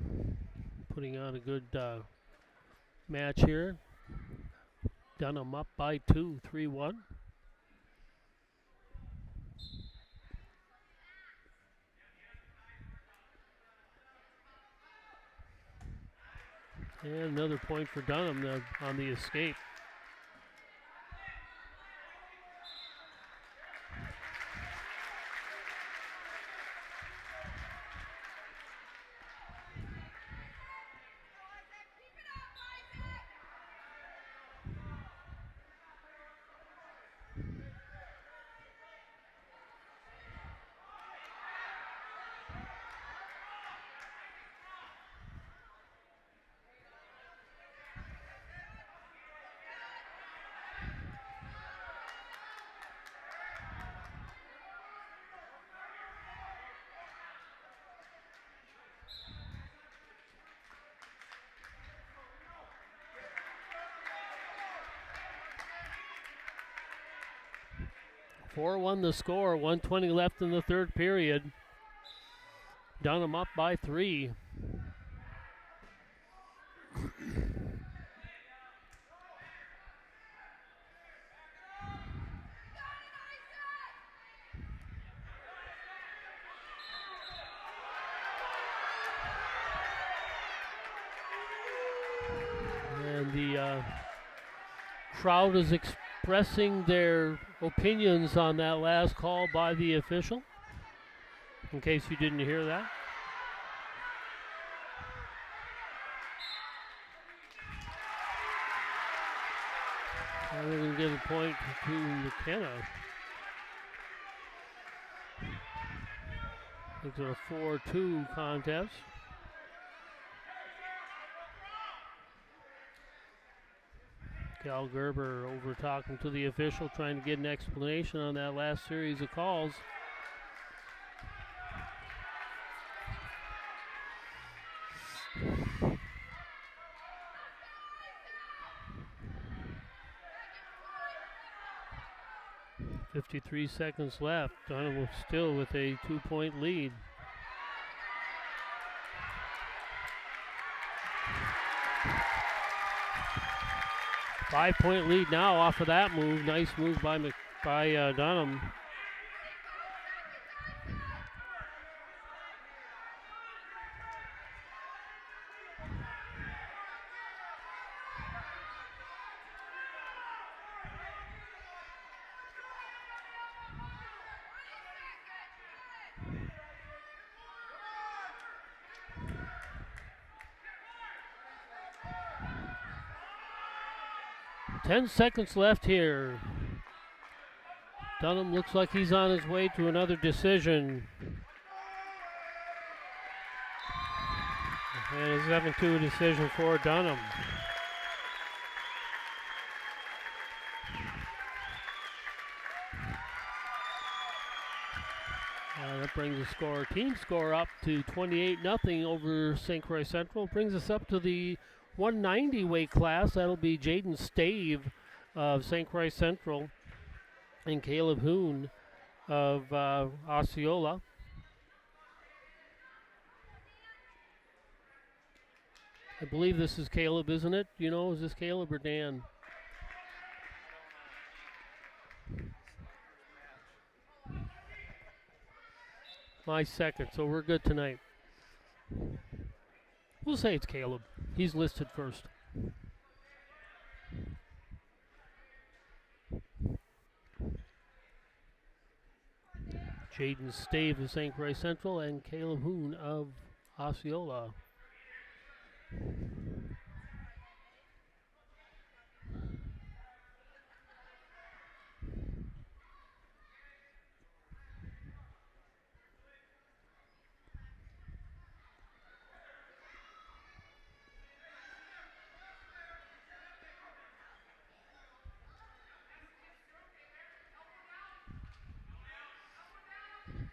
putting on a good match here. Dunham up by 2, 3-1. And another point for Dunham on the escape. Four-1 the score, 1:20 left in the third period. Dunham up by 3. And the crowd is expressing their opinions on that last call by the official, in case you didn't hear that. And we're going to give a point to McKenna. It's a 4-2 contest. Cal Gerber over talking to the official, trying to get an explanation on that last series of calls. .53 seconds left. Dunham still with a 2-point lead. Five-point lead now off of that move. Nice move by Dunham. Ten seconds left here. Dunham looks like he's on his way to another decision. And it's 7-2 decision for Dunham. That brings the team score up to 28-0 over St. Croix Central. Brings us up to the 190 weight class. That'll be Jaden Stave of St. Croix Central and Caleb Hoon of Osceola. I believe this is Caleb, isn't it? You know, is this Caleb or Dan? My second, so we're good tonight. We'll say it's Caleb. He's listed first. Jaden Stave of St. Croix Central and Caleb Hoon of Osceola.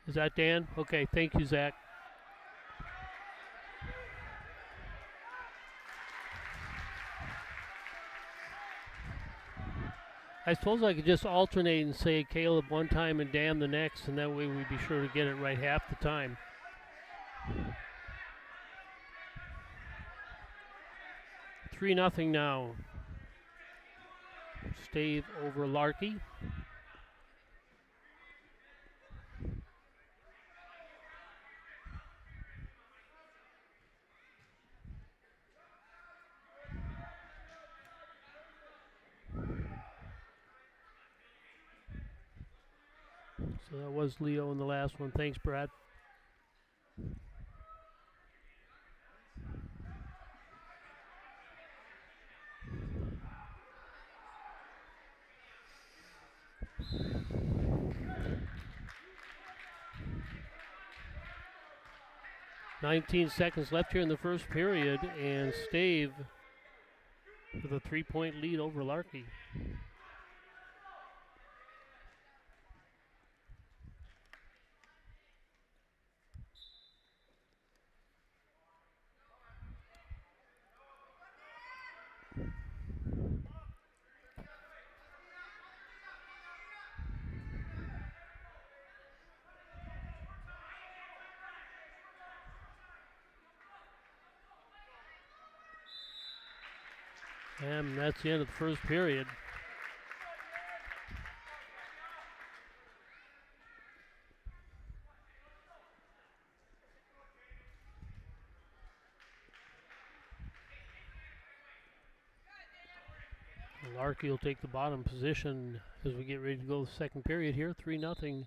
Is that Dan? Okay, thank you, Zach. I suppose I could just alternate and say Caleb one time and Dan the next, and that way we'd be sure to get it right half the time. Three nothing now. Stave over Larkey. So that was Leo in the last one. Thanks, Brad. "19 seconds left here in the first period, and Stave with a 3-point lead over Larkey. And that's the end of the first period. Larkey will take the bottom position as we get ready to go the second period here. 3-0.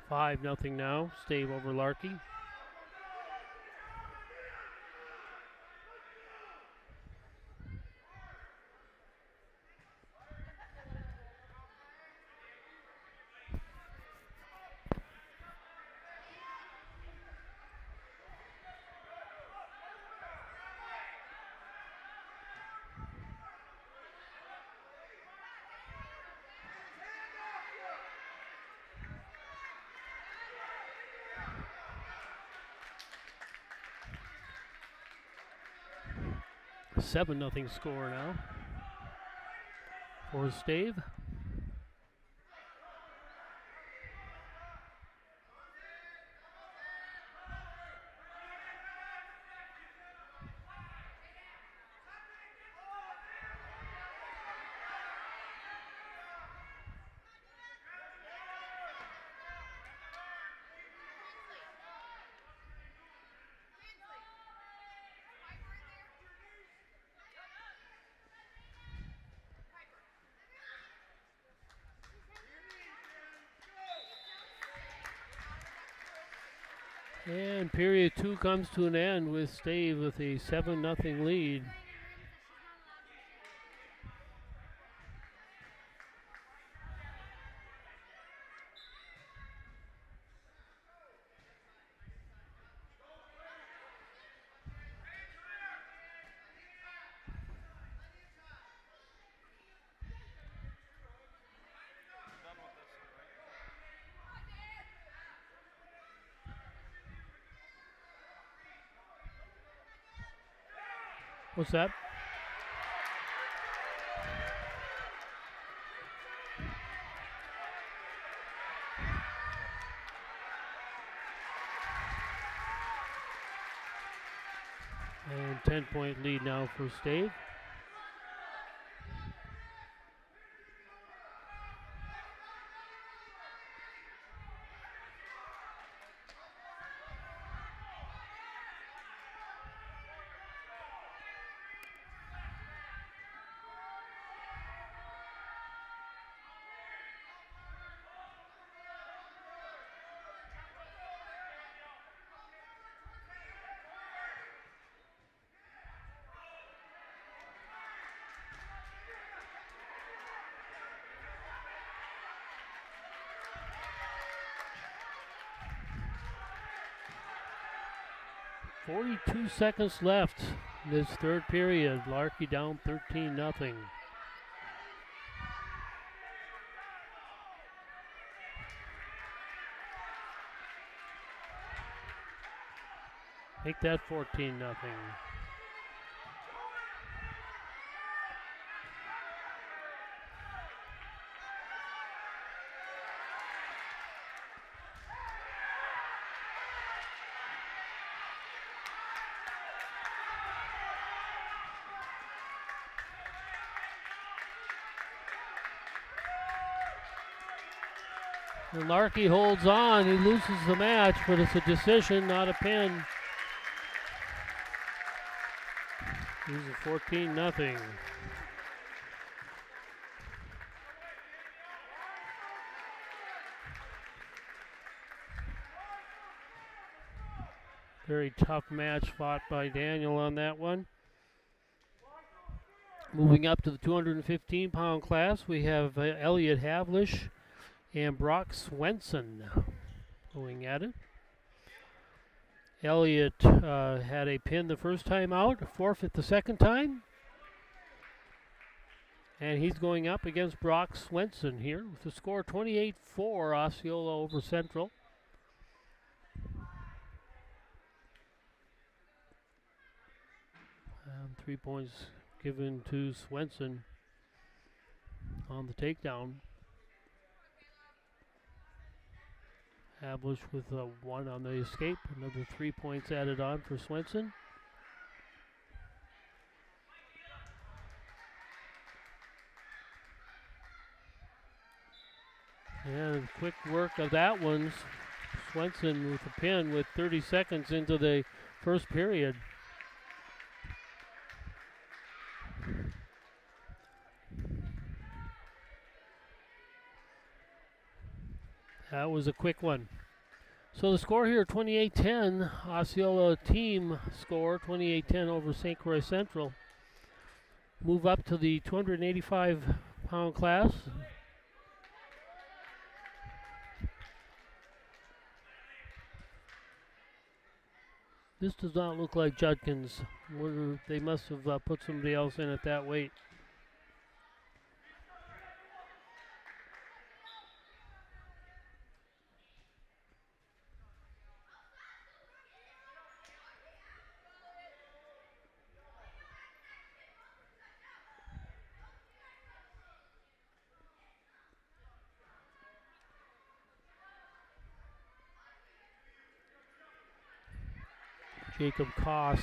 Five nothing now. Stave over Larkey. A 7-0 score now for Stave. And period two comes to an end with Stave with a 7-0 lead. Done with this, right? What's that? And 10-point lead now for Stave. 42 seconds left in this third period. Larky down 13-0. Make that 14-0. And Larky holds on. He loses the match, but it's a decision, not a pin. This is 14-0. Very tough match fought by Daniel on that one. Moving up to the 215-pound class, we have Elliot Havlish and Brock Swenson going at it. Elliot had a pin the first time out, a forfeit the second time. And he's going up against Brock Swenson here with the score 28-4, Osceola over Central. And 3 points given to Swenson on the takedown. Havlish with a 1 on the escape. Another 3 points added on for Swenson. And quick work of that one. Swenson with a pin with 30 seconds into the first period. That was a quick one. So the score here, 28-10. Osceola team score, 28-10 over St. Croix Central. Move up to the 285-pound class. This does not look like Judkins. They must have put somebody else in at that weight. Jacob Koss.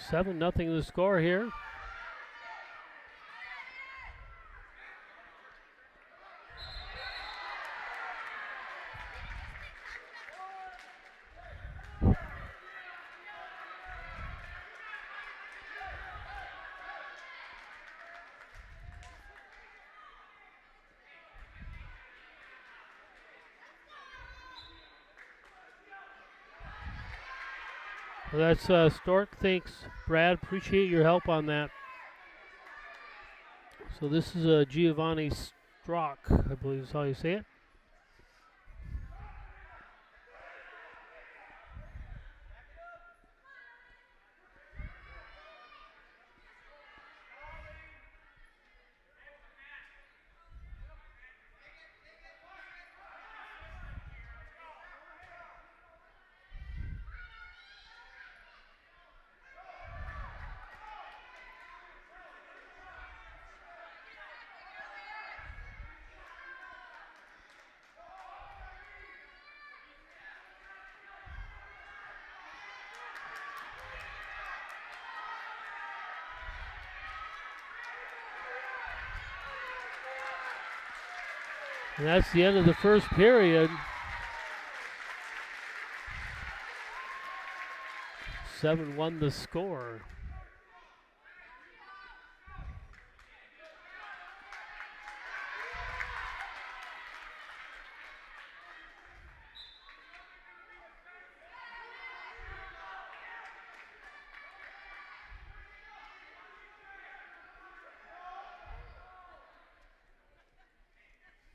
Seven nothing the score here. Well, that's Stork. Thanks, Brad. Appreciate your help on that. So this is Giovanni Strock, I believe is how you say it. And that's the end of the first period. 7-1 the score.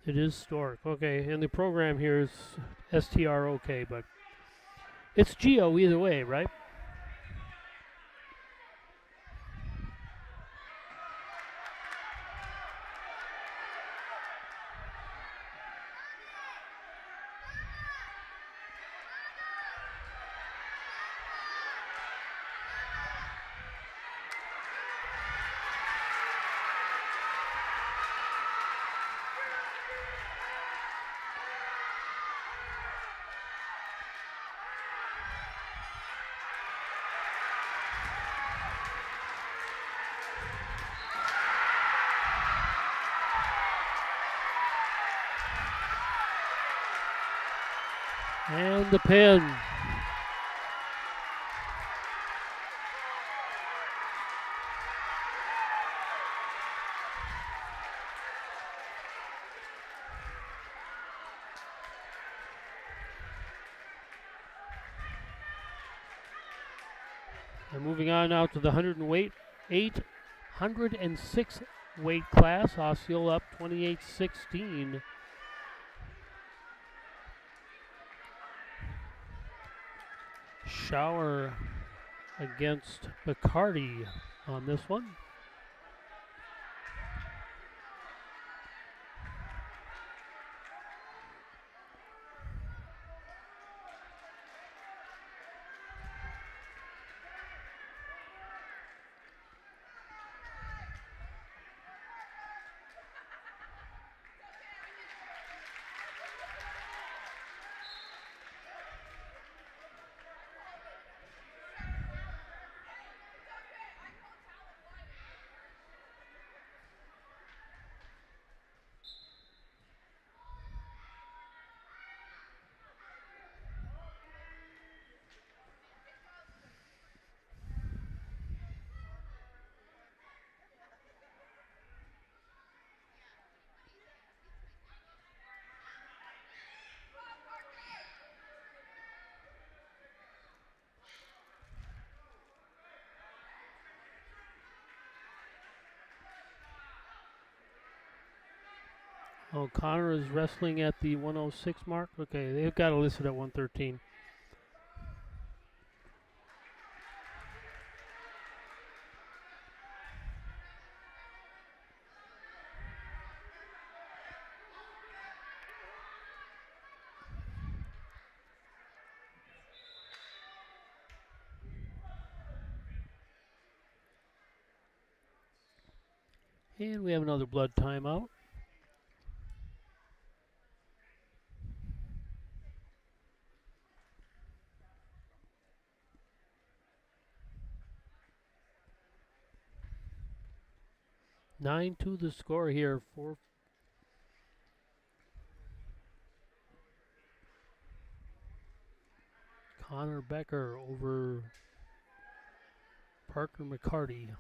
It is Stork. Okay, and the program here is STROK, but it's Geo either way, right? And the pin. And moving on now to the 106 weight class. Osceola up 28-16. Shower against Bacardi on this one. O'Connor is wrestling at the 106 mark. Okay, they've got it listed at 113. And we have another blood timeout. Nine to the score here for Connor Becker over Parker McCarty.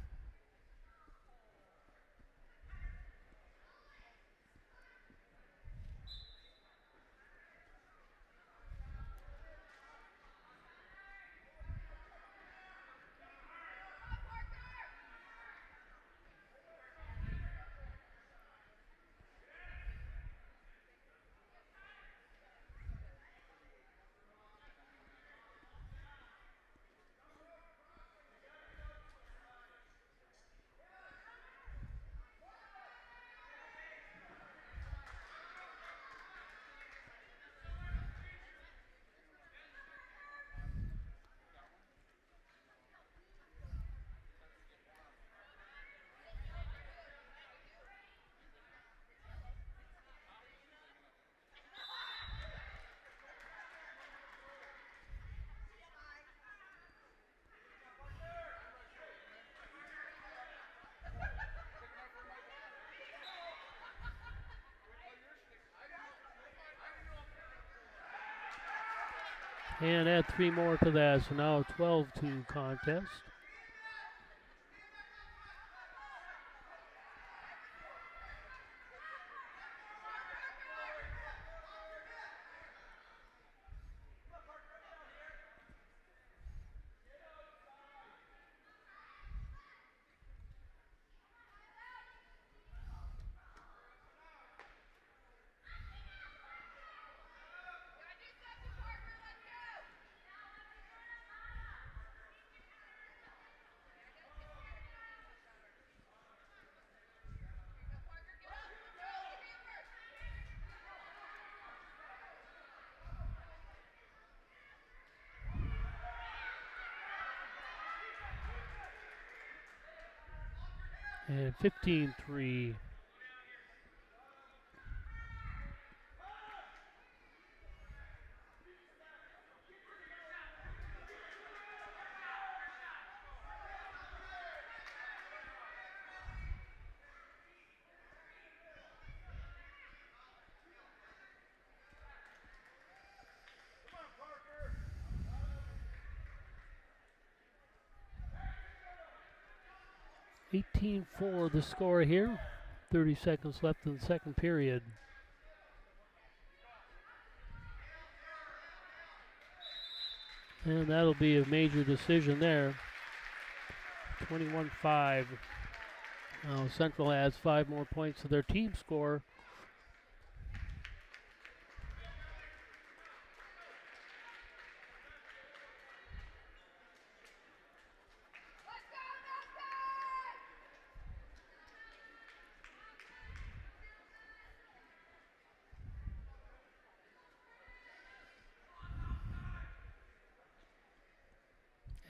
And add 3 more to that, so now a 12-2 contest. And 15-3. (18-4) the score here. 30 seconds left in the second period. And that'll be a major decision there. 21-5. Now Central adds 5 more points to their team score.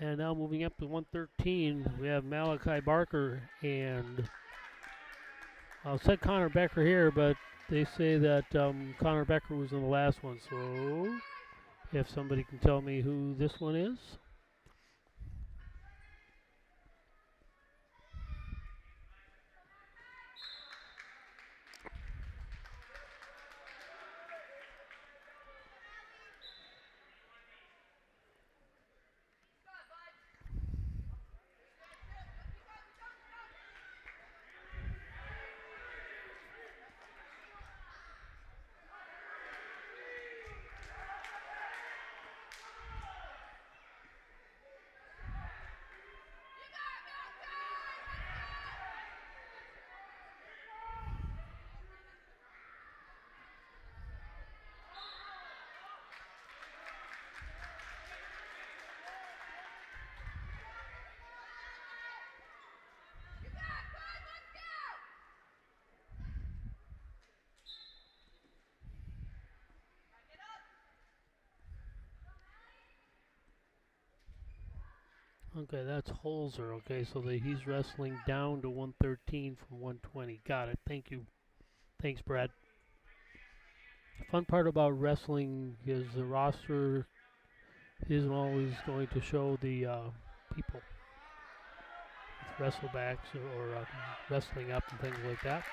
And now moving up to 113, we have Malachi Barker and I said Connor Becker here, but they say that Connor Becker was in the last one. So if somebody can tell me who this one is. Okay, that's Holzer. Okay, so he's wrestling down to 113 from 120. Got it. Thank you. Thanks, Brad. The fun part about wrestling is the roster isn't always going to show the people with wrestlebacks or wrestling up and things like that.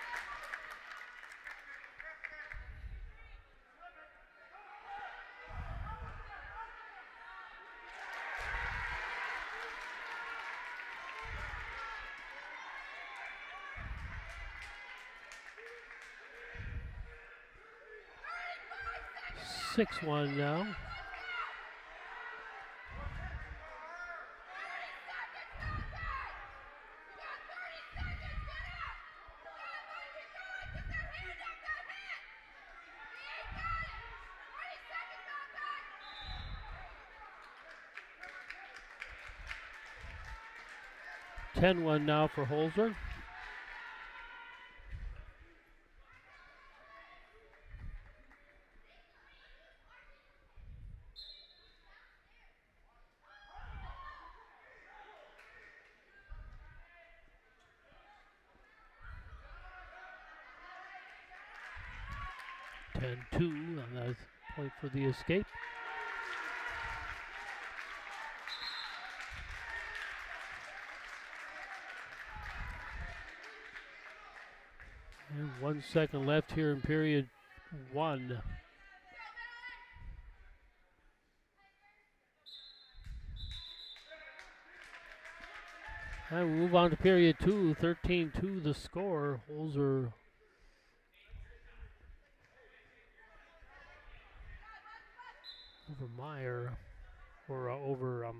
Six one now. Ten one now for Holzer. (10-2) on that point for the escape. And 1 second left here in period one. And we move on to period 2, 13-2 the score. Holzer over Meyer, or over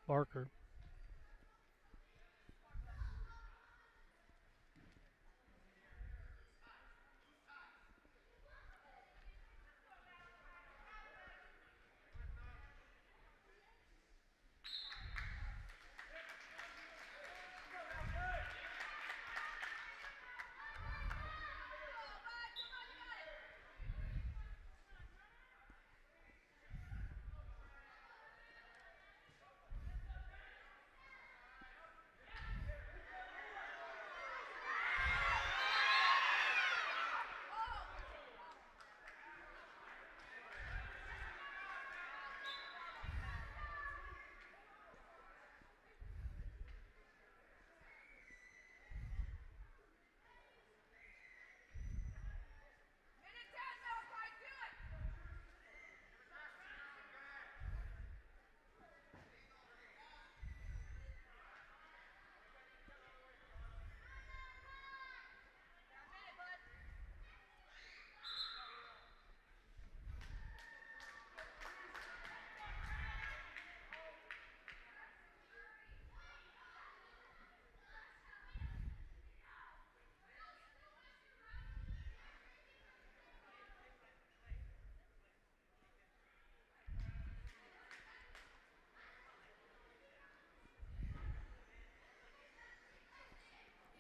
Barker.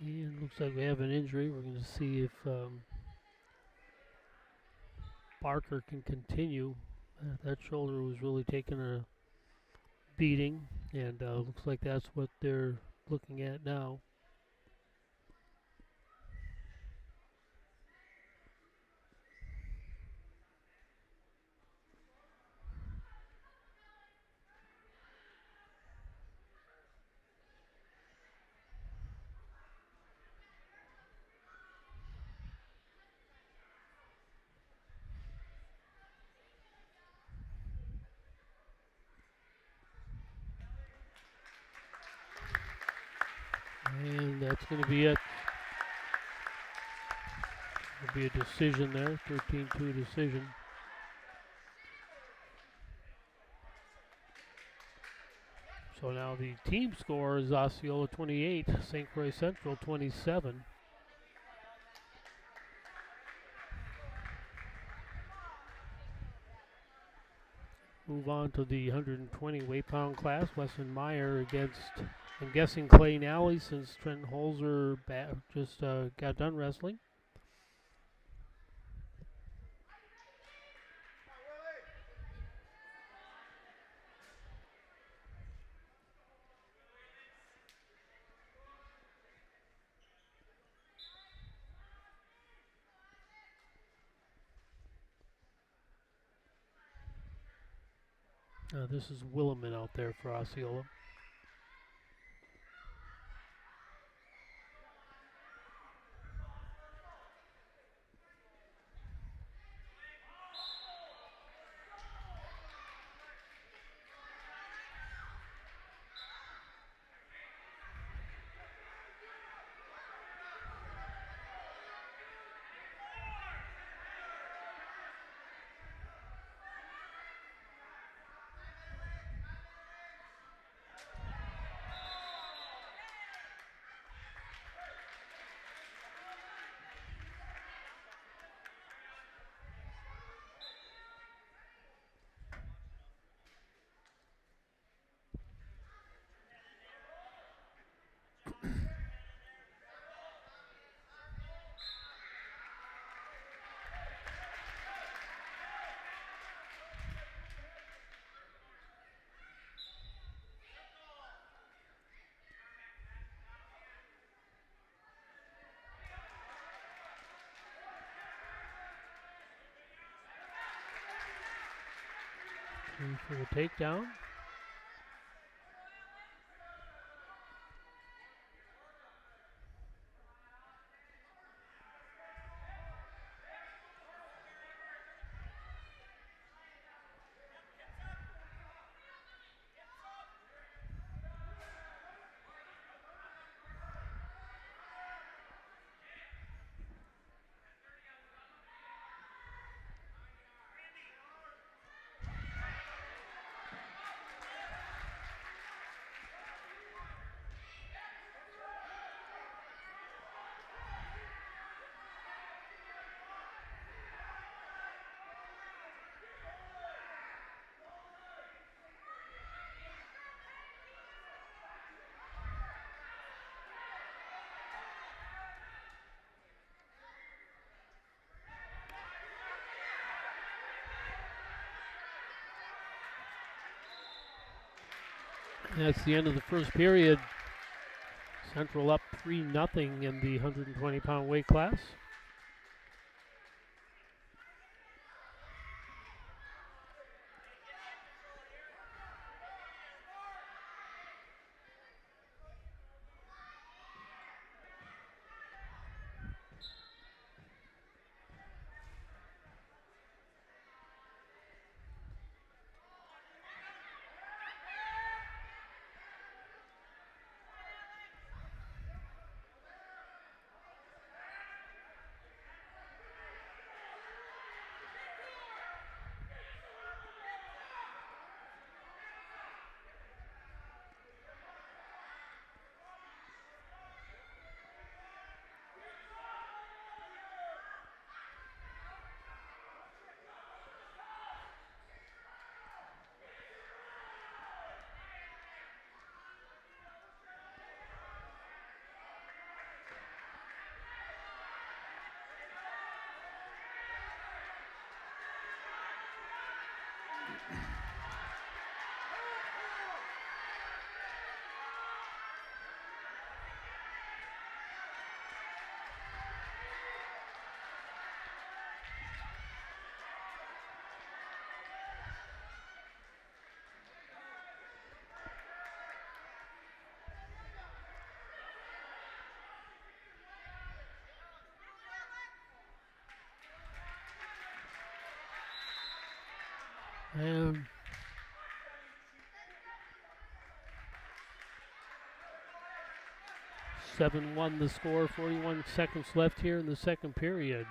And looks like we have an injury. We're going to see if Barker can continue. That shoulder was really taking a beating, and looks like that's what they're looking at now. And that's going to be it. There'll be a decision there, 13-2 decision. So now the team score is Osceola 28, St. Croix Central 27. Move on to the 120 weight pound class. Weston Meyer against, I'm guessing, Clay Nally, since Trent Holzer just got done wrestling. This is Williman out there for Osceola. For the takedown. That's the end of the first period. Central up 3-0 in the 120-pound weight class. And 7-1 the score, 41 seconds left here in the second period.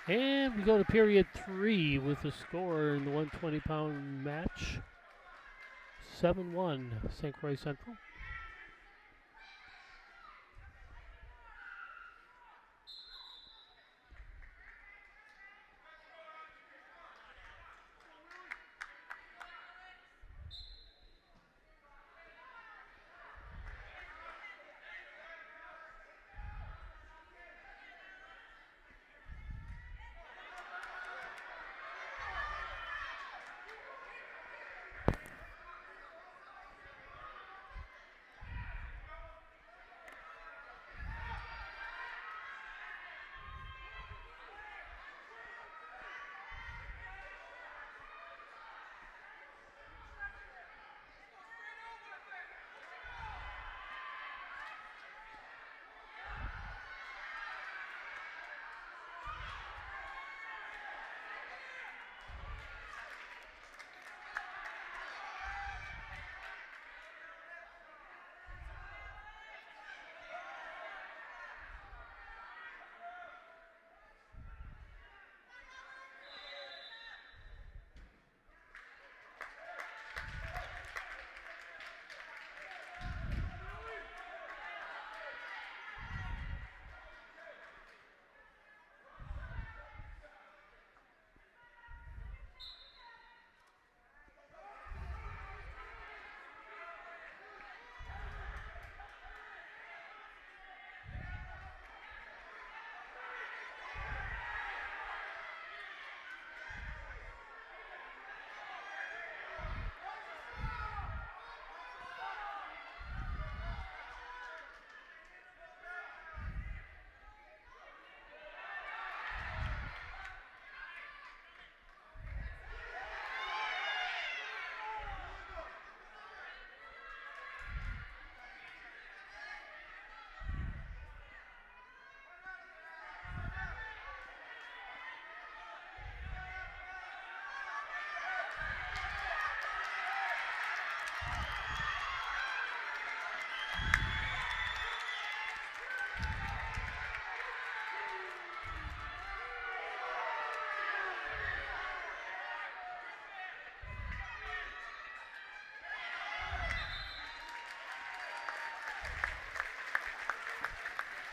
And we go to period 3 with the score in the 120-pound match. 7-1 St. Croix Central.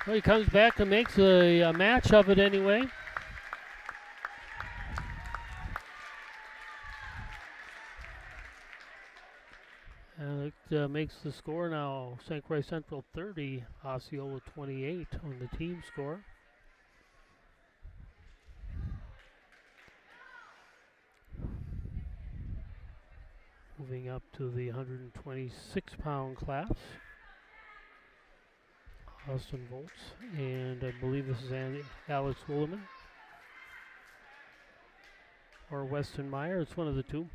Well, he comes back and makes a match of it anyway. And it makes the score now St. Croix Central 30, Osceola 28 on the team score. Moving up to the 126-pound class. Austin Volts, and I believe this is Alex Wooleman or Weston Meyer. It's one of the two.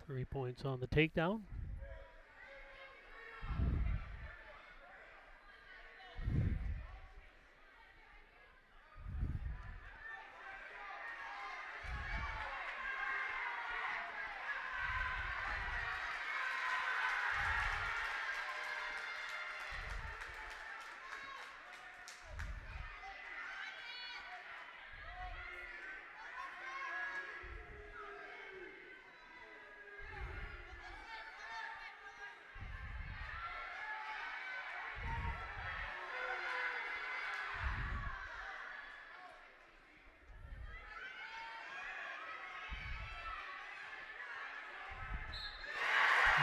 Three points on the takedown.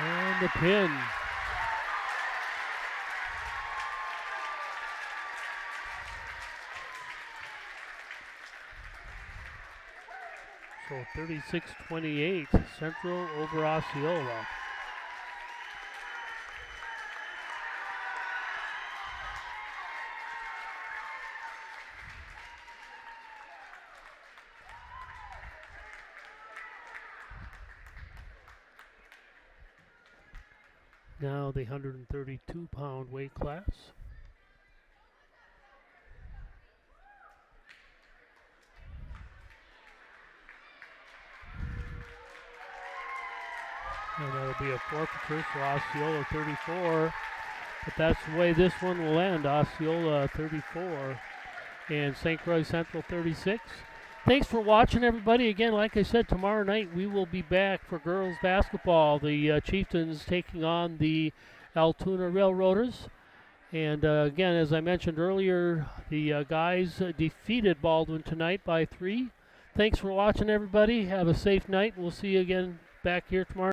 And the pin. So 36-28, Central over Osceola. Now the 132-pound weight class. And that'll be a forfeiture for Osceola 34. But that's the way this one will end. Osceola 34 and St. Croix Central 36. Thanks for watching, everybody. Again, like I said, tomorrow night we will be back for girls basketball. The Chieftains taking on the Altoona Railroaders. And again, as I mentioned earlier, the guys defeated Baldwin tonight by 3. Thanks for watching, everybody. Have a safe night. We'll see you again back here tomorrow.